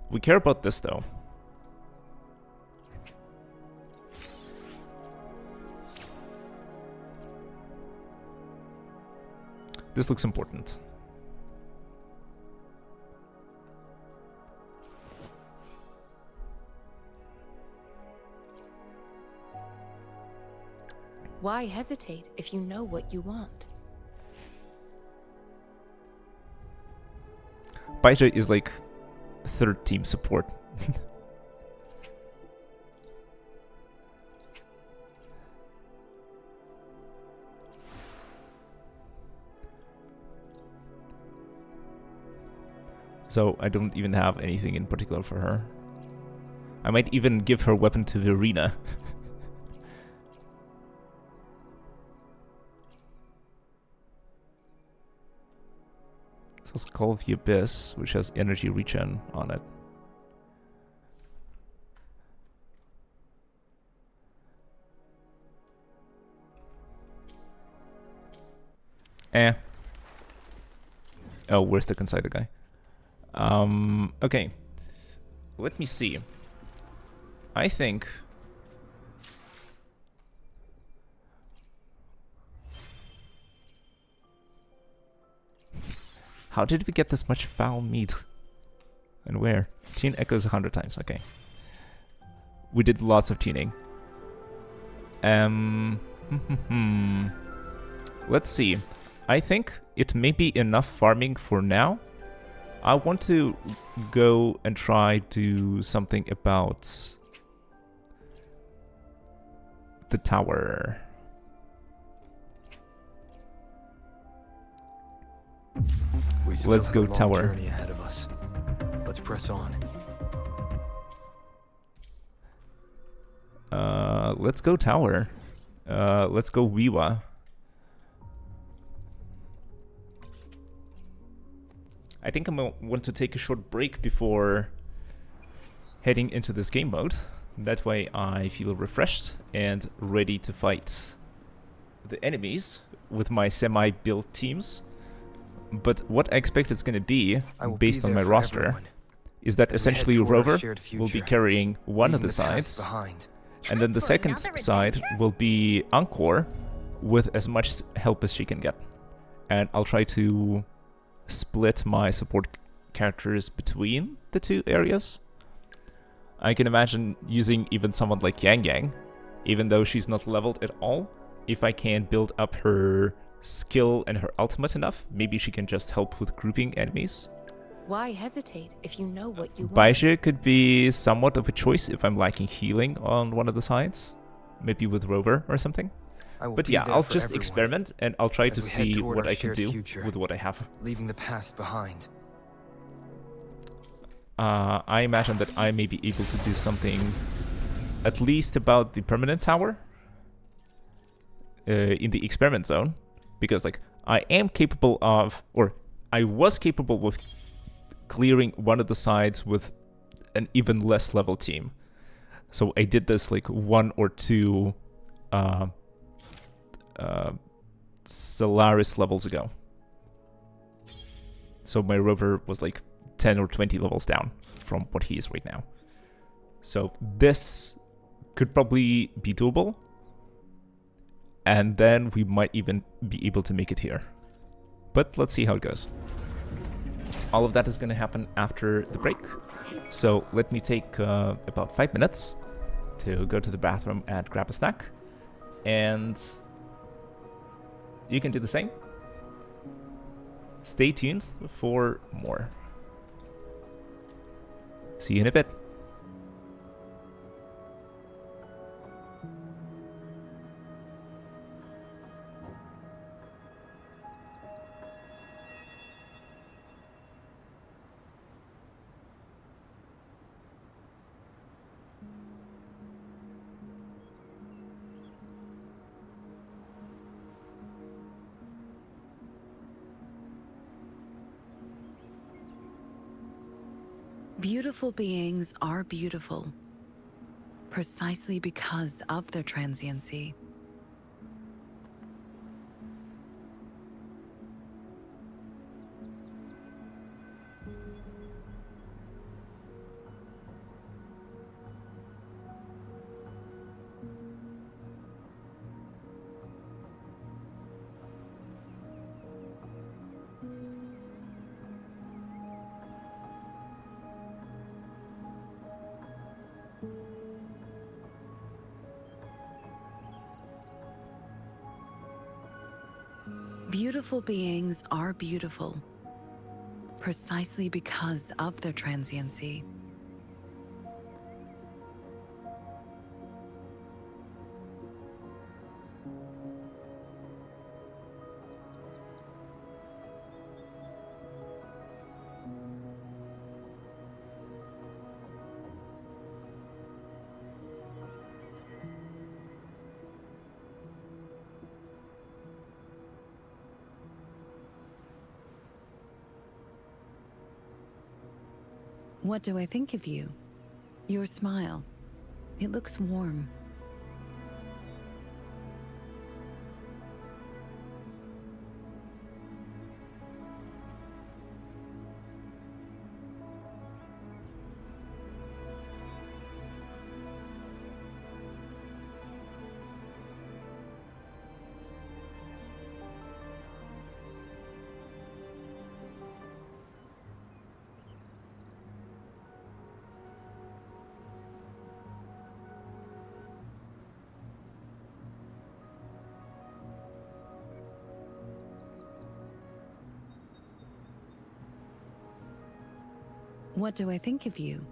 S1: We care about this though. This looks important.
S5: Why hesitate if you know what you want?
S1: Baizhi is like third team support. So I don't even have anything in particular for her. I might even give her weapon to Verina. So it's Call of the Abyss, which has energy regen on it. Oh, where's the Consider guy? Okay. Let me see. I think... How did we get this much foul meat? And where? Teen echoes 100 times, okay. We did lots of tuning. Let's see. I think it may be enough farming for now. I want to go and try do something about the tower. Let's go tower.
S2: Journey ahead of us. Let's press on.
S1: Let's go tower. Let's go Wiwa. I think I'm gonna want to take a short break before heading into this game mode. That way I feel refreshed and ready to fight the enemies with my semi-built teams. But what I expect it's going to be, based on my roster, is that essentially Rover will be carrying one of the sides, and then the second side will be Encore with as much help as she can get. And I'll try to split my support characters between the two areas. I can imagine using even someone like Yang Yang, even though she's not leveled at all. If I can build up her skill and her ultimate enough, maybe she can just help with grouping enemies.
S4: Why hesitate if you know what you want?
S1: Baizhi could be somewhat of a choice if I'm lacking healing on one of the sides. Maybe with Rover or something. But yeah, I'll just experiment and I'll try to see what I can do with what I have.
S2: Leaving the past behind.
S1: I imagine that I may be able to do something at least about the permanent tower in the experiment zone. Because, like, I am capable of, or I was capable of clearing one of the sides with an even less level team. So I did this, like, 1 or 2 Solaris levels ago. So my Rover was, like, 10 or 20 levels down from what he is right now. So this could probably be doable. And then we might even be able to make it here. But let's see how it goes. All of that is going to happen after the break. So let me take about 5 minutes to go to the bathroom and grab a snack. And you can do the same. Stay tuned for more. See you in a bit.
S5: Beautiful beings are beautiful, precisely because of their transiency. Beautiful beings are beautiful, precisely because of their transiency. What do I think of you? Your smile. It looks warm. What do I think of you?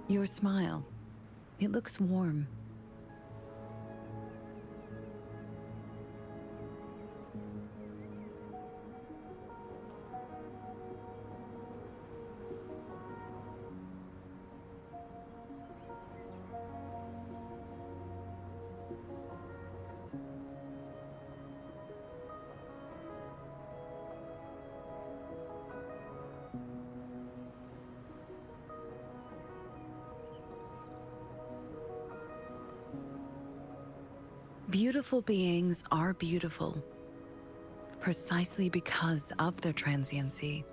S5: Your smile. It looks warm. Beautiful beings are beautiful, precisely because of their transiency.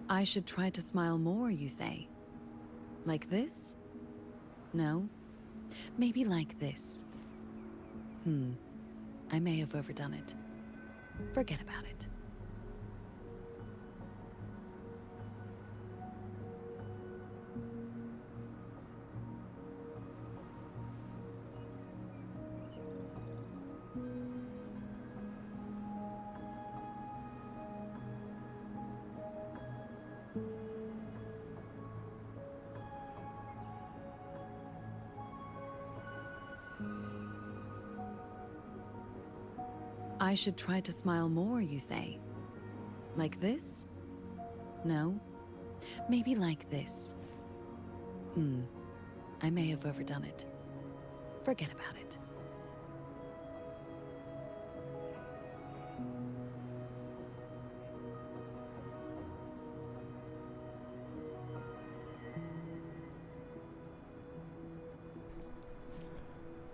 S5: I should try to smile more, you say? Like this? No? Maybe like this. I may have overdone it. Forget about it. I should try to smile more, you say? Like this? No? Maybe like this. I may have overdone it. Forget about it.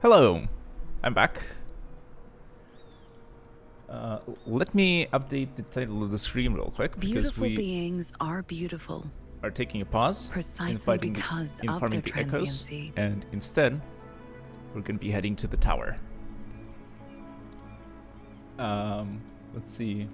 S1: Hello, I'm back. Let me update the title of the stream real quick because
S5: Beautiful
S1: we
S5: beings are beautiful,
S1: are taking a pause in
S5: precisely
S1: fighting
S5: because
S1: in
S5: of
S1: farming
S5: their
S1: the echoes,
S5: transiency.
S1: and instead we're going to be heading to the tower. Let's see.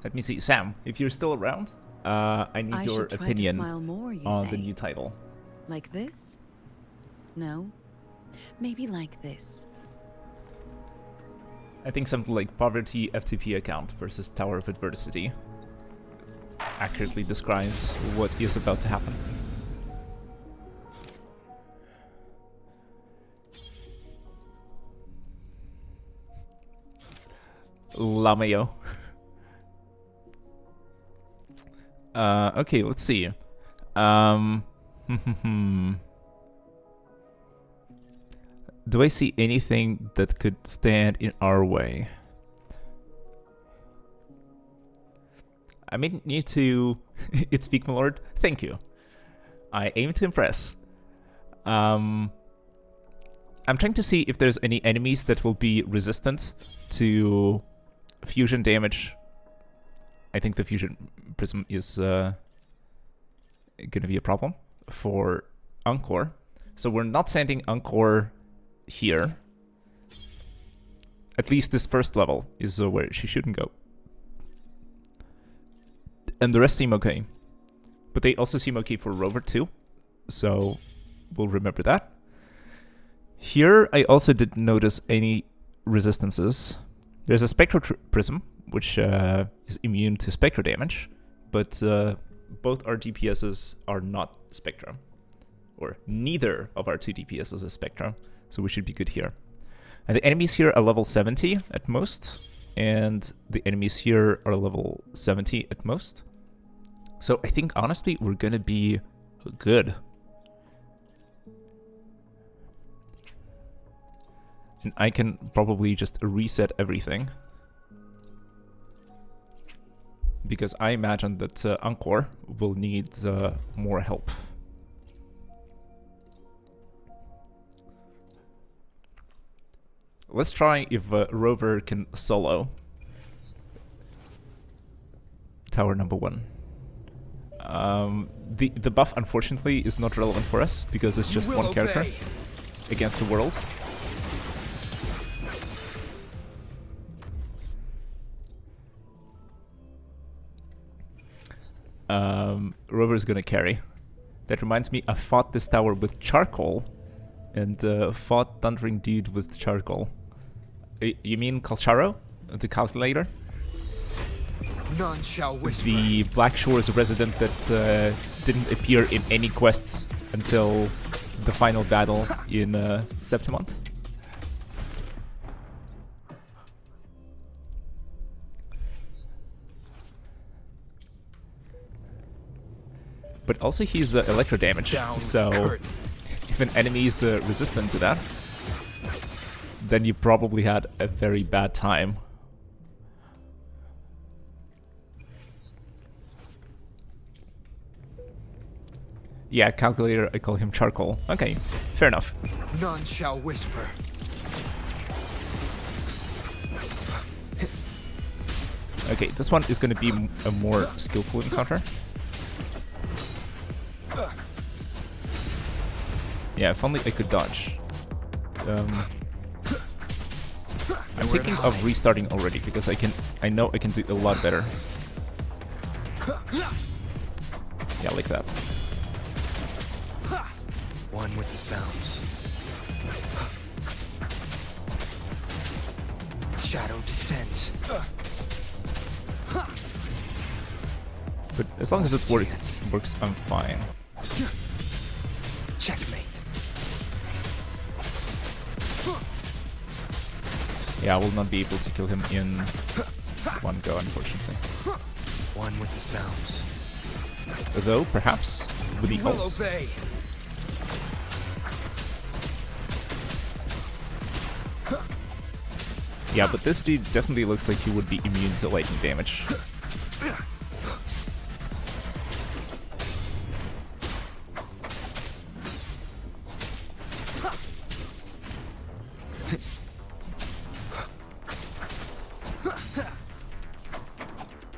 S1: Let me see. Sam, if you're still around, I need your
S5: should try
S1: opinion
S5: to smile more, you
S1: on
S5: say?
S1: the new title.
S5: Like this? No? Maybe like this.
S1: I think something like Poverty FTP account versus Tower of Adversity accurately describes what is about to happen. Lameo. Okay, let's see. Do I see anything that could stand in our way? I may need to... It's speak, my lord. Thank you. I aim to impress. I'm trying to see if there's any enemies that will be resistant to fusion damage. I think the fusion prism is gonna be a problem for Encore. So we're not sending Encore here. At least this first level is where she shouldn't go. And the rest seem okay. But they also seem okay for Rover too. So we'll remember that. Here I also didn't notice any resistances. There's a Spectral Prism, which is immune to Spectra damage. But both our DPSs are not Spectra. Or neither of our two DPSs is Spectra. So we should be good here. And the enemies here are level 70 at most. And the enemies here are level 70 at most. So I think, honestly, we're gonna be good. And I can probably just reset everything. Because I imagine that Encore will need more help. Let's try if Rover can solo tower number 1. The buff, unfortunately, is not relevant for us because it's just one character against the world. Rover is gonna carry. That reminds me, I fought this tower with charcoal and fought Thundering Dude with charcoal. You mean Calcharo? The calculator?
S2: None shall whisper.
S1: The Black Shores resident that didn't appear in any quests until the final battle in Septimont. But also he's electro damage, so if an enemy is resistant to that, then you probably had a very bad time. Yeah, calculator, I call him charcoal. Okay, fair enough.
S2: None shall whisper.
S1: Okay, this one is going to be a more skillful encounter. Yeah, if only I could dodge. I'm thinking of restarting already because I know I can do a lot better. Yeah, like that.
S2: One with the sounds. Shadow descends.
S1: But as long as it works, I'm fine.
S2: Checkmate.
S1: Yeah, I will not be able to kill him in one go, unfortunately.
S2: One with the sounds.
S1: Though, perhaps, with the ults.
S2: Obey.
S1: Yeah, but this dude definitely looks like he would be immune to lightning damage.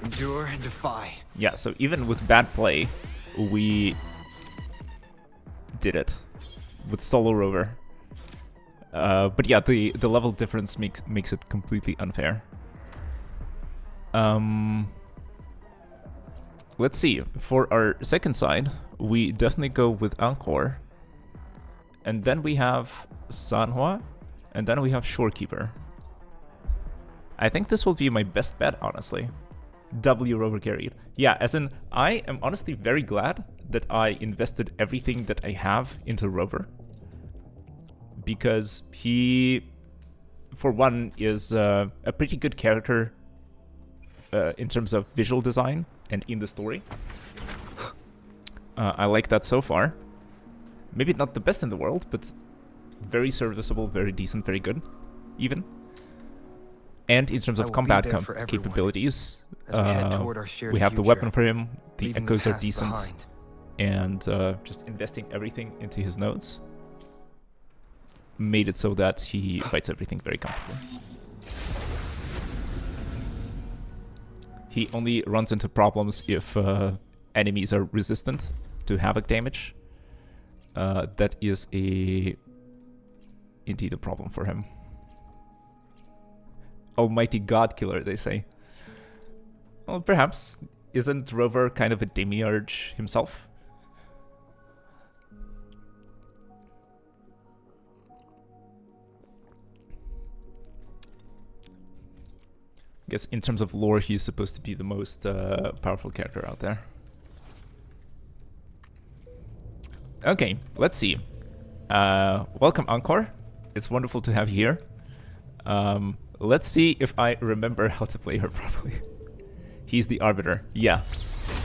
S2: Endure and defy.
S1: Yeah, so even with bad play, we did it with solo Rover. But yeah, the level difference makes it completely unfair. Let's see. For our second side, we definitely go with Encore. And then we have Sanhua. And then we have Shorekeeper. I think this will be my best bet, honestly. W Rover carried. Yeah, as in, I am honestly very glad that I invested everything that I have into Rover. Because he, for one, is a pretty good character in terms of visual design and in the story. I like that so far. Maybe not the best in the world, but very serviceable, very decent, very good, even. And in terms
S2: I
S1: of
S2: will be
S1: combat
S2: there for everyone
S1: capabilities,
S2: as we head toward our shared
S1: we have the
S2: future,
S1: weapon for him, the
S2: leaving
S1: echoes are
S2: past
S1: decent,
S2: behind.
S1: and just investing everything into his nodes made it so that he fights everything very comfortably. He only runs into problems if enemies are resistant to havoc damage. That is indeed a problem for him. Almighty God Killer, they say. Well, perhaps. Isn't Rover kind of a demiurge himself? I guess in terms of lore, he's supposed to be the most powerful character out there. Okay, let's see. Welcome, Encore. It's wonderful to have you here. Let's see if I remember how to play her properly. He's the Arbiter. Yeah,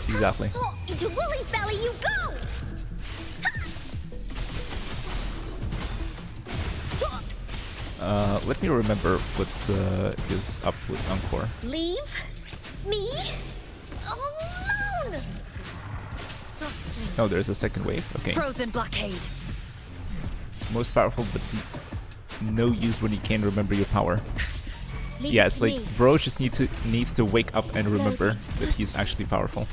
S1: exactly.
S3: Oh, into Wooly's belly you go!
S1: Let me remember what is up with Encore.
S3: Leave me alone!
S1: Oh, there's a second wave. Okay.
S4: Frozen blockade.
S1: Most powerful, but no use when you can't remember your power.
S3: Leave
S1: Yeah,
S3: it
S1: it's
S3: to
S1: like
S3: me.
S1: bro just needs to wake up and remember that he's actually powerful.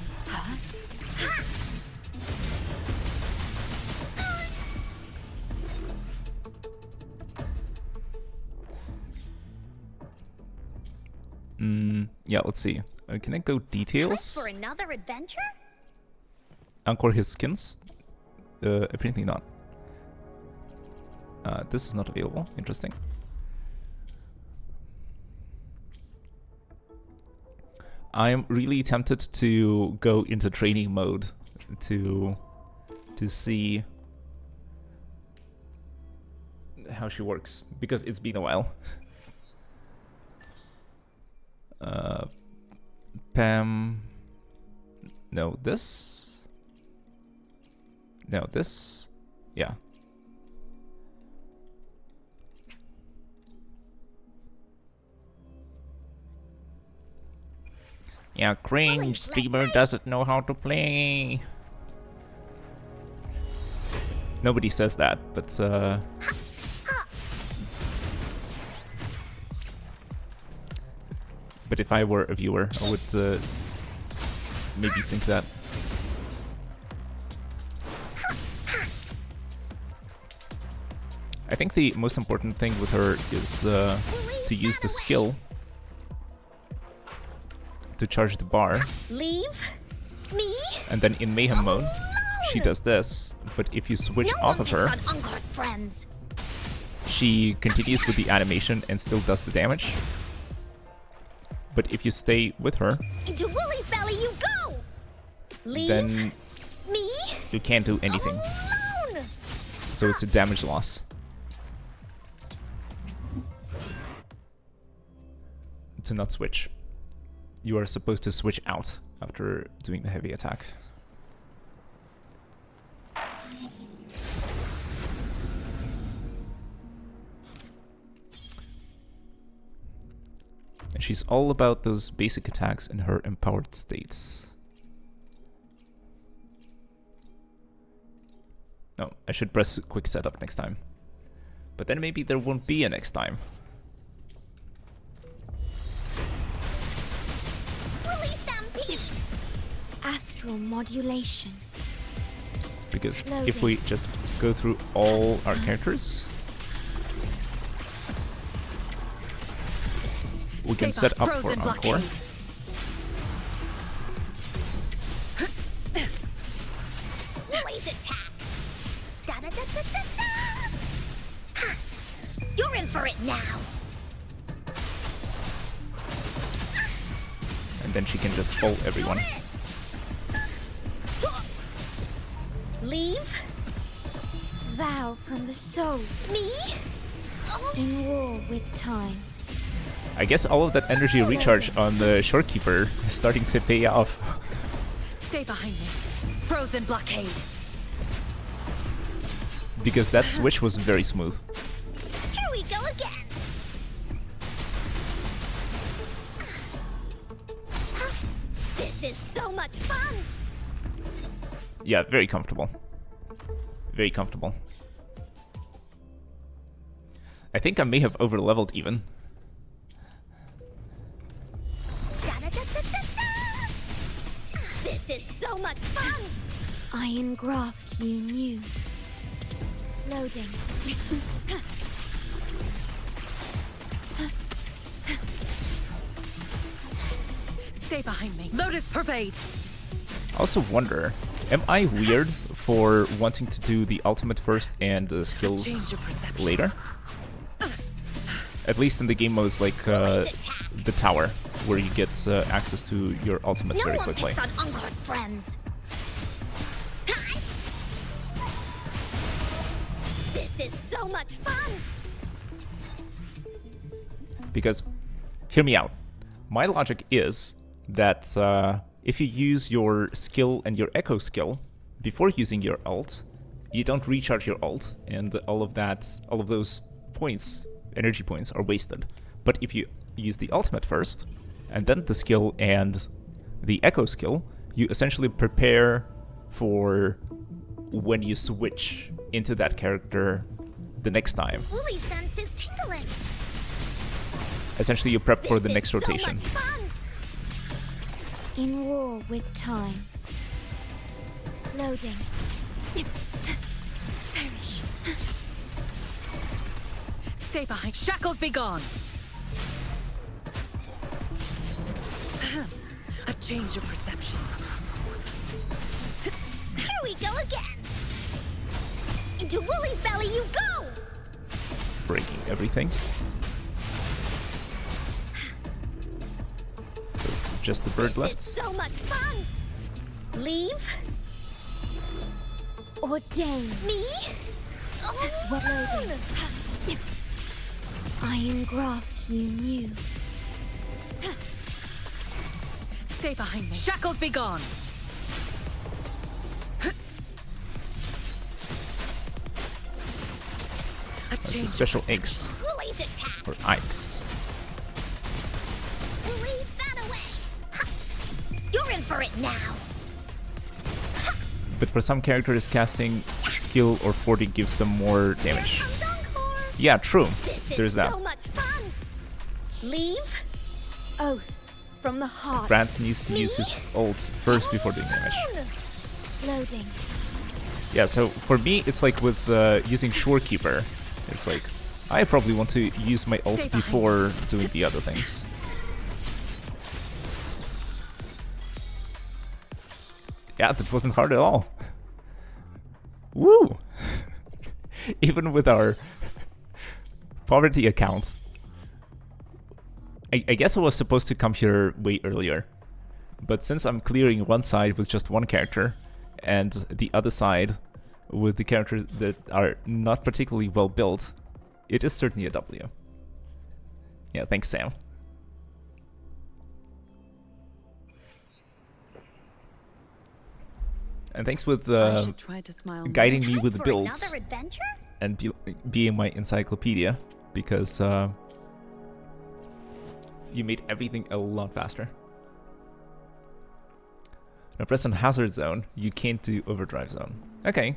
S1: Yeah, let's see. Can I go
S3: Time
S1: details?
S3: for another adventure?
S1: Encore his skins? Apparently not. This is not available. Interesting. I'm really tempted to go into training mode to see how she works, because it's been a while. Pam... No, this? No, this? Yeah. Yeah, cringe streamer doesn't know how to play. Nobody says that, but but if I were a viewer, I would maybe think that. I think the most important thing with her is to use the skill to charge the bar.
S3: Leave me.
S1: And then in Mayhem mode, she does this, but if you switch off of her,
S3: On Encore's friends.
S1: she continues with the animation and still does the damage. But if you stay with her,
S3: Into Wooly's belly you go. Leave
S1: then
S3: me
S1: you can't do anything.
S3: alone.
S1: So it's a damage loss. To not switch. You are supposed to switch out after doing the heavy attack. And she's all about those basic attacks in her empowered states. No, I should press quick setup next time. But then maybe there won't be a next time.
S3: Wooly stampede. Astral modulation.
S1: Because if we just go through all our characters, we can set up for Encore.
S3: Wooly's attack. Da da da da da da. Ha. You're in for it now.
S1: And then she can just fall everyone.
S3: Leave. Vow from the soul. Me? In war with time.
S1: I guess all of that energy recharge on the Shorekeeper is starting to pay off.
S4: Stay behind me. Frozen blockade.
S1: Because that switch was very smooth.
S3: Here we go again. This is so much fun!
S1: Yeah, very comfortable. Very comfortable. I think I may have over-leveled even.
S3: This is so much fun!
S6: I engraft you new. Loading.
S4: Stay behind me. Lotus pervade.
S1: I also wonder, am I weird for wanting to do the ultimate first and the skills
S4: Change your perception.
S1: later? At least in the game modes like the tower, where you get access to your ultimates
S3: No
S1: very
S3: one
S1: quickly.
S3: picks on Encore's friends. Hi. This is so much fun!
S1: Because, hear me out. My logic is that if you use your skill and your echo skill before using your ult, you don't recharge your ult, and all of those points, energy points, are wasted. But if you use the ultimate first, and then the skill and the echo skill, you essentially prepare for when you switch into that character the next time.
S3: Woolly sense is tingling.
S1: Essentially, you prep for the
S3: This
S1: next
S3: is so
S1: rotation.
S3: much fun.
S6: In war with time. Loading. Perish.
S4: Stay behind. Shackles be gone. A change of perception.
S3: Here we go again. Into Woolly's belly you go!
S1: Breaking everything. So it's just the bird left.
S3: It's so much fun! Leave?
S6: Ordain.
S3: Me? Oh,
S6: What
S3: no.
S6: loading? I engraft you new.
S4: Stay behind me. Shackles be gone.
S1: That's a special X
S3: Woolly's attack!
S1: or X.
S3: Woolly, that away! Ha. You're in for it now!
S1: But for some characters, casting skill or 40 gives them more damage.
S3: Here comes Encore!
S1: Yeah, true.
S3: This
S1: There's
S3: is
S1: that.
S3: so much fun! Leave?
S6: Oath from the heart.
S1: Brand needs to use his ult first before doing damage.
S6: Loading.
S1: Yeah, so for me, it's like with using Shorekeeper. It's like, I probably want to use my ult
S4: Stay behind.
S1: before doing the other things. Yeah, that wasn't hard at all. Woo! Even with our poverty account. I guess I was supposed to come here way earlier. But since I'm clearing one side with just one character, and the other side with the characters that are not particularly well built, it is certainly a W. Yeah, thanks, Sam. And thanks with
S5: I should try to smile more.
S1: guiding me
S3: Time
S1: with the
S3: for
S1: builds
S3: another adventure?
S1: and being my encyclopedia, because you made everything a lot faster. Now press on hazard zone, you can't do overdrive zone. Okay.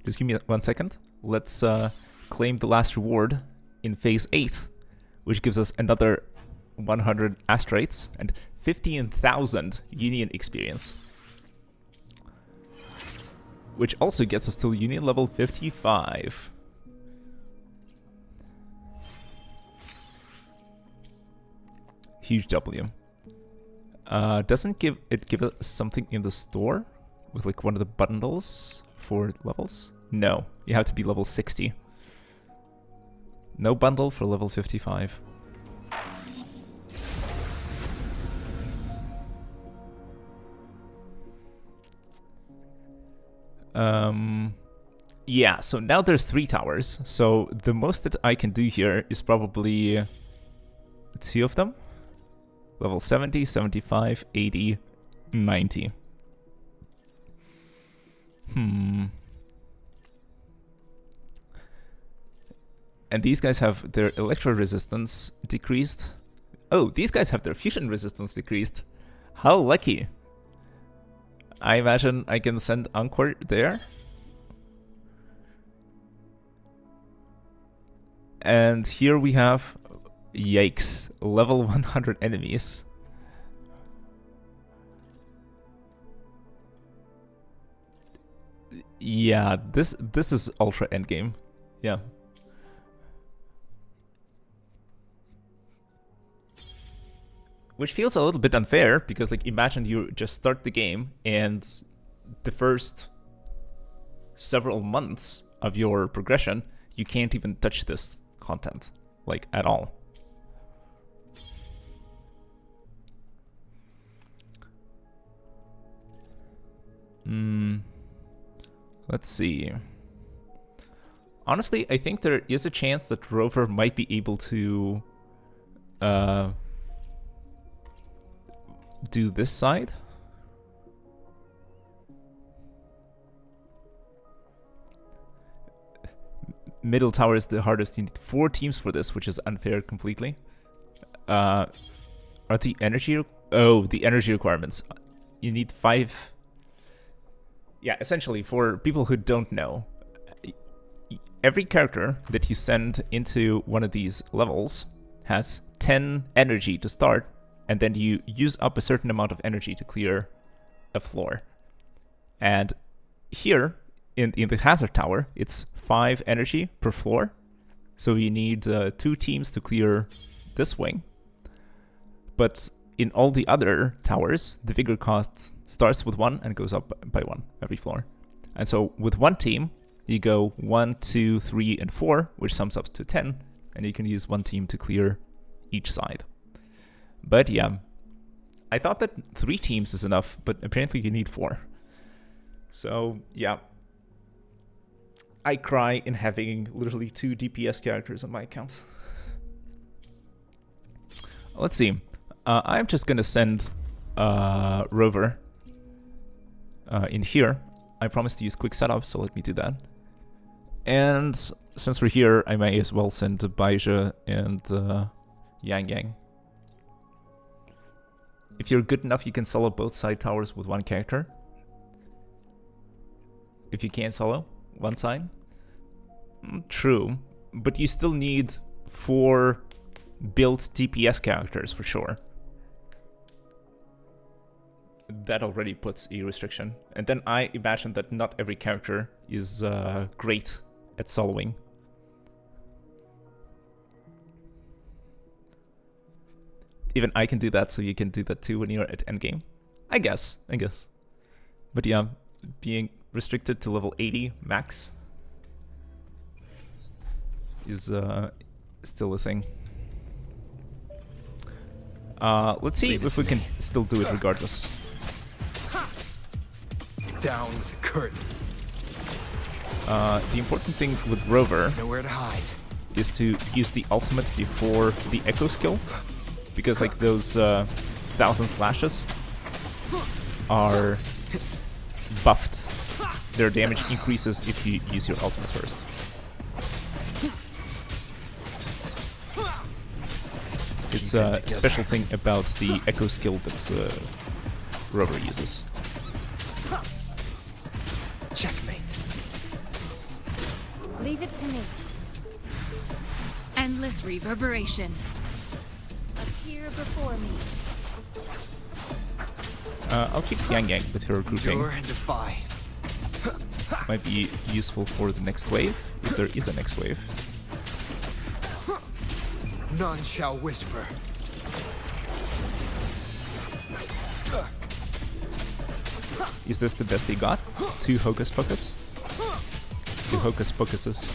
S1: Just give me 1 second. Let's claim the last reward in phase 8, which gives us another 100 asterites and 15,000 Union experience. Which also gets us to Union level 55. Huge W. Doesn't it give us something in the store with like one of the bundles for levels? No, you have to be level 60. No bundle for level 55. Yeah, so now there's 3 towers. So the most that I can do here is probably 2 of them. Level 70, 75, 80, 90. And these guys have their electro resistance decreased. Oh, these guys have their fusion resistance decreased. How lucky. I imagine I can send Encore there. And here we have, yikes, level 100 enemies. Yeah, this is ultra endgame. Yeah. Which feels a little bit unfair, because like imagine you just start the game and the first several months of your progression, you can't even touch this content, like, at all. Let's see. Honestly, I think there is a chance that Rover might be able to do this side. Middle tower is the hardest. You need 4 teams for this, which is unfair completely. Are the energy... Oh, the energy requirements. You need 5... Yeah, essentially, for people who don't know, every character that you send into one of these levels has 10 energy to start, and then you use up a certain amount of energy to clear a floor. And here, in the hazard tower, it's 5 energy per floor. So you need 2 teams to clear this wing. But in all the other towers, the vigor cost starts with 1 and goes up by 1 every floor. And so with one team, you go 1, 2, 3, and 4, which sums up to 10, and you can use one team to clear each side. But yeah, I thought that 3 teams is enough, but apparently you need 4. So yeah, I cry in having literally 2 DPS characters on my account. Let's see. I'm just gonna send Rover in here. I promised to use quick setup, so let me do that. And since we're here, I may as well send Baizha and Yang Yang. If you're good enough, you can solo both side towers with 1 character. If you can't solo one side, true, but you still need 4 built DPS characters for sure. That already puts a restriction. And then I imagine that not every character is great at soloing. Even I can do that, so you can do that too when you're at endgame. I guess. But yeah, being restricted to level 80 max is still a thing. Let's see if we can still do it regardless.
S2: Down with the curtain.
S1: The important thing with Rover
S2: Nowhere to hide.
S1: is to use the ultimate before the echo skill, because like those 1000 slashes are buffed. Their damage increases if you use your ultimate first. It's a special thing about the echo skill that Rover uses.
S2: Checkmate.
S6: Leave it to me.
S4: Endless reverberation.
S6: Appear before me.
S1: I'll keep Yang Yang with her grouping.
S2: Endure and defy.
S1: Might be useful for the next wave, if there is a next wave.
S2: None shall whisper.
S1: Is this the best they got? 2 Hocus Pocus? 2 Hocus Pocuses.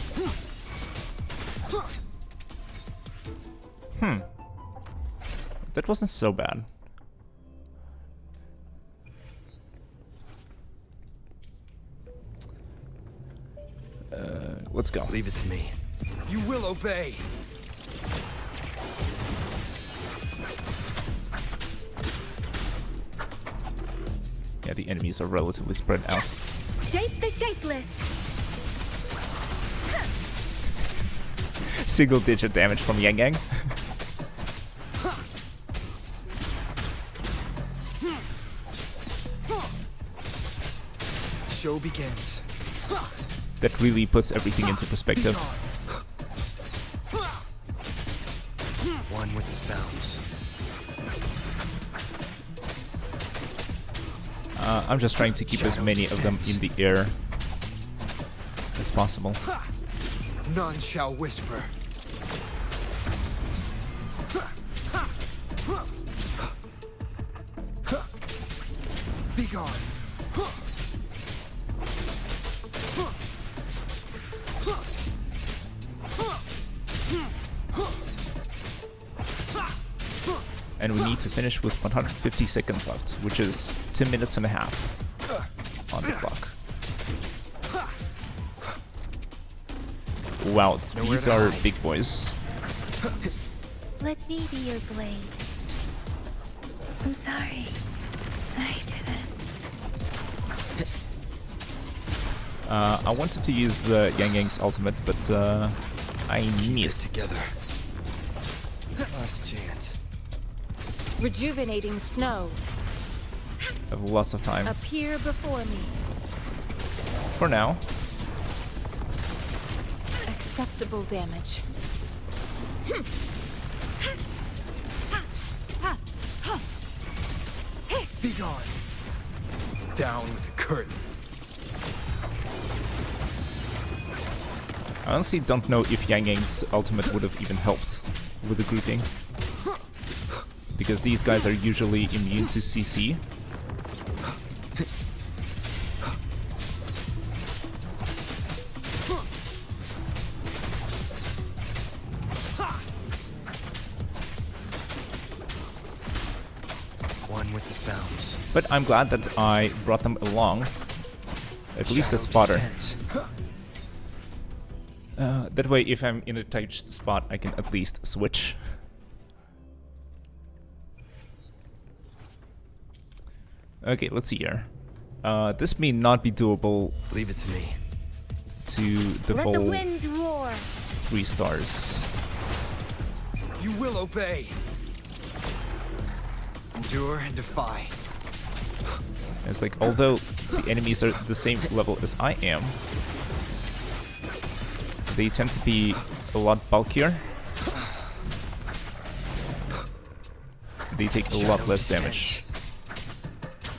S1: That wasn't so bad. Let's go.
S2: Leave it to me. You will obey.
S1: Yeah, the enemies are relatively spread out.
S6: Shape the shapeless.
S1: Single digit damage from Yang Yang.
S2: show begins.
S1: That really puts everything into perspective.
S2: One with the sounds.
S1: I'm just trying to keep as many of them in the air as possible.
S2: None shall whisper. Be gone.
S1: And we need to finish with 150 seconds left, which is 2 minutes and a half on the clock. Wow, these are big boys.
S6: Let me be your blade. I'm sorry. I didn't.
S1: I wanted to use Yang Yang's ultimate, but I missed.
S2: Together. Last chance.
S6: Rejuvenating snow.
S1: I have lots of time.
S6: Appear before me.
S1: For now.
S6: Acceptable damage.
S2: Be gone. Down with the curtain.
S1: I honestly don't know if Yang Yang's ultimate would have even helped with the grouping. Because these guys are usually immune to CC.
S2: One with the sounds.
S1: But I'm glad that I brought them along. At least as fodder. That way, if I'm in a tight spot, I can at least switch. Okay, let's see here. This may not be doable.
S2: Leave it to me.
S1: To the
S6: Let
S1: full
S6: the winds roar.
S1: 3 stars.
S2: You will obey. Endure and defy.
S1: It's like, although the enemies are the same level as I am, they tend to be a lot bulkier. They take a lot less damage.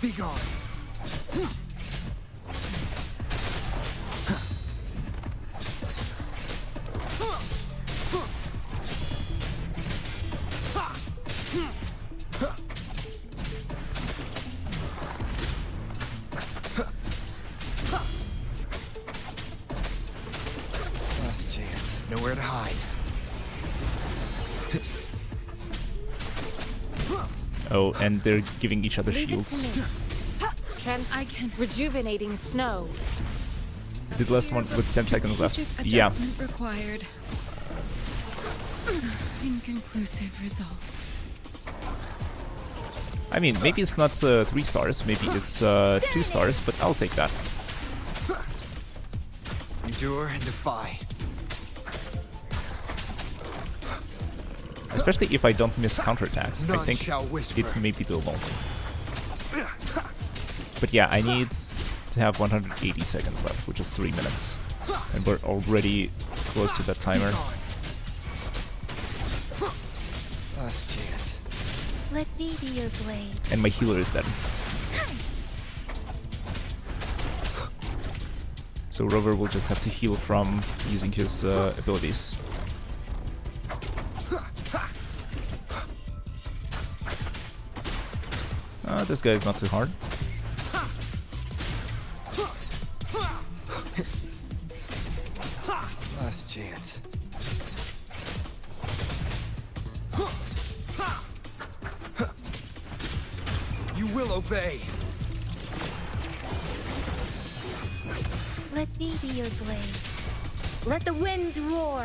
S2: Be gone. Last chance. Nowhere to hide.
S1: Oh, and they're giving each other
S6: Leave it
S1: shields.
S6: to me. I can. Rejuvenating snow.
S1: Did last one with 10 seconds left. Yeah.
S5: Adjustment required. Inconclusive results.
S1: I mean, maybe it's not 3 stars, maybe it's 2 stars, but I'll take that.
S2: Endure and defy.
S1: Especially if I don't miss counterattacks. I
S2: None
S1: think
S2: shall whisper.
S1: it may be doable. But yeah, I need to have 180 seconds left, which is 3 minutes. And we're already close to that timer.
S2: Last chance.
S6: Let me be your blade.
S1: And my healer is dead. So Rover will just have to heal from using his abilities. This guy is not too hard.
S2: Last chance. You will obey.
S6: Let me be your blade. Let the winds roar.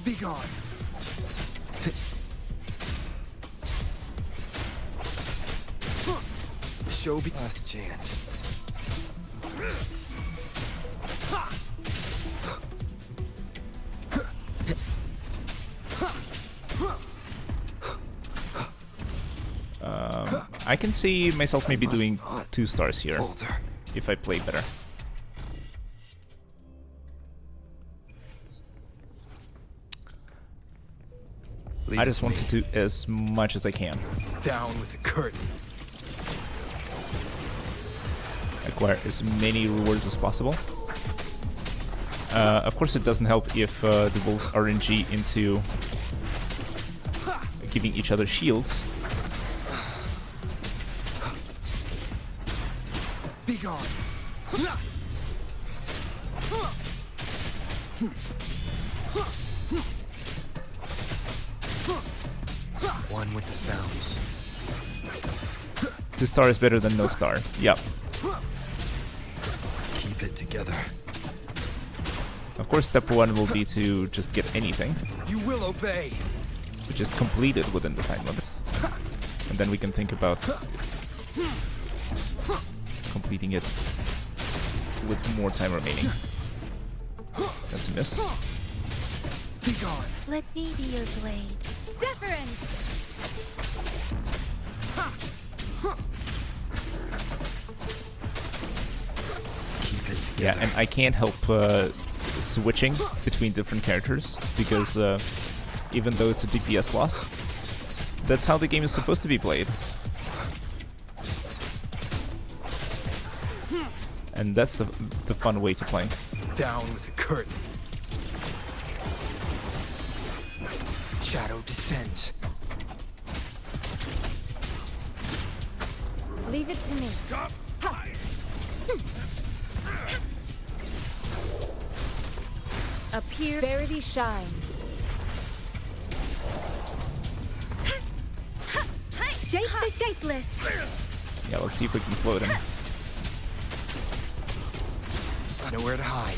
S2: Be gone. Show be last chance.
S1: I can see myself maybe doing 2 stars here
S2: Falter.
S1: if I play better.
S2: Leave
S1: I
S2: it
S1: just
S2: to
S1: want
S2: me.
S1: to do as much as I can.
S2: Down with the curtain.
S1: Acquire as many rewards as possible. Of course, it doesn't help if the wolves RNG into giving each other shields.
S2: Be gone. One with the sounds.
S1: 2 star is better than no star. Yep.
S2: Keep it together.
S1: Of course, step 1 will be to just get anything.
S2: You will obey.
S1: To just complete it within the time limit. And then we can think about completing it with more time remaining. That's a miss.
S2: Be gone.
S3: Let me be your blade. Deference!
S2: Keep it together.
S1: Yeah, and I can't help switching between different characters because even though it's a DPS loss, that's how the game is supposed to be played. And that's the fun way to play.
S2: Down with the curtain. Shadow descends.
S6: Leave it to me. Appear. Verity shines.
S3: Shape the shapeless!
S1: Yeah, let's see if we can float him.
S2: Nowhere to hide.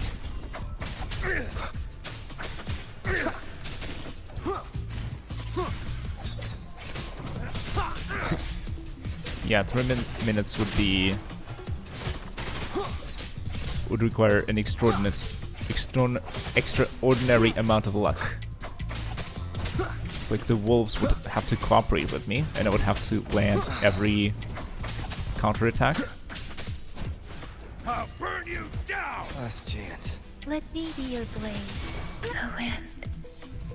S1: Yeah, 3 minutes would require an extraordinary amount of luck. It's like the wolves would have to cooperate with me, and I would have to land every counterattack.
S7: I'll burn you down!
S2: Last chance.
S3: Let me be your blade. The wind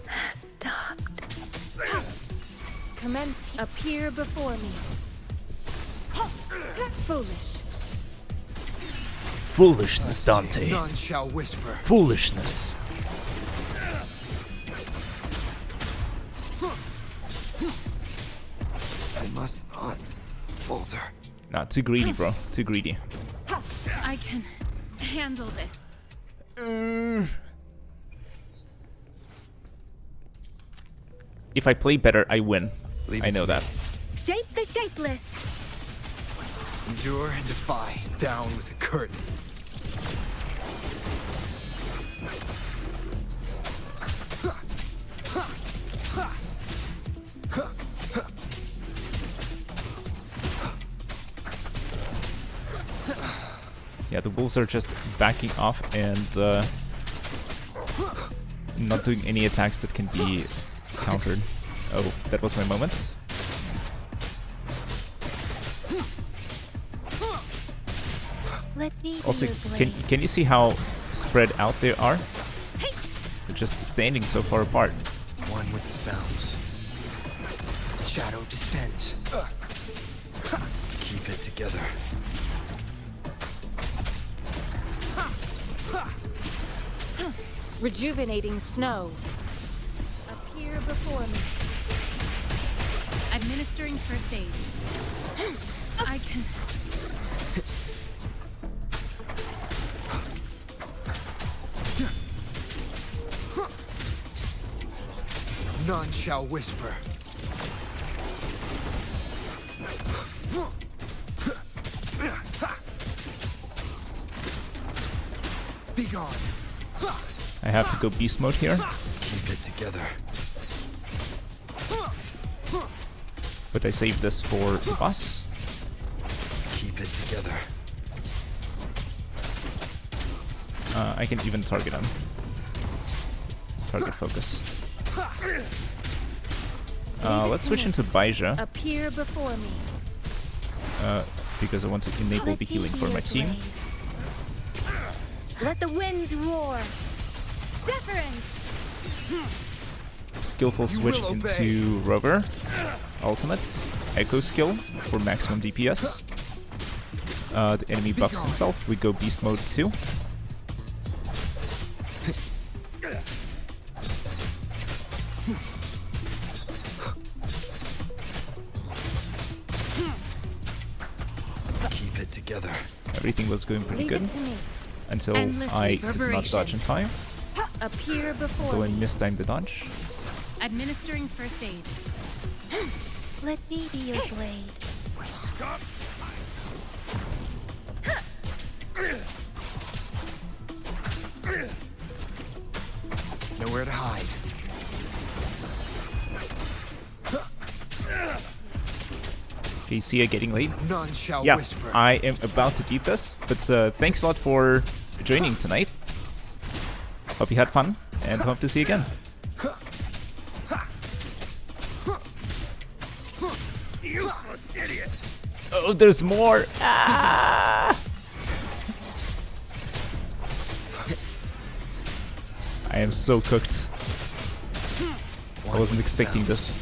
S3: has stopped.
S6: Commence. Appear before me. Foolish.
S1: Foolishness, Dante.
S2: None shall whisper.
S1: Foolishness.
S2: I must not falter.
S1: Nah, too greedy, bro. Too greedy.
S4: I can handle this.
S1: If I play better, I win.
S2: Leave
S1: I
S2: it
S1: know
S2: to me.
S1: that.
S3: Shape the shapeless!
S2: Endure and defy. Down with the curtain.
S1: Yeah, the wolves are just backing off and not doing any attacks that can be countered. Oh, that was my moment.
S3: Let me be
S1: Also,
S3: your blade.
S1: can you see how spread out they are? They're just standing so far apart.
S2: One with the sounds. Shadow descends. Keep it together.
S6: Rejuvenating snow. Appear before me.
S4: Administering first aid. I can.
S2: None shall whisper. Be gone.
S1: I have to go beast mode here,
S2: Keep it together.
S1: but I saved this for the boss.
S2: Keep it together.
S1: I can even target him. Target focus. Let's switch into Baija.
S6: Appear before me.
S1: because I want to enable the healing for my team.
S3: Let the winds roar. Deference.
S1: Skillful switch into Rover. Ultimates. Echo skill for maximum DPS. The enemy buffs himself. We go beast mode 2.
S2: Keep it together.
S1: Everything was going pretty good until
S4: Endless
S1: I did not
S4: reverberation.
S1: dodge in time.
S6: Appear before
S1: Until I
S6: me.
S1: mistimed the dodge.
S4: Administering first aid.
S3: Let me be your blade.
S2: Nowhere to hide.
S1: Okay, see ya getting late.
S2: None shall
S1: Yeah,
S2: whisper.
S1: I am about to beat this, but thanks a lot for joining tonight. Hope you had fun, and hope to see you again.
S2: Useless idiots.
S1: Oh, there's more! Ah! I am so cooked. I wasn't expecting this.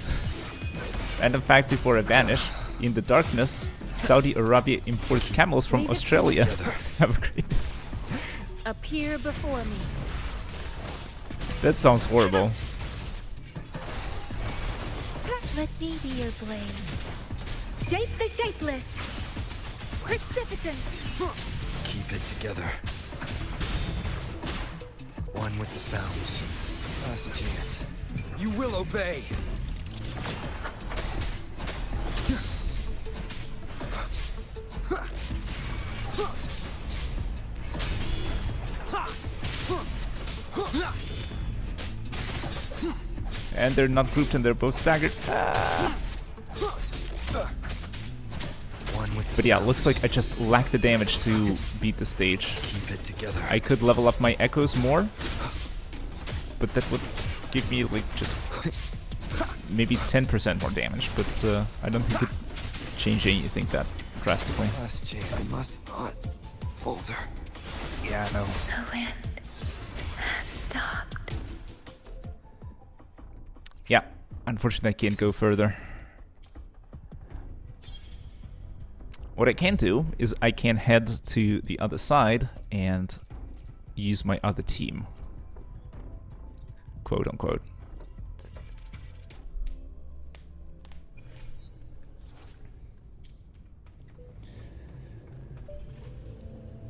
S1: Random fact before I vanish. In the darkness, Saudi Arabia imports camels from
S6: Leave it
S1: Australia. Have a great day.
S6: Appear before me.
S1: That sounds horrible.
S3: Let me be your blade. Shape the shapeless. Precipitant.
S2: Keep it together. One with the sounds. Last chance. You will obey.
S1: And they're not grouped and they're both staggered. Ah.
S2: One with the
S1: But yeah,
S2: sounds.
S1: looks like I just lack the damage to beat the stage.
S2: Keep it together.
S1: I could level up my echoes more, but that would give me like just maybe 10% more damage, but I don't think it could change anything that drastically.
S2: Last chance. I must not falter. Yeah, I know.
S3: The wind has stopped.
S1: Yeah, unfortunately I can't go further. What I can do is I can head to the other side and use my other team. Quote unquote.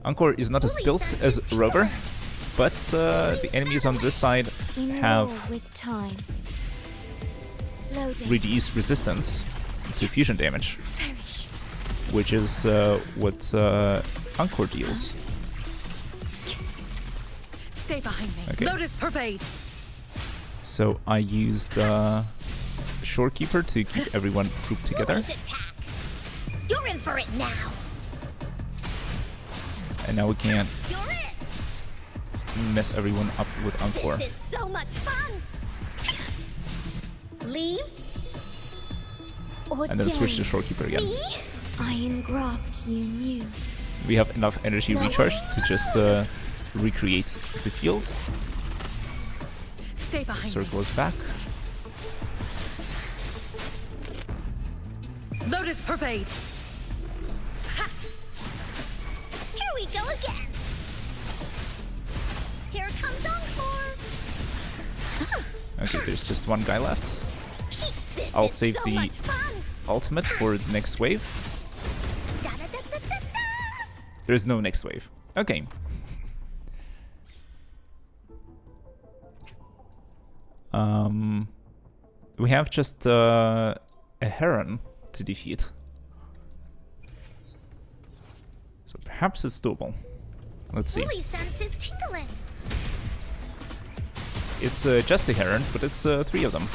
S1: Encore is not as built as Rover, but the enemies on this side have
S3: with time. Loading.
S1: reduced resistance to fusion damage,
S3: Perish.
S1: which is what Encore deals.
S4: Stay behind me.
S1: Okay.
S4: Lotus pervade.
S1: So I used Shorekeeper to keep everyone grouped together,
S3: Noise attack. You're in for it now.
S1: and now we can't
S3: You're it.
S1: mess everyone up with Encore.
S3: This is so much fun. Leave. Or
S1: And then switch to
S3: dare
S1: Shorekeeper again.
S3: me? I engraft you new.
S1: We have enough energy recharge to just recreate the field.
S4: Stay behind me.
S1: Circle is back.
S4: Lotus pervade.
S3: Here we go again. Here comes Encore.
S1: Okay, there's just one guy left.
S3: This
S1: I'll
S3: is
S1: save
S3: so
S1: the
S3: much fun.
S1: ultimate for the next wave.
S3: Da-da-da-da-da-da.
S1: There's no next wave. Okay. We have just a Heron to defeat. So perhaps it's doable. Let's see.
S3: Woolly sense is tingling.
S1: It's just a Heron, but it's 3 of them.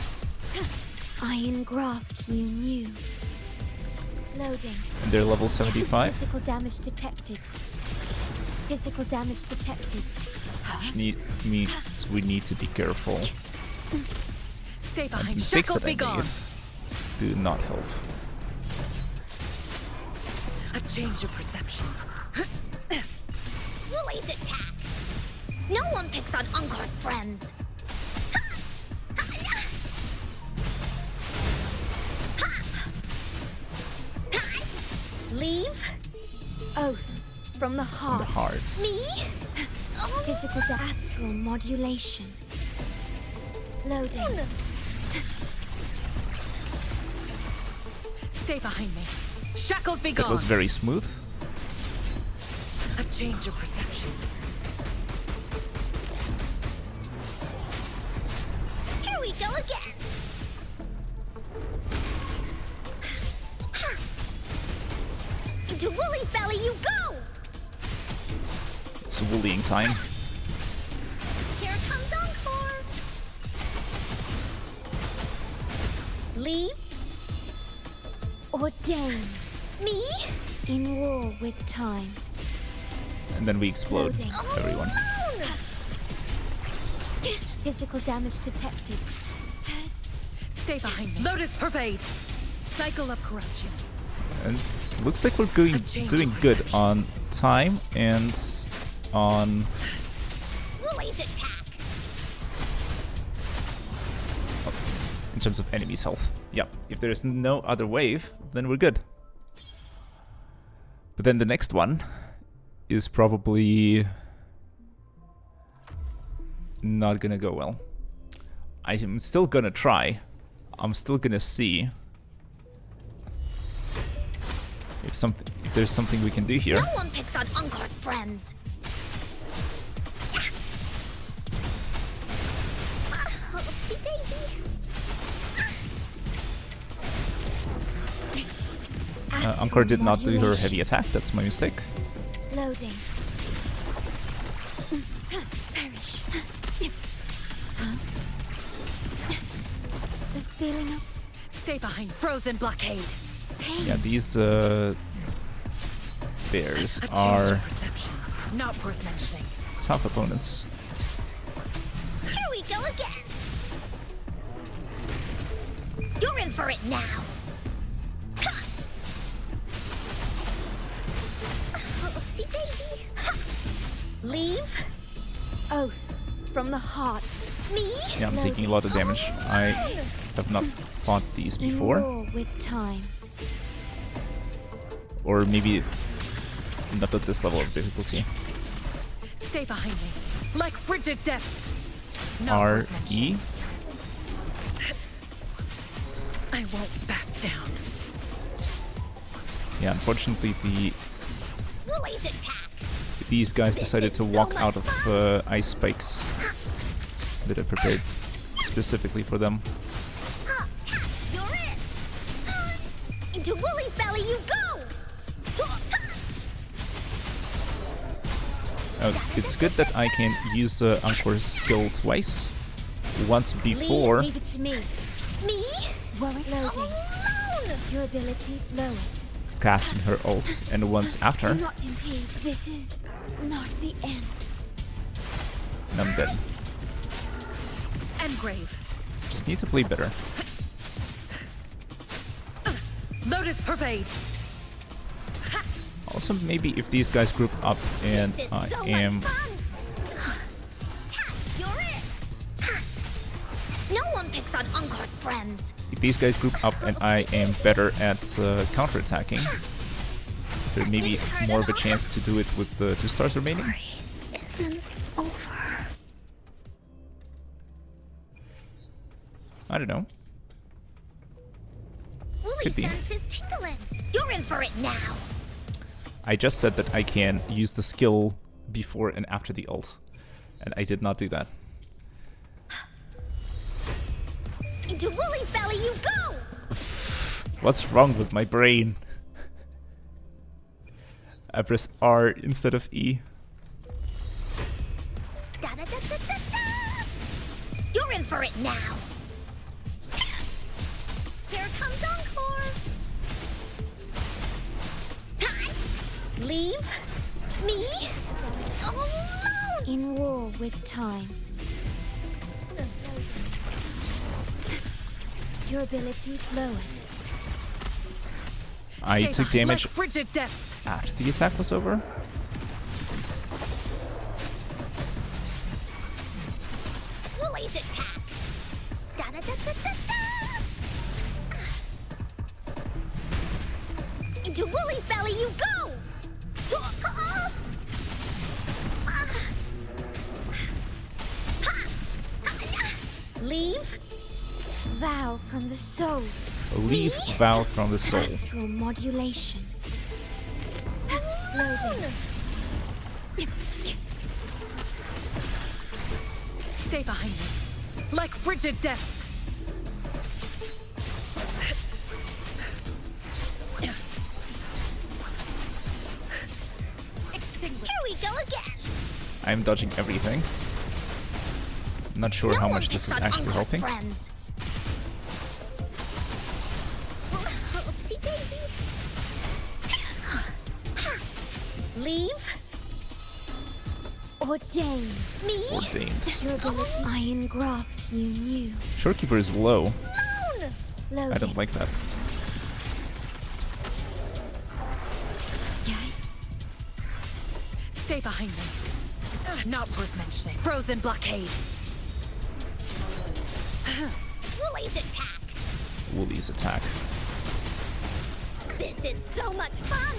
S3: I engraft you new. Loading.
S1: And they're level 75.
S3: Physical damage detected. Physical damage detected.
S1: Which means we need to be careful.
S4: Stay behind.
S1: Mistakes
S4: Shackles
S1: that I
S4: be gone.
S1: made do not help.
S4: change of perception.
S3: Woolly's attack. No one picks on Encore's friends. Leave.
S7: Oath from the heart.
S1: The hearts.
S3: Me?
S7: Physical to astral modulation. Loading.
S4: Stay behind me. Shackles be
S1: That
S4: gone.
S1: was very smooth.
S4: A change of perception.
S3: Here we go again. Into Woolly's belly you go.
S1: It's woollying time.
S3: Here comes Encore. Leave.
S7: Ordained.
S3: Me?
S7: In war with time.
S1: And then we explode
S7: Loading.
S1: everyone.
S3: Alone.
S7: Physical damage detected.
S4: Stay behind me. Lotus pervade. Cycle of corruption.
S1: And looks like we're doing good on time and on
S3: Woolly's attack.
S1: in terms of enemies' health. Yeah, if there's no other wave, then we're good. But then the next one is probably not gonna go well. I'm still gonna try. I'm still gonna see if there's something we can do here.
S3: No one picks on Encore's friends. Oopsie daisy.
S1: Encore did not do her heavy attack, that's my mistake.
S7: Loading. Perish. The feeling of
S4: Stay behind. Frozen blockade.
S7: pain.
S1: Yeah, these bears
S4: A change
S1: are
S4: of perception. Not worth mentioning.
S1: tough opponents.
S3: Here we go again. You're in for it now. Oopsie daisy. Leave.
S7: Oath from the heart.
S3: Me?
S1: Yeah, I'm taking a lot of damage. I have not fought these
S7: In
S1: before.
S7: war with time.
S1: Or maybe not at this level of difficulty.
S4: Stay behind me. Like frigid depths. Not worth mentioning.
S1: R-E?
S4: I won't back down.
S1: Yeah, unfortunately
S3: Woolly's attack.
S1: these guys decided to walk out of ice spikes that I prepared specifically for them.
S3: You're in. Into Woolly's belly you go.
S1: It's good that I can use Encore's skill twice. Once before
S7: Leave it to me.
S3: Me?
S7: Warwick loading.
S3: Alone.
S7: Durability lowered.
S1: casting her ult, and once after,
S7: Do not impede. This is not the end.
S1: and I'm dead.
S4: Engrave.
S1: Just need to play better.
S4: Lotus pervade.
S1: Also, maybe if these guys group up and
S3: This is
S1: I
S3: so
S1: am
S3: much fun. You're in. No one picks on Encore's friends.
S1: if these guys group up and I am better at counterattacking, there may be more of a chance to do it with the 2 stars remaining.
S3: Isn't over.
S1: I don't know.
S3: Woolly
S1: Could be.
S3: sense is tingling. You're in for it now.
S1: I just said that I can use the skill before and after the ult, and I did not do that.
S3: Into Woolly's belly you go.
S1: What's wrong with my brain? I press R instead of E.
S3: Da, da, da, da, da, da. You're in for it now. Here comes Encore. Time. Leave. Me. Alone.
S7: In war with time. Durability lowered.
S1: I
S4: Stay
S1: took
S4: behind
S1: damage
S4: like frigid depths.
S1: after the attack was over.
S3: Woolly's attack. Da da da da da da. Into Woolly's belly you go. Leave.
S7: Vow from the soul.
S1: Leave vow from the soul.
S7: Astral modulation. Loading.
S4: Stay behind me. Like frigid depths. Extinguish.
S3: Here we go again.
S1: I'm dodging everything. Not sure how
S3: No
S1: much
S3: one
S1: this is
S3: picks on
S1: actually
S3: Uncle's
S1: helping.
S3: friends. Oopsie daisy. Leave.
S7: Ordained.
S3: Me.
S1: Ordained.
S7: Your ability. I engraft you new.
S1: Shorekeeper is low.
S3: Alone.
S7: Loading.
S1: I don't like that.
S7: Yay.
S4: Stay behind me. Not worth mentioning. Frozen blockade.
S3: Woolly's attack.
S1: Woolly's attack.
S3: This is so much fun.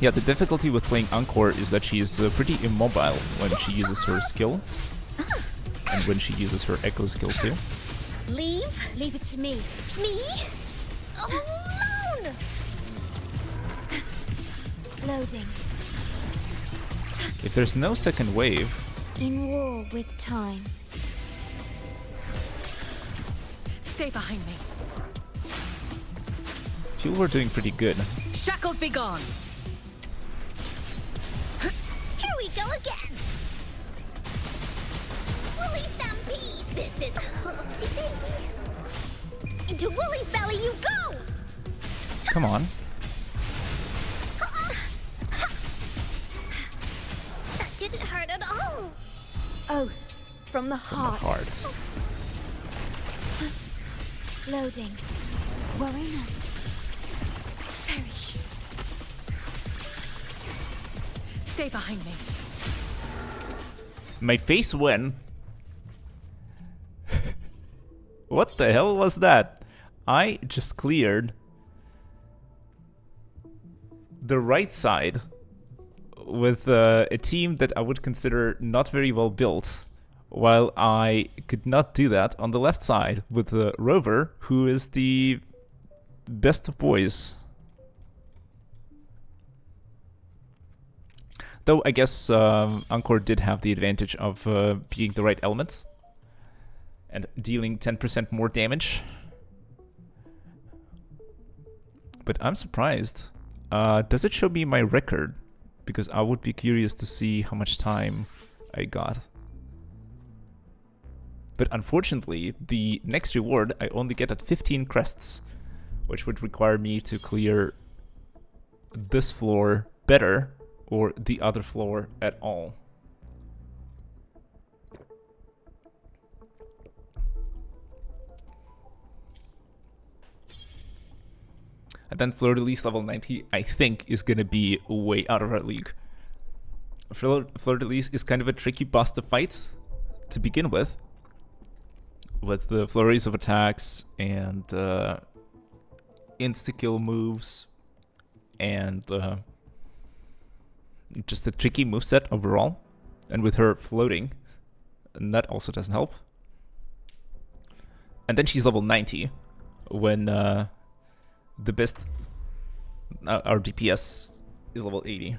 S1: Yeah, the difficulty with playing Encore is that she is pretty immobile when she uses her skill. And when she uses her echo skill too.
S3: Leave.
S7: Leave it to me.
S3: Me. Alone.
S7: Loading.
S1: If there's no second wave,
S7: In war with time.
S4: Stay behind me.
S1: people were doing pretty good.
S4: Shackles be gone.
S3: Here we go again. Woolly stampede. This is oopsie daisy. Into Woolly's belly you go.
S1: Come on.
S3: That didn't hurt at all.
S7: Oath from the
S1: From the
S7: heart.
S1: heart.
S7: Loading. Worry not. Perish.
S4: Stay behind me.
S1: My face when? What the hell was that? I just cleared the right side with a team that I would consider not very well built, while I could not do that on the left side with Rover, who is the best of boys. Though I guess Encore did have the advantage of being the right element and dealing 10% more damage. But I'm surprised. Does it show me my record? Because I would be curious to see how much time I got. But unfortunately, the next reward I only get at 15 crests, which would require me to clear this floor better or the other floor at all. And then Fleur-de-Lis level 90, I think, is going to be way out of our league. Fleur-de-Lis is kind of a tricky boss to fight to begin with the flurries of attacks and insta-kill moves and just a tricky moveset overall. And with her floating, and that also doesn't help. And then she's level 90 when the best, our DPS is level 80.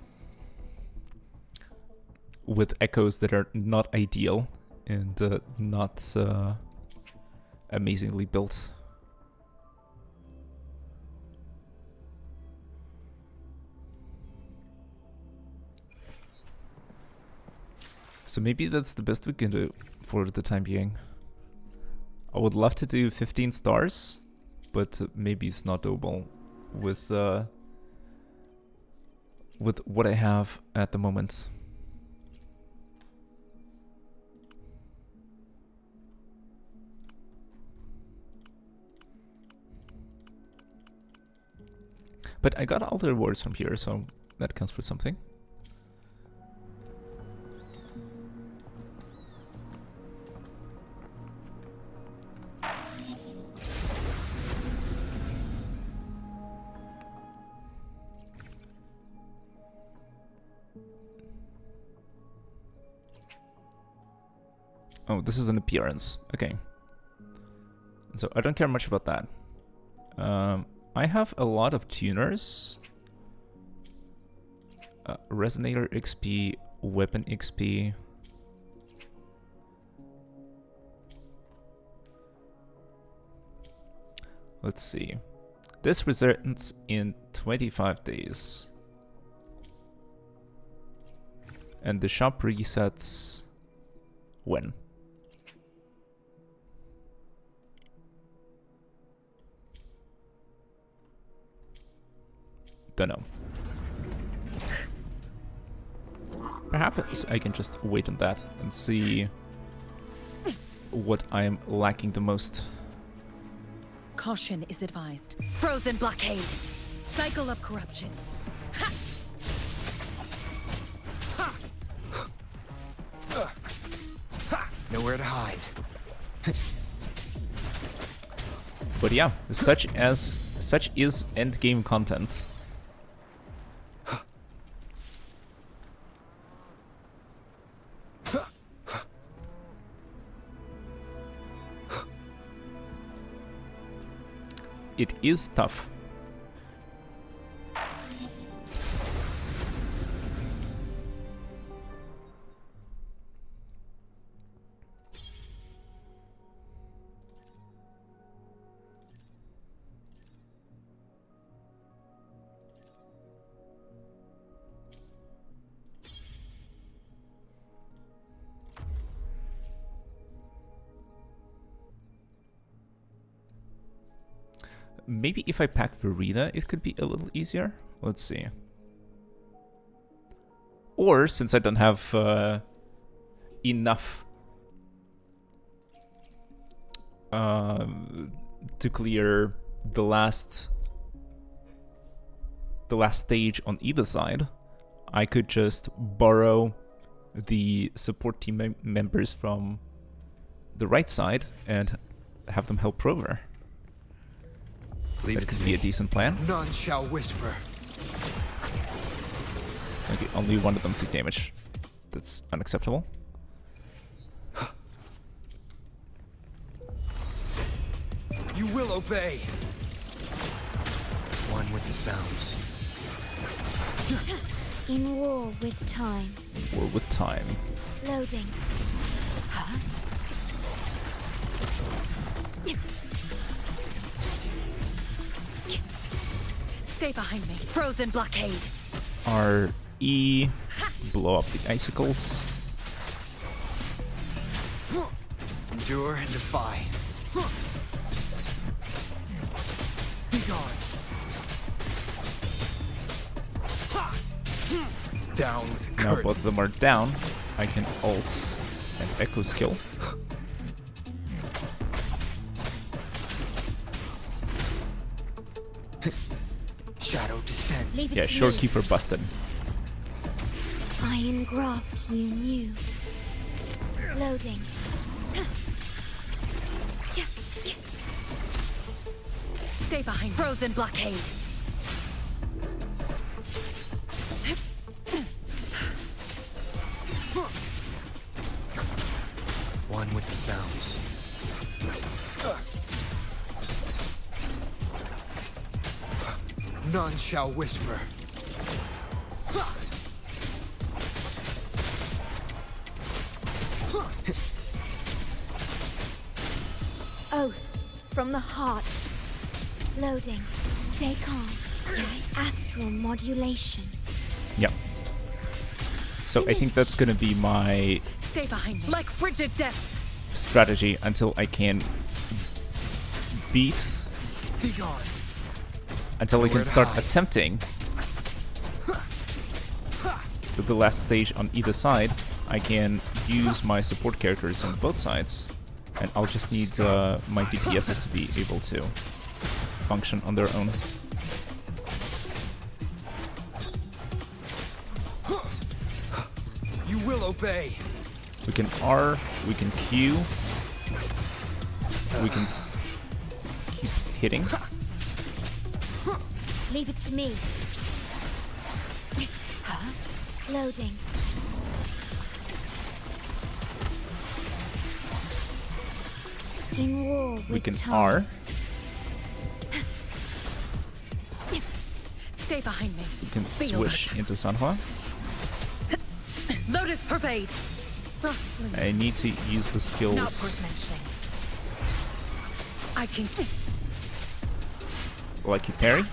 S1: With echoes that are not ideal and not amazingly built. So maybe that's the best we can do for the time being. I would love to do 15 stars, but maybe it's not doable with what I have at the moment. But I got all the rewards from here, so that counts for something. Oh, this is an appearance. Okay. So I don't care much about that. I have a lot of tuners. Resonator XP, weapon XP. Let's see. This returns in 25 days. And the shop resets when? Don't know. Perhaps I can just wait on that and see what I'm lacking the most.
S4: Caution is advised. Frozen blockade. Cycle of corruption. Ha!
S2: Nowhere to hide.
S1: But yeah, such is endgame content. It is tough. Maybe if I pack Verina, it could be a little easier. Let's see. Or, since I don't have enough to clear the last stage on either side, I could just borrow the support team members from the right side and have them help Phrolova.
S2: Leave
S1: That
S2: it
S1: could
S2: to
S1: be
S2: me.
S1: a decent plan.
S2: None shall whisper.
S1: Okay, only one of them took damage. That's unacceptable.
S2: You will obey. One with the sounds.
S7: In war with time.
S1: War with time.
S7: Loading.
S4: Stay behind me. Frozen blockade.
S1: R-E. Blow up the icicles.
S2: Endure and defy. Be gone. Down with the
S1: Now
S2: curtain.
S1: both of them are down. I can ult and echo skill.
S2: Shadow descend.
S7: Leave it
S1: Yeah,
S7: to me.
S1: Shorekeeper busted.
S7: I engraft you new. Loading.
S4: Stay behind me. Frozen blockade.
S2: One with the sounds. None shall whisper.
S7: Oath from the heart. Loading. Stay calm. Astral modulation.
S1: Yep. So I think that's gonna be my
S4: Stay behind me. Like frigid depths.
S1: strategy until I can beat,
S2: Be gone.
S1: until I
S2: Nowhere
S1: can
S2: to
S1: start
S2: hide.
S1: attempting with the last stage on either side. I can use my support characters on both sides, and I'll just need my DPSs to be able to function on their own.
S2: obey.
S1: We can R, we can Q. We can keep hitting.
S7: Leave it to me. Loading. In war with
S1: We can
S7: time.
S1: R.
S4: Stay behind me.
S1: We can
S4: Feel
S1: switch
S4: it.
S1: into Sanhua.
S4: Lotus pervade.
S1: I need to use the
S4: Not
S1: skills.
S4: worth mentioning. I can.
S1: Like you parry.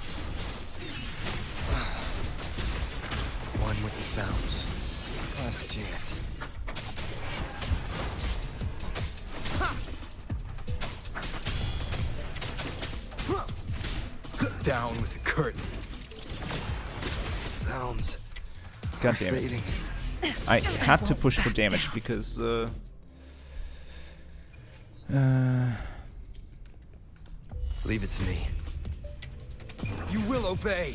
S2: One with the sounds. Last chance. Down with the curtain. Sounds
S1: God damn it.
S2: fading.
S1: I had to push for damage because
S2: Leave it to me. You will obey.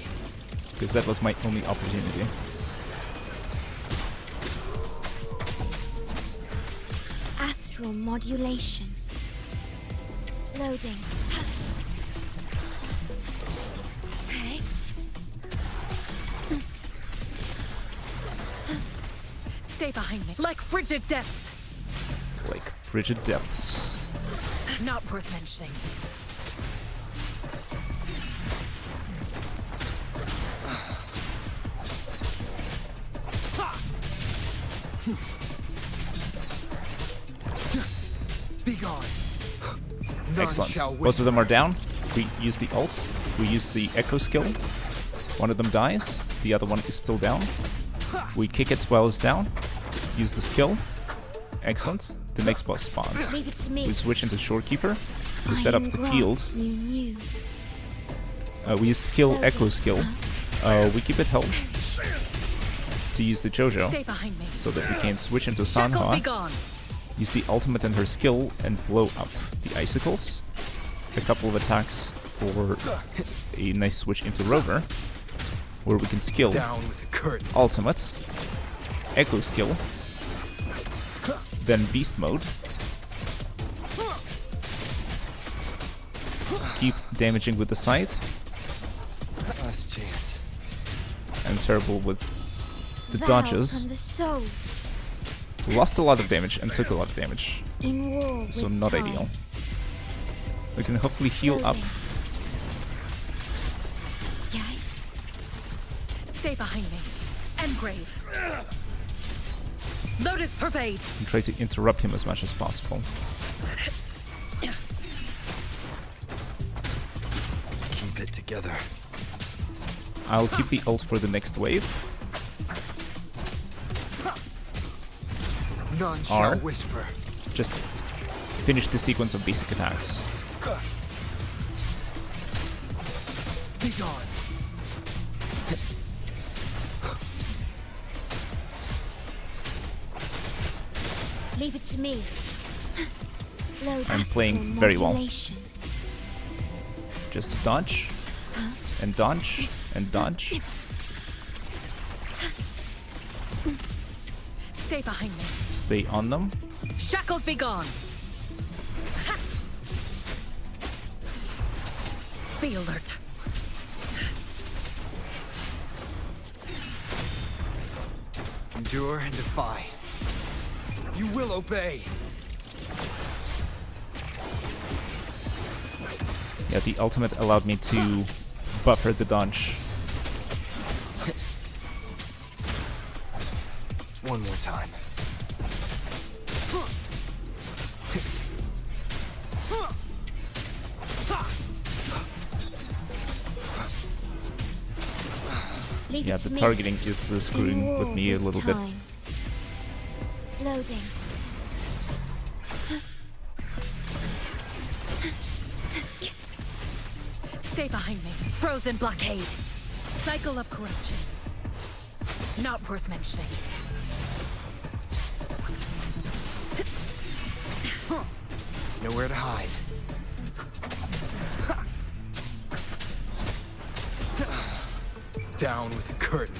S1: that was my only opportunity.
S7: Astral modulation. Loading. Okay.
S4: Stay behind me. Like frigid depths.
S1: Like frigid depths.
S4: Not worth mentioning.
S2: Be gone. None
S1: Excellent.
S2: shall
S1: Both of them are down. We use the ult. We use the echo skill. One of them dies. The other one is still down. We kick it while it's down. Use the skill. Excellent. The next boss spawns.
S7: Leave it to me.
S1: We switch into Shorekeeper. We
S7: I
S1: set up the
S7: engraft
S1: field.
S7: You knew.
S1: We use skill echo skill. We keep it held to use the JoJo
S4: Stay behind me.
S1: so that we can switch into
S4: Shackles be
S1: Sanhua.
S4: gone.
S1: Use the ultimate and her skill and blow up the icicles. A couple of attacks for a nice switch into Rover, where we can skill
S2: Down with the curtain.
S1: ultimate, echo skill, then beast mode. Keep damaging with the scythe.
S2: Last chance.
S1: I'm terrible with the
S7: Vow
S1: dodges.
S7: from the soul.
S1: Lost a lot of damage and took a lot of damage,
S7: In war
S1: so
S7: with
S1: not
S7: time.
S1: ideal. We can hopefully heal up.
S7: Loading. Okay.
S4: Stay behind me. Engrave. Lotus pervade.
S1: And try to interrupt him as much as possible.
S2: Keep it together.
S1: I'll keep the ult for the next wave.
S2: None
S1: R.
S2: shall whisper.
S1: Just finish the sequence of basic attacks.
S2: Be gone.
S7: Leave it to me. Load
S1: I'm
S7: astral
S1: playing very well.
S7: modulation.
S1: Just dodge, and dodge, and dodge.
S4: Stay behind me.
S1: Stay on them.
S4: Shackles be gone. Ha! Be alert.
S2: Endure and defy. You will obey.
S1: Yeah, the ultimate allowed me to buffer the dodge.
S2: One more time.
S7: Leave
S1: Yeah,
S7: it to
S1: the
S7: me.
S1: targeting is
S7: In
S1: screwing
S7: war
S1: with me a little bit.
S7: time. Loading.
S4: Stay behind me. Frozen blockade. Cycle of corruption. Not worth mentioning.
S2: Nowhere to hide. Down with the curtain.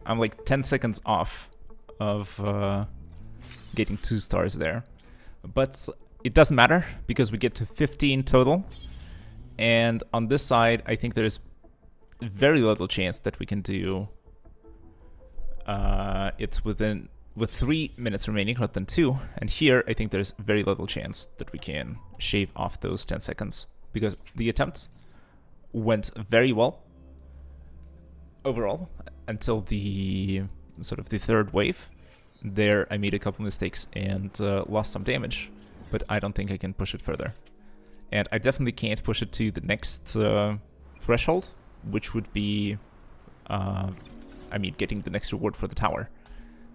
S1: I'm like 10 seconds off of getting 2 stars there. But it doesn't matter, because we get to 15 total. And on this side, I think there's very little chance that we can do it with 3 minutes remaining rather than 2. And here, I think there's very little chance that we can shave off those 10 seconds, because the attempt went very well overall until the sort of the 3rd wave. There, I made a couple mistakes and lost some damage, but I don't think I can push it further. And I definitely can't push it to the next threshold, which would be, I mean, getting the next reward for the tower,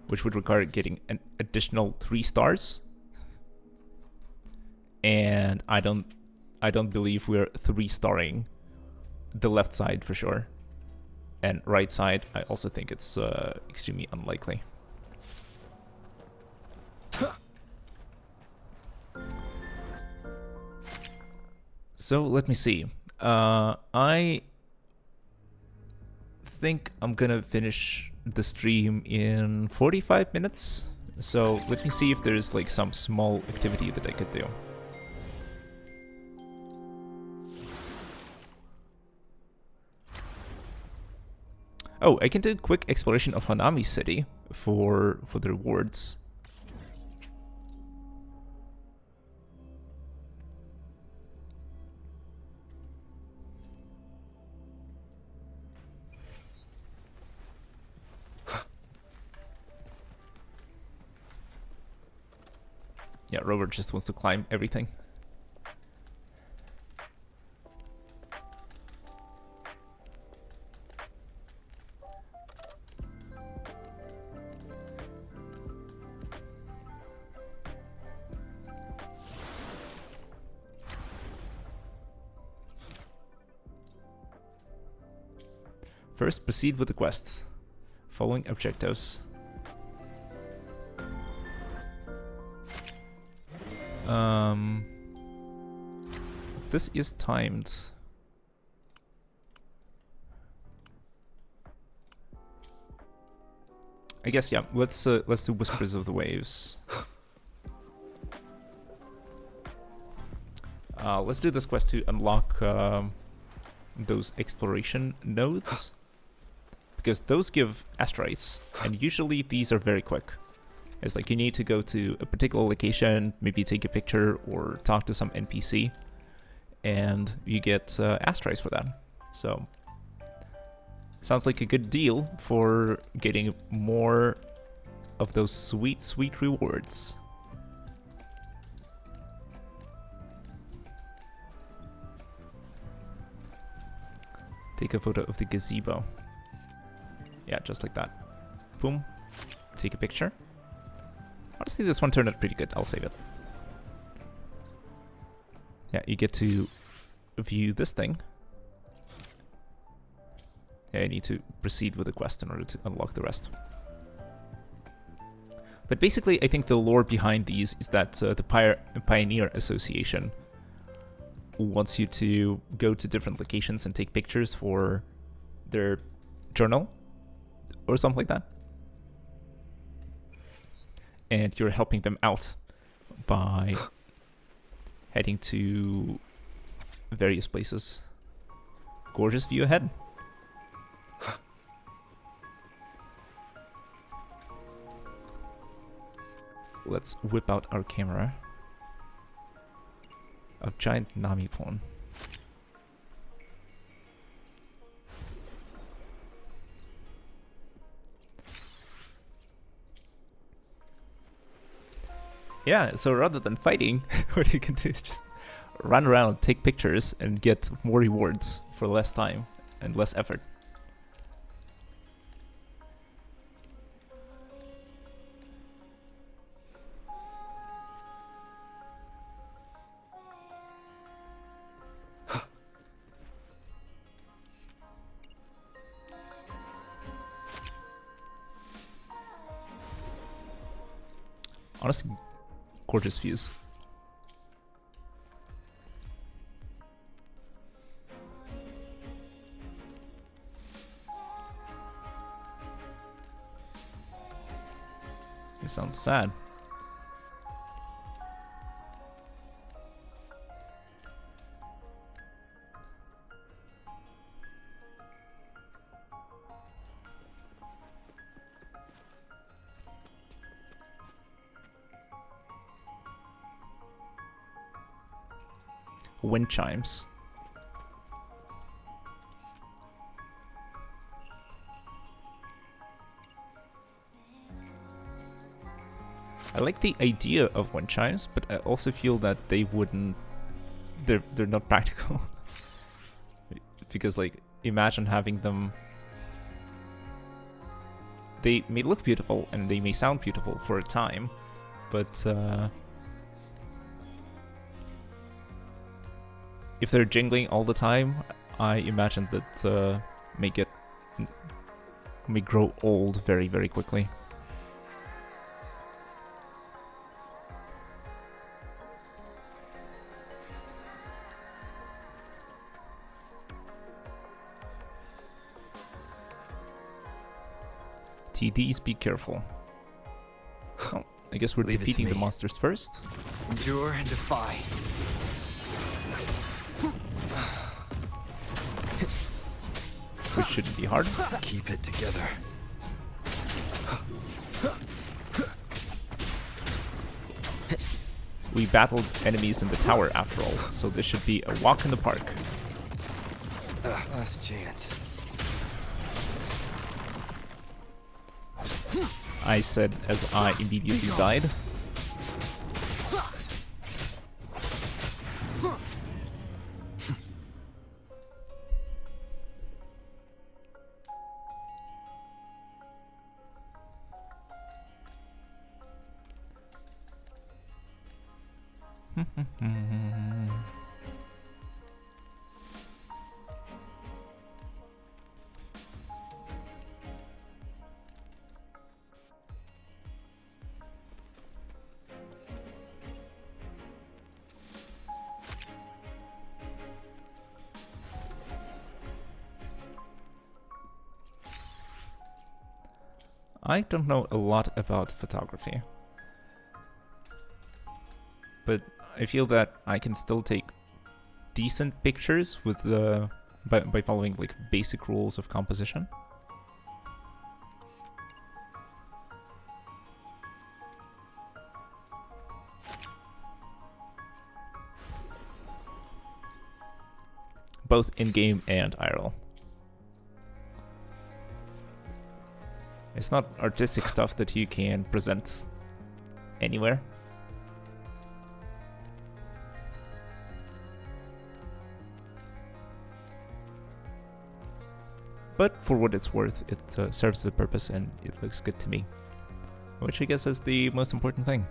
S1: which would require getting an additional 3 stars. And I don't believe we're 3-starring the left side for sure. And right side, I also think it's extremely unlikely. So let me see. I think I'm gonna finish the stream in 45 minutes. So let me see if there's like some small activity that I could do. Oh, I can do a quick exploration of Honami City for the rewards. Yeah, Robert just wants to climb everything. First, proceed with the quest. Following objectives. This is timed. I guess yeah. Let's do Whispers of the Waves. Let's do this quest to unlock those exploration nodes, because those give asterites, and usually these are very quick. It's like you need to go to a particular location, maybe take a picture or talk to some NPC, and you get asterites for that. So, sounds like a good deal for getting more of those sweet, sweet rewards. Take a photo of the gazebo. Yeah, just like that. Boom. Take a picture. Honestly, this one turned out pretty good. I'll save it. Yeah, you get to view this thing. Yeah, I need to proceed with the quest in order to unlock the rest. But basically, I think the lore behind these is that the Pioneer Association wants you to go to different locations and take pictures for their journal or something like that. And you're helping them out by heading to various places. Gorgeous view ahead. Let's whip out our camera of giant Nami pawn. Yeah, so rather than fighting, what you can do is just run around, take pictures, and get more rewards for less time and less effort. Honestly, gorgeous views. He sounds sad. Wind chimes. I like the idea of wind chimes, but I also feel that they wouldn't... They're not practical. Because, like, imagine having them... They may look beautiful, and they may sound beautiful for a time, but... if they're jingling all the time, I imagine that may grow old very, very quickly. TDs, be careful. Oh, I guess we're
S2: Leave it to
S1: defeating the
S2: me.
S1: monsters first.
S2: Endure and defy.
S1: Which shouldn't be hard.
S2: Keep it together.
S1: We battled enemies in the tower after all, so this should be a walk in the park.
S2: Last chance.
S1: I said as I immediately died. I don't know a lot about photography, but I feel that I can still take decent pictures with by following like basic rules of composition. Both in-game and IRL. It's not artistic stuff that you can present anywhere. But for what it's worth, it serves the purpose and it looks good to me. Which I guess is the most important thing.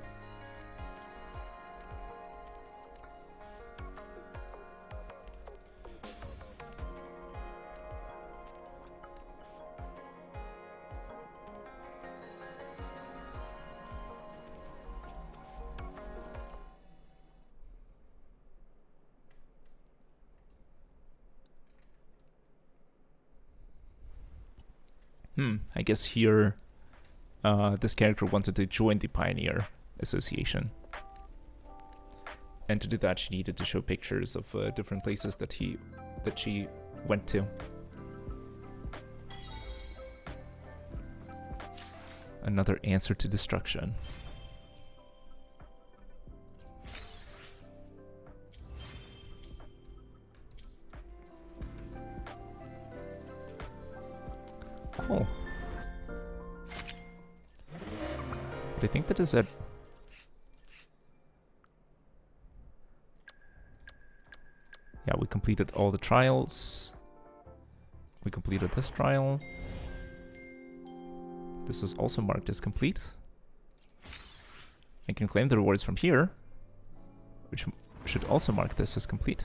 S1: I guess here this character wanted to join the Pioneer Association. And to do that she needed to show pictures of different places that she went to. Another answer to destruction. Cool. But I think that is it. Yeah, we completed all the trials. We completed this trial. This is also marked as complete. I can claim the rewards from here, which should also mark this as complete.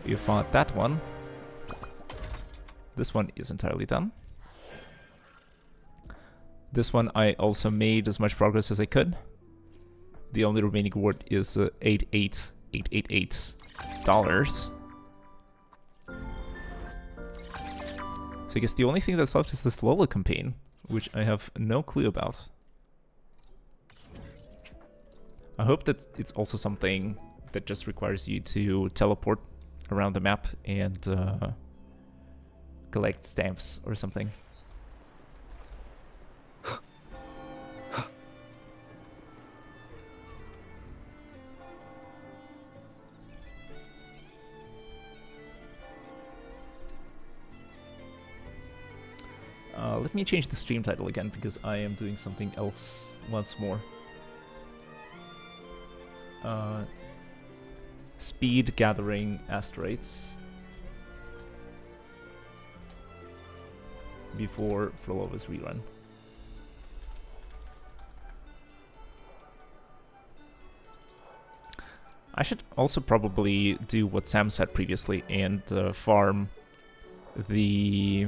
S1: You fought that one. This one is entirely done. This one I also made as much progress as I could. The only remaining reward is $88,888. So I guess the only thing that's left is this Lollo campaign, which I have no clue about. I hope that it's also something that just requires you to teleport around the map and collect stamps or something. Let me change the stream title again because I am doing something else once more. Speed gathering asterites before Phrolova's rerun. I should also probably do what Sam said previously and farm the...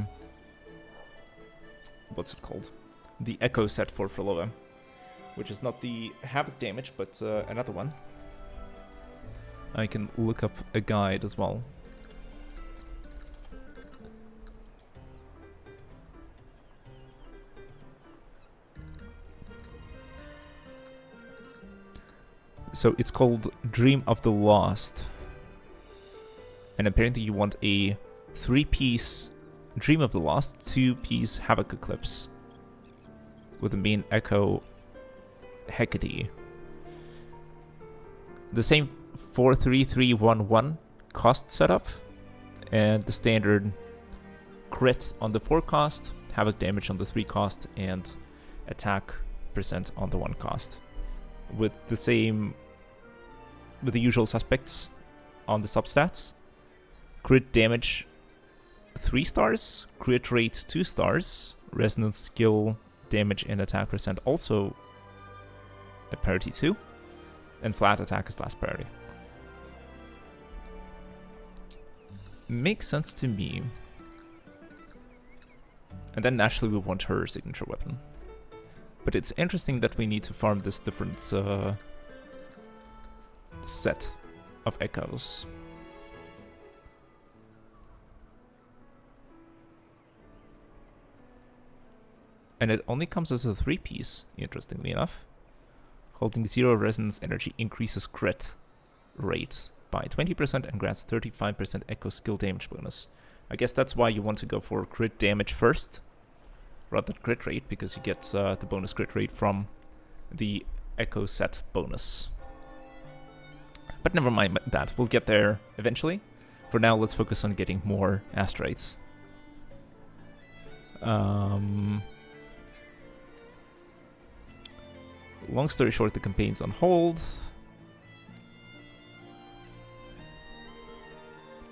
S1: what's it called? The Echo set for Phrolova, which is not the Havoc damage, but another one. I can look up a guide as well. So it's called Dream of the Lost. And apparently you want a 3-piece Dream of the Lost, 2-piece Havoc Eclipse with the main Echo Hecate. The same 4-3-3-1-1 cost setup, and the standard crit on the 4 cost, Havoc damage on the 3 cost, and attack % on the 1 cost. With the usual suspects on the substats. Crit damage 3 stars, crit rate 2 stars, resonance skill, damage and attack % also at parity 2, and flat attack is last parity. Makes sense to me. And then naturally we want her signature weapon. But it's interesting that we need to farm this different set of echoes. And it only comes as a 3-piece, interestingly enough. Holding 0 resonance energy increases crit rate by 20% and grants 35% echo skill damage bonus. I guess that's why you want to go for crit damage first, rather than crit rate, because you get the bonus crit rate from the echo set bonus. But never mind that, we'll get there eventually. For now, let's focus on getting more asterites. Long story short, the campaign's on hold.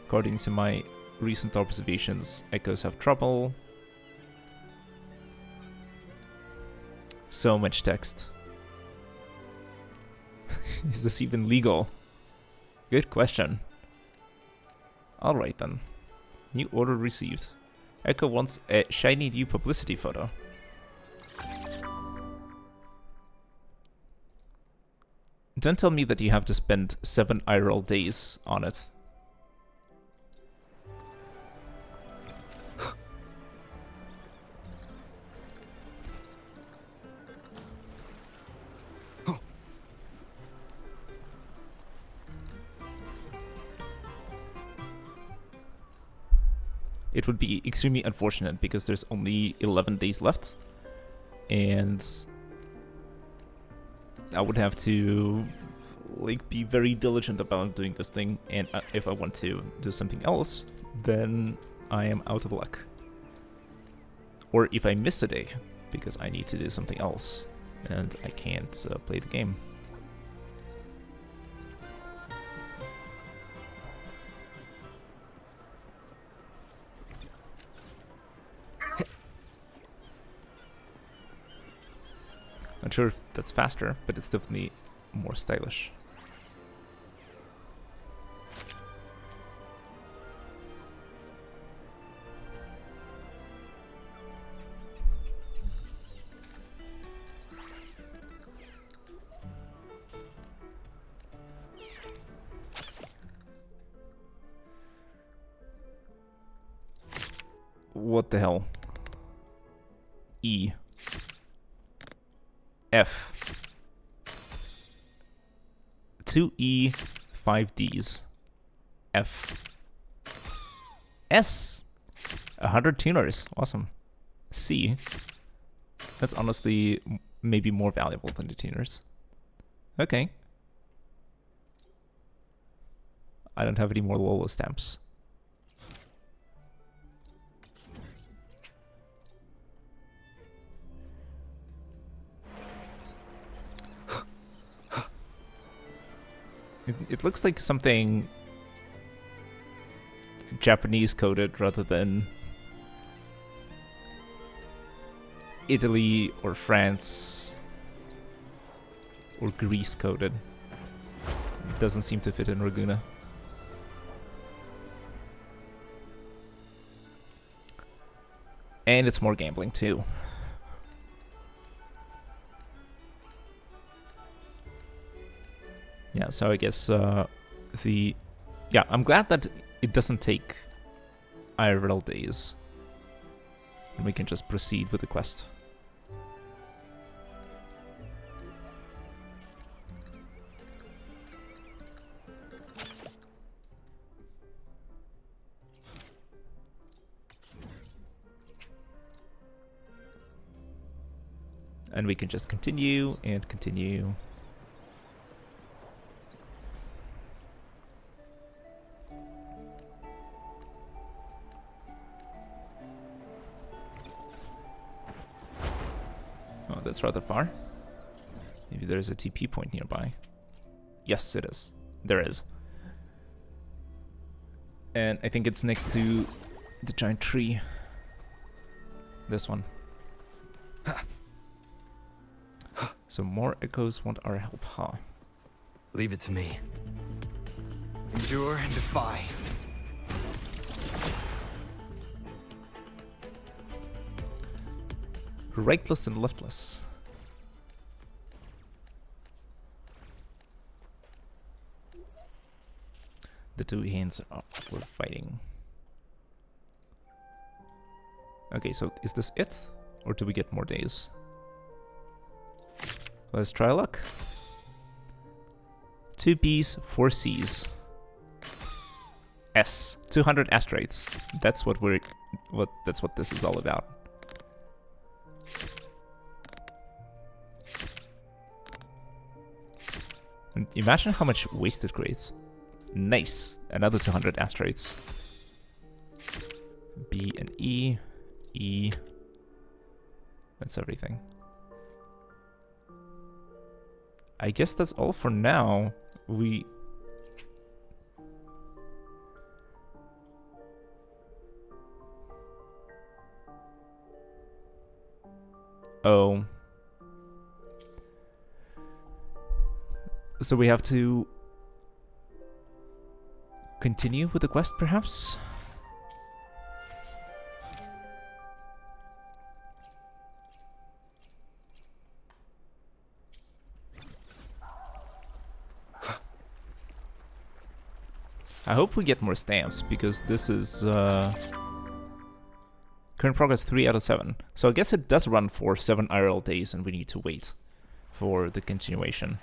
S1: According to my recent observations, echoes have trouble. So much text. Is this even legal? Good question. Alright then. New order received. Echo wants a shiny new publicity photo. Don't tell me that you have to spend 7 IRL days on it. It would be extremely unfortunate because there's only 11 days left, and I would have to be very diligent about doing this thing, and if I want to do something else, then I am out of luck. Or if I miss a day because I need to do something else and I can't play the game. Not sure if that's faster, but it's definitely more stylish. What the hell? E. F. 2E, 5Ds. F. S. 100 tuners. Awesome. C. That's honestly maybe more valuable than the tuners. Okay. I don't have any more Lollo stamps. It looks like something Japanese coded rather than Italy or France or Greece coded. It doesn't seem to fit in Raguna. And it's more gambling too. Yeah, so I guess yeah, I'm glad that it doesn't take IRL days. And we can just proceed with the quest. And we can just continue and continue. Oh, that's rather far. Maybe there's a TP point nearby. Yes, it is. There is. And I think it's next to the giant tree. This one. So more echoes want our help, huh?
S2: Leave it to me. Endure and defy.
S1: Rightless and leftless. The two hands were fighting. Okay, so is this it? Or do we get more days? Let's try luck. 2 Bs, 4 Cs. S. 200 asterites. That's what that's what this is all about. And imagine how much waste it creates. Nice. Another 200 asterites. B and E. E. That's everything. I guess that's all for now. Oh. So we have to continue with the quest, perhaps? I hope we get more stamps, because this is current progress 3 out of 7. So I guess it does run for 7 IRL days, and we need to wait for the continuation.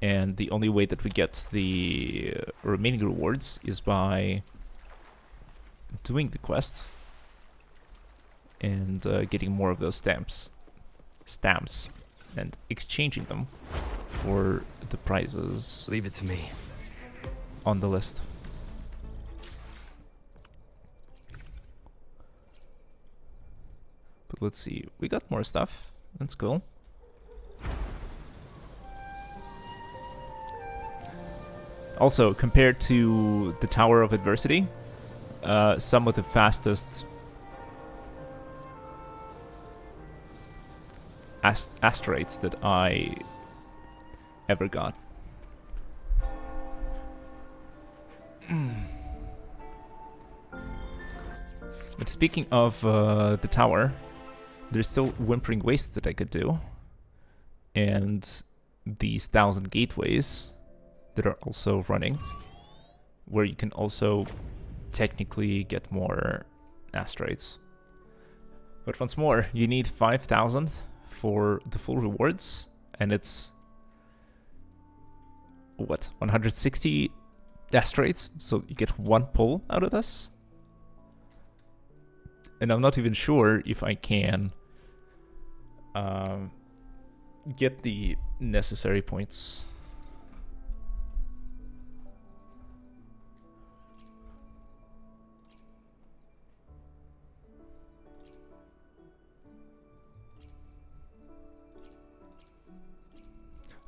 S1: And the only way that we get the remaining rewards is by doing the quest and getting more of those stamps, and exchanging them for the prizes.
S2: Leave it to me.
S1: On the list. But let's see, we got more stuff. That's cool. Also, compared to the Tower of Adversity, some of the fastest asterites that I ever got. But speaking of the tower, there's still Whimpering Waste that I could do. And these 1,000 gateways that are also running, where you can also technically get more asterites. But once more, you need 5,000 for the full rewards, and it's what, 160 asterites, so you get 1 pull out of this. And I'm not even sure if I can get the necessary points.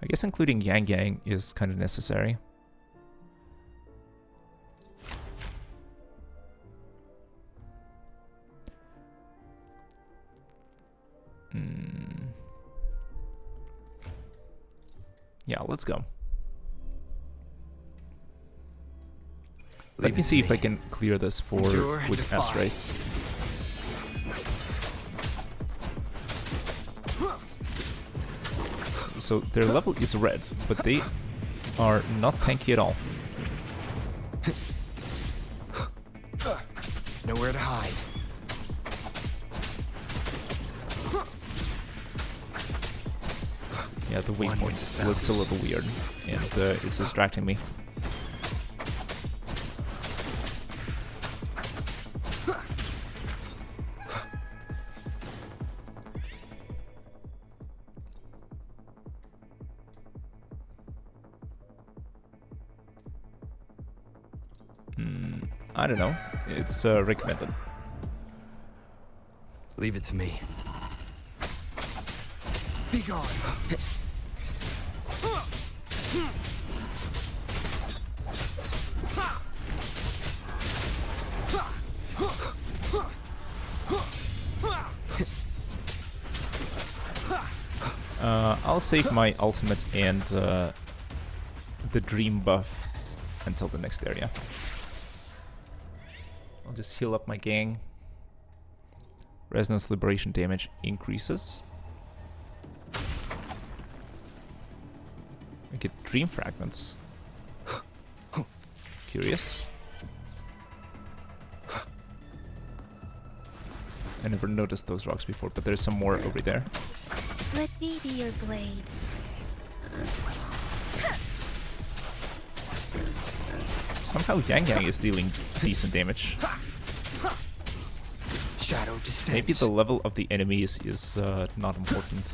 S1: I guess including Yang Yang is kind of necessary. Yeah, let's go. Let me see if I can clear this for with asterites. So their level is red, but they are not tanky at all.
S2: Nowhere to hide.
S1: Yeah, the waypoint looks a little weird, and it's distracting me. I don't know. It's recommended.
S2: Leave it to me. Be gone.
S1: I'll save my ultimate and the dream buff until the next area. I'll just heal up my gang. Resonance liberation damage increases. I get dream fragments. Curious. I never noticed those rocks before, but there's some more over there.
S3: Let me be your blade.
S1: Somehow Yang Yang is dealing decent damage.
S2: Shadow descends.
S1: Maybe the level of the enemies is not important.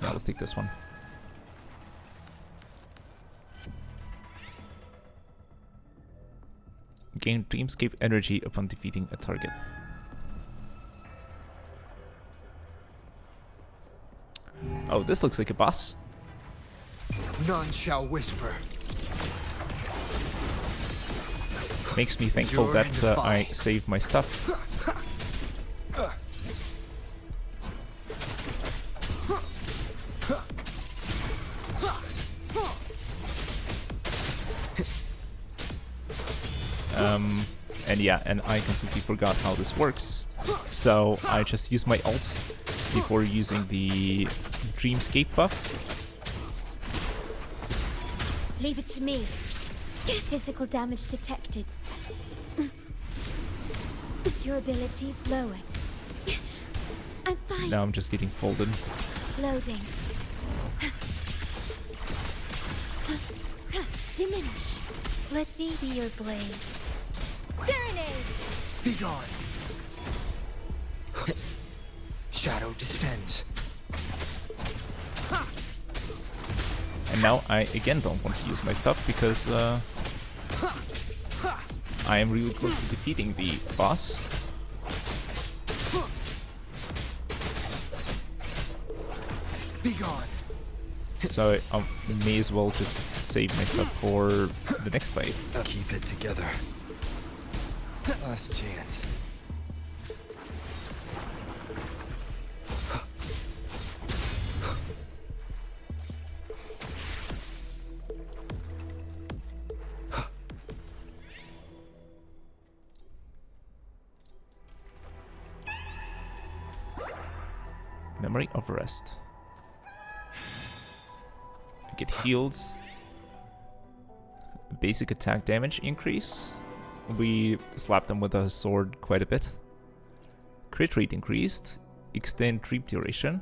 S1: Yeah, let's take this one. Gain Dreamscape energy upon defeating a target. Oh, this looks like a boss.
S2: None shall whisper.
S1: Makes me thankful that I saved my stuff. And yeah, and I completely forgot how this works. So I just use my ult before using the Dreamscape buff.
S7: Leave it to me. Physical damage detected. Durability lowered. I'm fine.
S1: Now I'm just getting folded.
S7: Loading. Diminish.
S3: Let me be your blade.
S7: Serenade.
S2: Be gone. Shadow descends.
S1: And now I again don't want to use my stuff because I am really close to defeating the boss.
S2: Be gone.
S1: So I may as well just save my stuff for the next fight.
S2: Keep it together. Last chance.
S1: Memory of Rest. I get healed. Basic attack damage increase. We slapped them with a sword quite a bit. Crit rate increased, extend dream duration,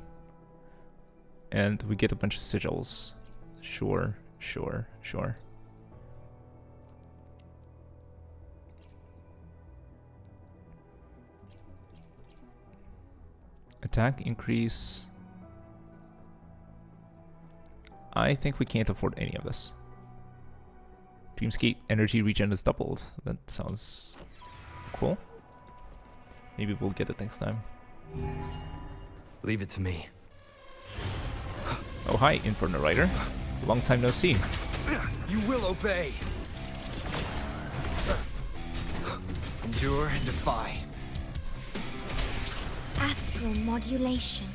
S1: and we get a bunch of sigils. Sure, sure, sure. Attack increase. I think we can't afford any of this. Dreamscape energy regen is doubled. That sounds cool. Maybe we'll get it next time.
S2: Leave it to me.
S1: Oh hi, Inferno Rider. Long time no see.
S2: You will obey. Endure and defy.
S7: Astral modulation.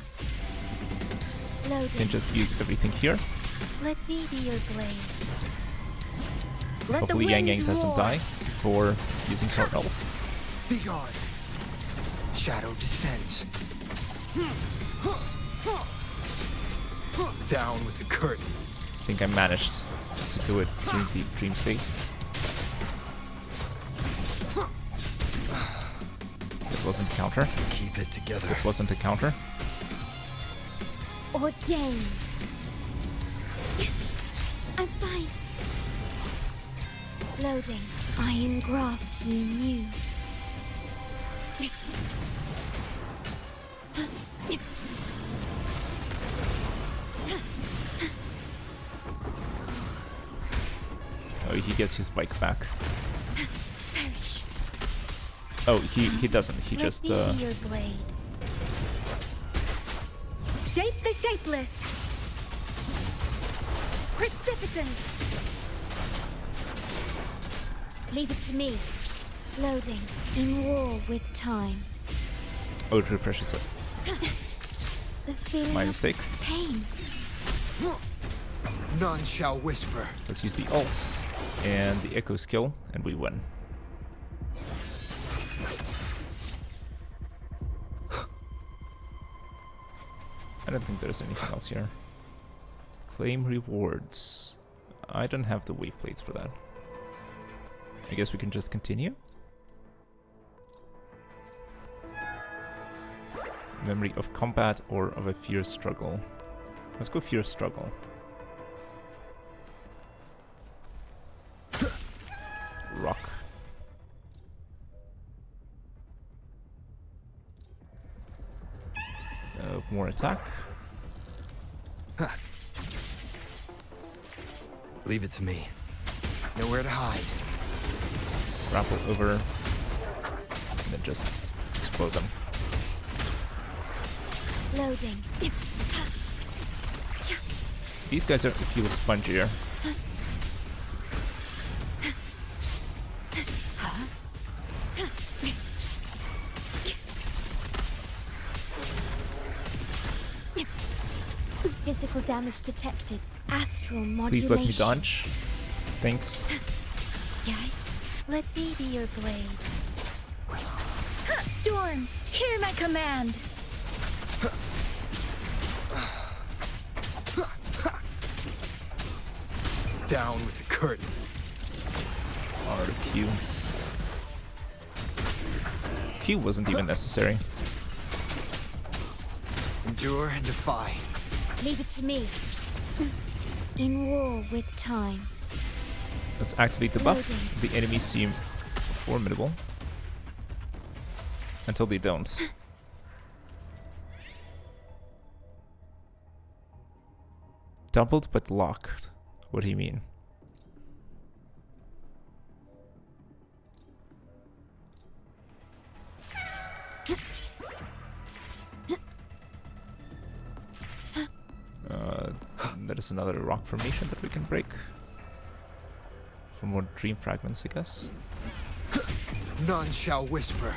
S7: Loading.
S1: Can just use everything here.
S7: Let me be your blade.
S1: Hopefully Yang Yang doesn't die before using her ult.
S2: Be gone. Shadow descends. Down with the curtain.
S1: I think I managed to do it during the dream state. It wasn't a counter.
S2: Keep it together.
S1: It wasn't a counter.
S7: Ordained. I'm fine. Loading. I engraft you new.
S1: Oh, he gets his bike back.
S7: Perish.
S1: Oh, he doesn't. He
S7: Let
S1: just
S7: me be your blade.
S3: Shape the shapeless. Precipitant.
S7: Leave it to me. Loading. In war with time.
S1: Oh, it refreshes it.
S7: The feeling
S1: My
S7: of
S1: mistake.
S7: pain.
S2: None shall whisper.
S1: Let's use the ult and the echo skill, and we win. I don't think there's anything else here. Claim rewards. I don't have the wave plates for that. I guess we can just continue. Memory of combat or of a fierce struggle. Let's go fierce struggle. Rock. More attack.
S2: Leave it to me. Nowhere to hide.
S1: Grapple over. And then just explode them.
S7: Loading.
S1: These guys feel spongier.
S7: Physical damage detected. Astral modulation.
S1: Please let me dodge. Thanks.
S7: Yay. Let me be your blade.
S3: Storm, hear my command.
S2: Down with the curtain.
S1: R to Q. Q wasn't even necessary.
S2: Endure and defy.
S7: Leave it to me. In war with time.
S1: Let's activate the buff.
S7: Loading.
S1: The enemies seem formidable. Until they don't. Doubled but locked. What do you mean? There is another rock formation that we can break. For more dream fragments, I guess.
S2: None shall whisper.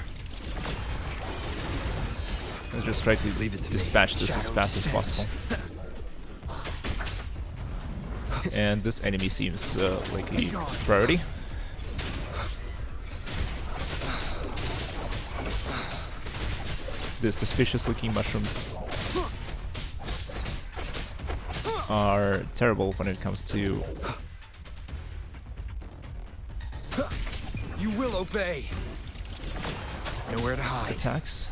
S1: Let's just try to
S2: Leave it to
S1: dispatch
S2: me.
S1: this as
S2: Shadow
S1: fast as
S2: descends.
S1: possible. And this enemy seems like a priority. The suspicious looking mushrooms are terrible when it comes to
S2: You will obey. Nowhere to hide.
S1: Attacks.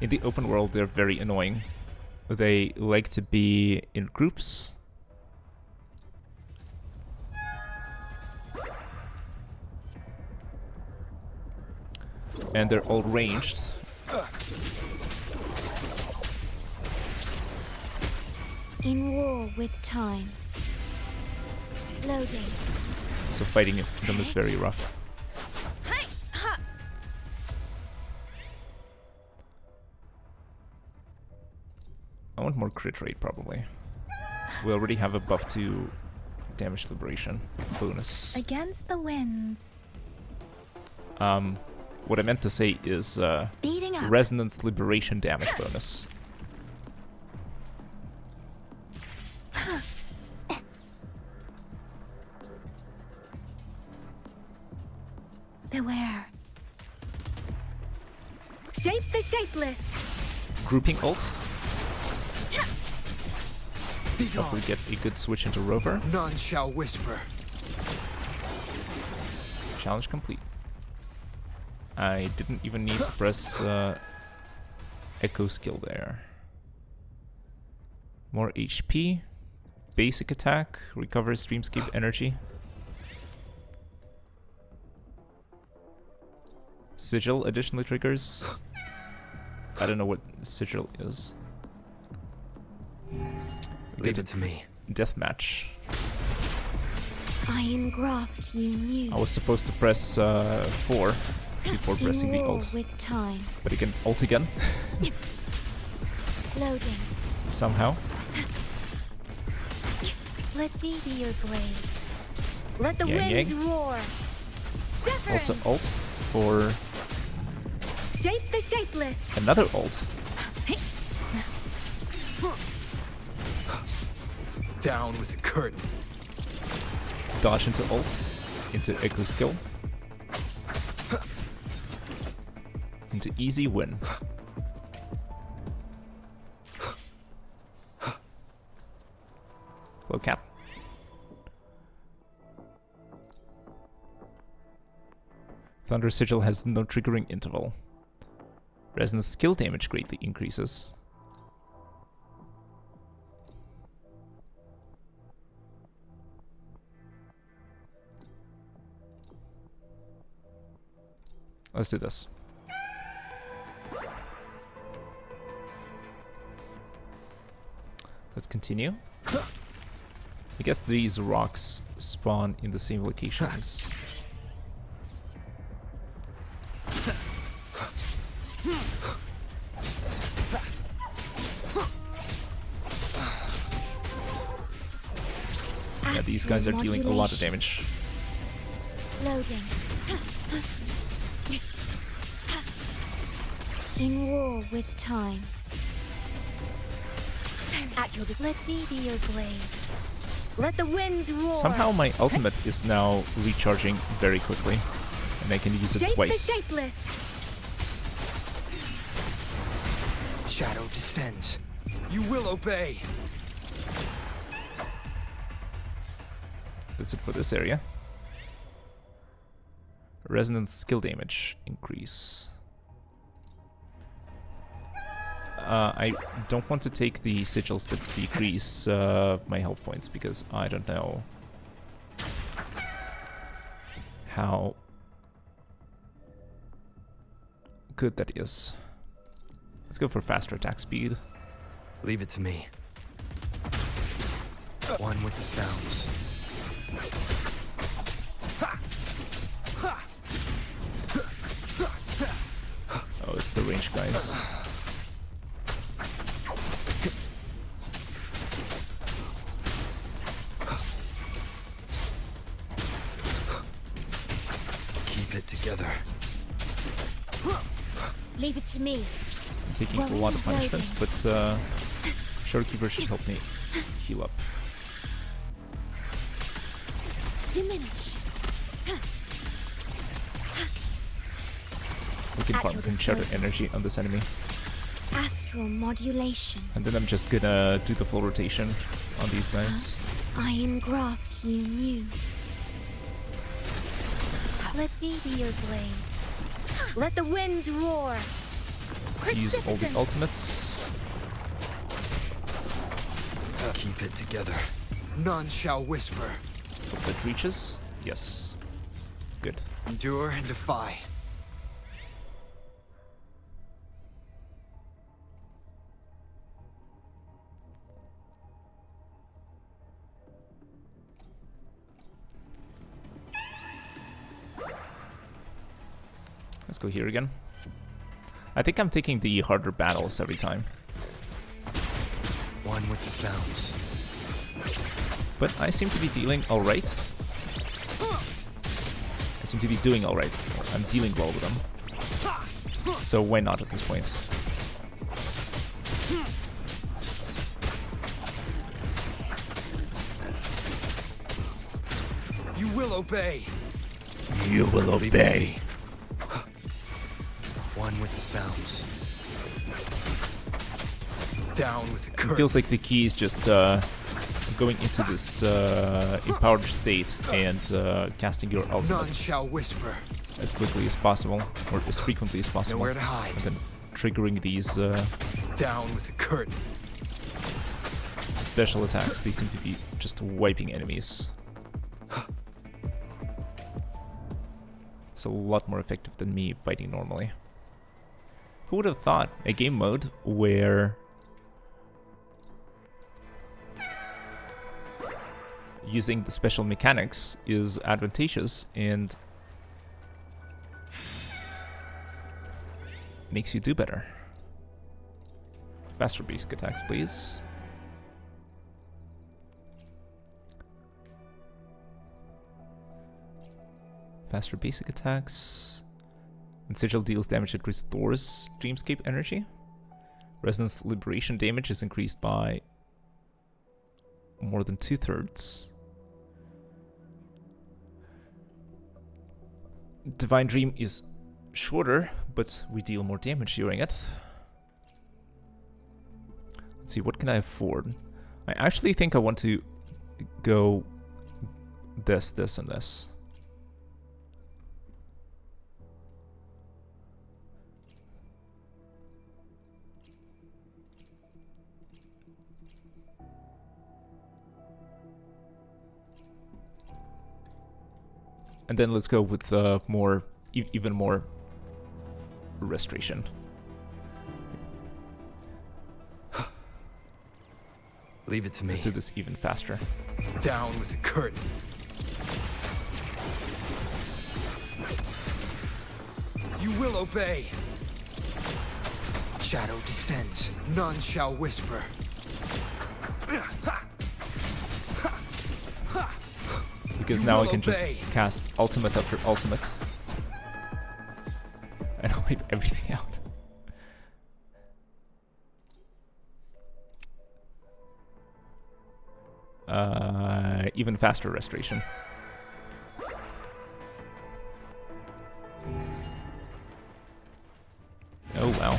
S1: In the open world, they're very annoying. They like to be in groups. And they're all ranged.
S7: In war with time. Slow down.
S1: So fighting them is very rough. I want more crit rate, probably. We already have a buff to damage liberation bonus.
S3: Against the winds.
S1: What I meant to say is
S3: Speeding up.
S1: resonance liberation damage bonus.
S3: Beware. Shape the shapeless.
S1: Grouping ult.
S2: Be
S1: Hopefully
S2: gone.
S1: get a good switch into Rover.
S2: None shall whisper.
S1: Challenge complete. I didn't even need to press Echo skill there. More HP. Basic attack. Recovers Dreamscape energy. Sigil additionally triggers. I don't know what Sigil is.
S2: Leave it to me.
S1: Deathmatch.
S7: I engraft you new.
S1: I was supposed to press 4 before pressing the
S7: In war
S1: ult.
S7: with time.
S1: But again, ult again.
S7: Loading.
S1: Somehow.
S3: Let me be your blade. Let the
S1: Yang
S3: winds
S1: yang.
S3: roar. Wuthering.
S1: Also ult for
S3: Shape the shapeless.
S1: another ult.
S2: Down with the curtain.
S1: Dodge into ult. Into Echo skill. Into easy win. Low cap. Thunder Sigil has no triggering interval. Resonance skill damage greatly increases. Let's do this. Let's continue. I guess these rocks spawn in the same locations. Yeah, these guys are dealing a lot of damage.
S7: Loading. In war with time.
S3: At your let me be your blade. Let the winds roar.
S1: Somehow my ultimate is now recharging very quickly, and I can use it
S3: Shape
S1: twice.
S3: the shapeless.
S2: Shadow descends. You will obey.
S1: That's it for this area. Resonance skill damage increase. I don't want to take the sigils that decrease my health points because I don't know how good that is. Let's go for faster attack speed.
S2: Leave it to me. One with the sounds.
S1: Oh, it's the range guys.
S2: Keep it together.
S7: Leave it to me.
S1: I'm taking a lot of punishments, but Shadowkeeper should help me heal up.
S7: Diminish.
S1: We can
S7: At
S1: farm
S7: your
S1: Concerto
S7: disposal.
S1: energy on this enemy.
S7: Astral modulation.
S1: And then I'm just gonna do the full rotation on these guys.
S7: I engraft you new. Let me be your blade. Let the winds roar.
S1: Use all the ultimates.
S2: Keep it together. None shall whisper.
S1: Hope that reaches. Yes. Good.
S2: Endure and defy.
S1: Let's go here again. I think I'm taking the harder battles every time.
S2: One with the sounds.
S1: But I seem to be dealing alright. I seem to be doing alright. I'm dealing well with them. So why not at this point?
S2: You will obey.
S1: You will obey.
S2: One with the sounds. Down with the current.
S1: It feels like the key is just going into this empowered state and casting your
S2: None
S1: ultimates
S2: shall whisper.
S1: as quickly as possible, or as frequently as possible.
S2: Nowhere to hide.
S1: And then triggering these
S2: Down with the curtain.
S1: special attacks. They seem to be just wiping enemies. It's a lot more effective than me fighting normally. Who would have thought a game mode where using the special mechanics is advantageous and makes you do better. Faster basic attacks, please. Faster basic attacks. When Sigil deals damage, it restores Dreamscape energy. Resonance Liberation damage is increased by more than 2/3. Divine Dream is shorter, but we deal more damage during it. Let's see, what can I afford? I actually think I want to go this, this, and this. And then let's go with more, even more restoration.
S2: Leave it to me.
S1: Let's do this even faster.
S2: Down with the curtain. You will obey. Shadow descends. None shall whisper.
S1: Because
S2: You
S1: now I
S2: will
S1: can just
S2: obey.
S1: cast ultimate after ultimate. And wipe everything out. Even faster restoration. Oh wow.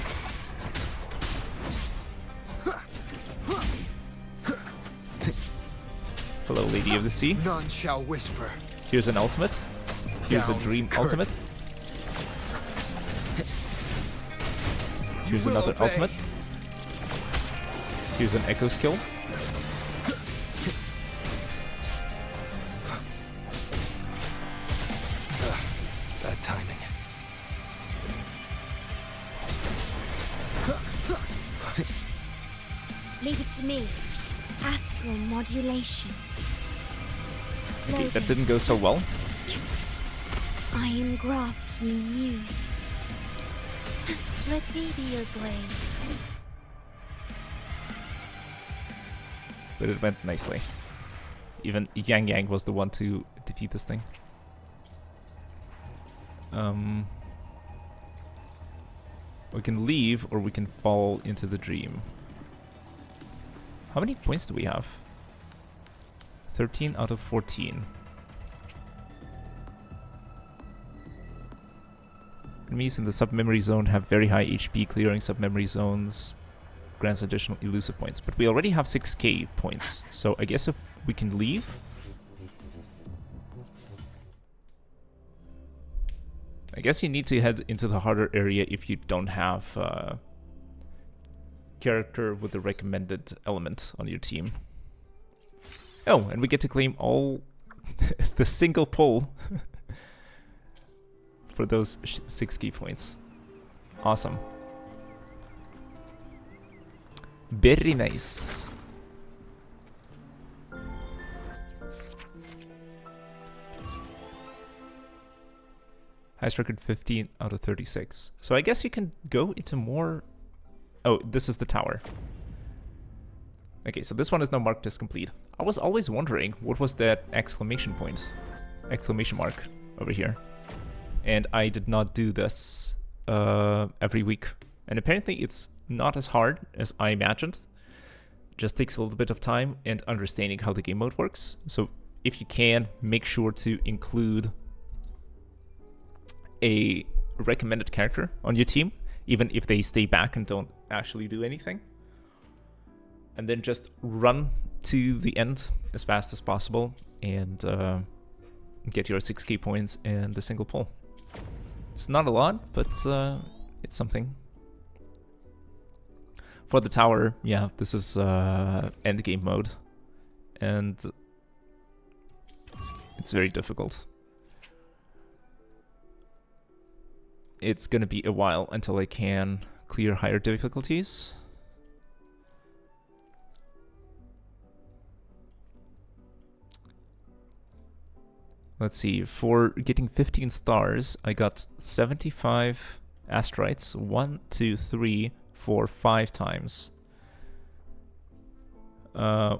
S1: Hello, Lady of the Sea.
S2: None shall whisper.
S1: Here's an ultimate. Here's
S2: Down
S1: a
S2: with
S1: dream
S2: the curtain.
S1: ultimate.
S2: You
S1: Here's
S2: will
S1: another
S2: obey.
S1: ultimate. Here's an echo skill.
S2: Bad timing.
S7: Leave it to me. Astral modulation.
S1: Okay, that
S7: Loading.
S1: didn't go so well.
S7: I engraft you new. Let me be your blade.
S1: But it went nicely. Even Yang Yang was the one to defeat this thing. We can leave or we can fall into the dream. How many points do we have? 13 out of 14. Enemies in the sub-memory zone have very high HP. Clearing sub-memory zones grants additional elusive points. But we already have 6k points. So I guess if we can leave. I guess you need to head into the harder area if you don't have character with the recommended element on your team. Oh, and we get to claim all the single pull for those 6 key points. Awesome. Very nice. Highest record 15 out of 36. So I guess you can go into more... Oh, this is the tower. Okay, so this one is now marked as complete. I was always wondering what was that exclamation mark over here. And I did not do this every week. And apparently it's not as hard as I imagined. Just takes a little bit of time and understanding how the game mode works. So if you can, make sure to include a recommended character on your team, even if they stay back and don't actually do anything. And then just run to the end as fast as possible and get your 6 key points and the single pull. It's not a lot, but it's something. For the tower, yeah, this is end game mode, and it's very difficult. It's gonna be a while until I can clear higher difficulties. Let's see, for getting 15 stars, I got 75 asterites, 1, 2, 3, 4, 5 times.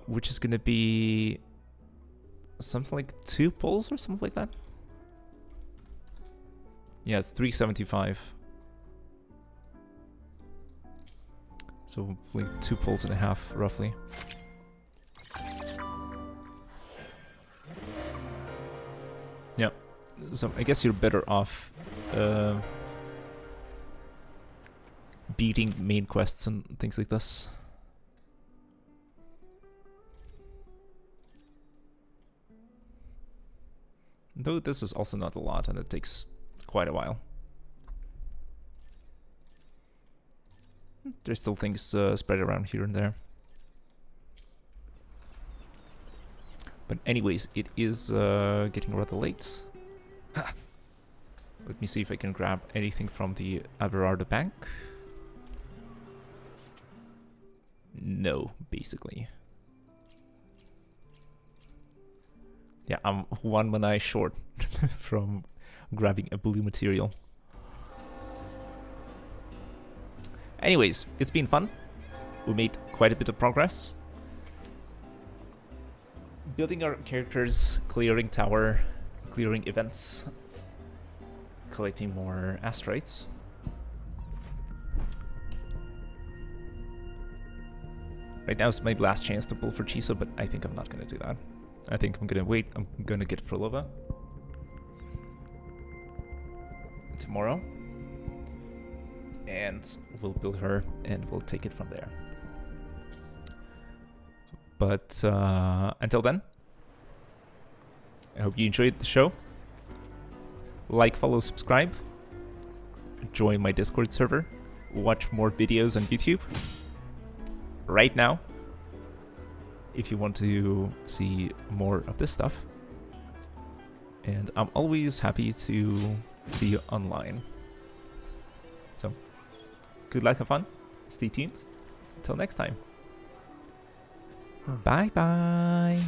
S1: Which is gonna be something like 2 pulls or something like that. Yeah, it's 375. So like 2 pulls and a half, roughly. Yeah, so I guess you're better off beating main quests and things like this. Though this is also not a lot and it takes quite a while. There's still things spread around here and there. But anyways, it is getting rather late. Let me see if I can grab anything from the Everarda Bank. No, basically. Yeah, I'm 1 mana short from grabbing a blue material. Anyways, it's been fun. We made quite a bit of progress. Building our characters, clearing tower, clearing events, collecting more asterites. Right now is my last chance to pull for Chisa, but I think I'm not going to do that. I think I'm going to wait. I'm going to get Phrolova tomorrow. And we'll build her and we'll take it from there. But until then, I hope you enjoyed the show. Like, follow, subscribe. Join my Discord server. Watch more videos on YouTube. Right now, if you want to see more of this stuff. And I'm always happy to see you online. So, good luck, have fun. Stay tuned. Until next time. Bye-bye.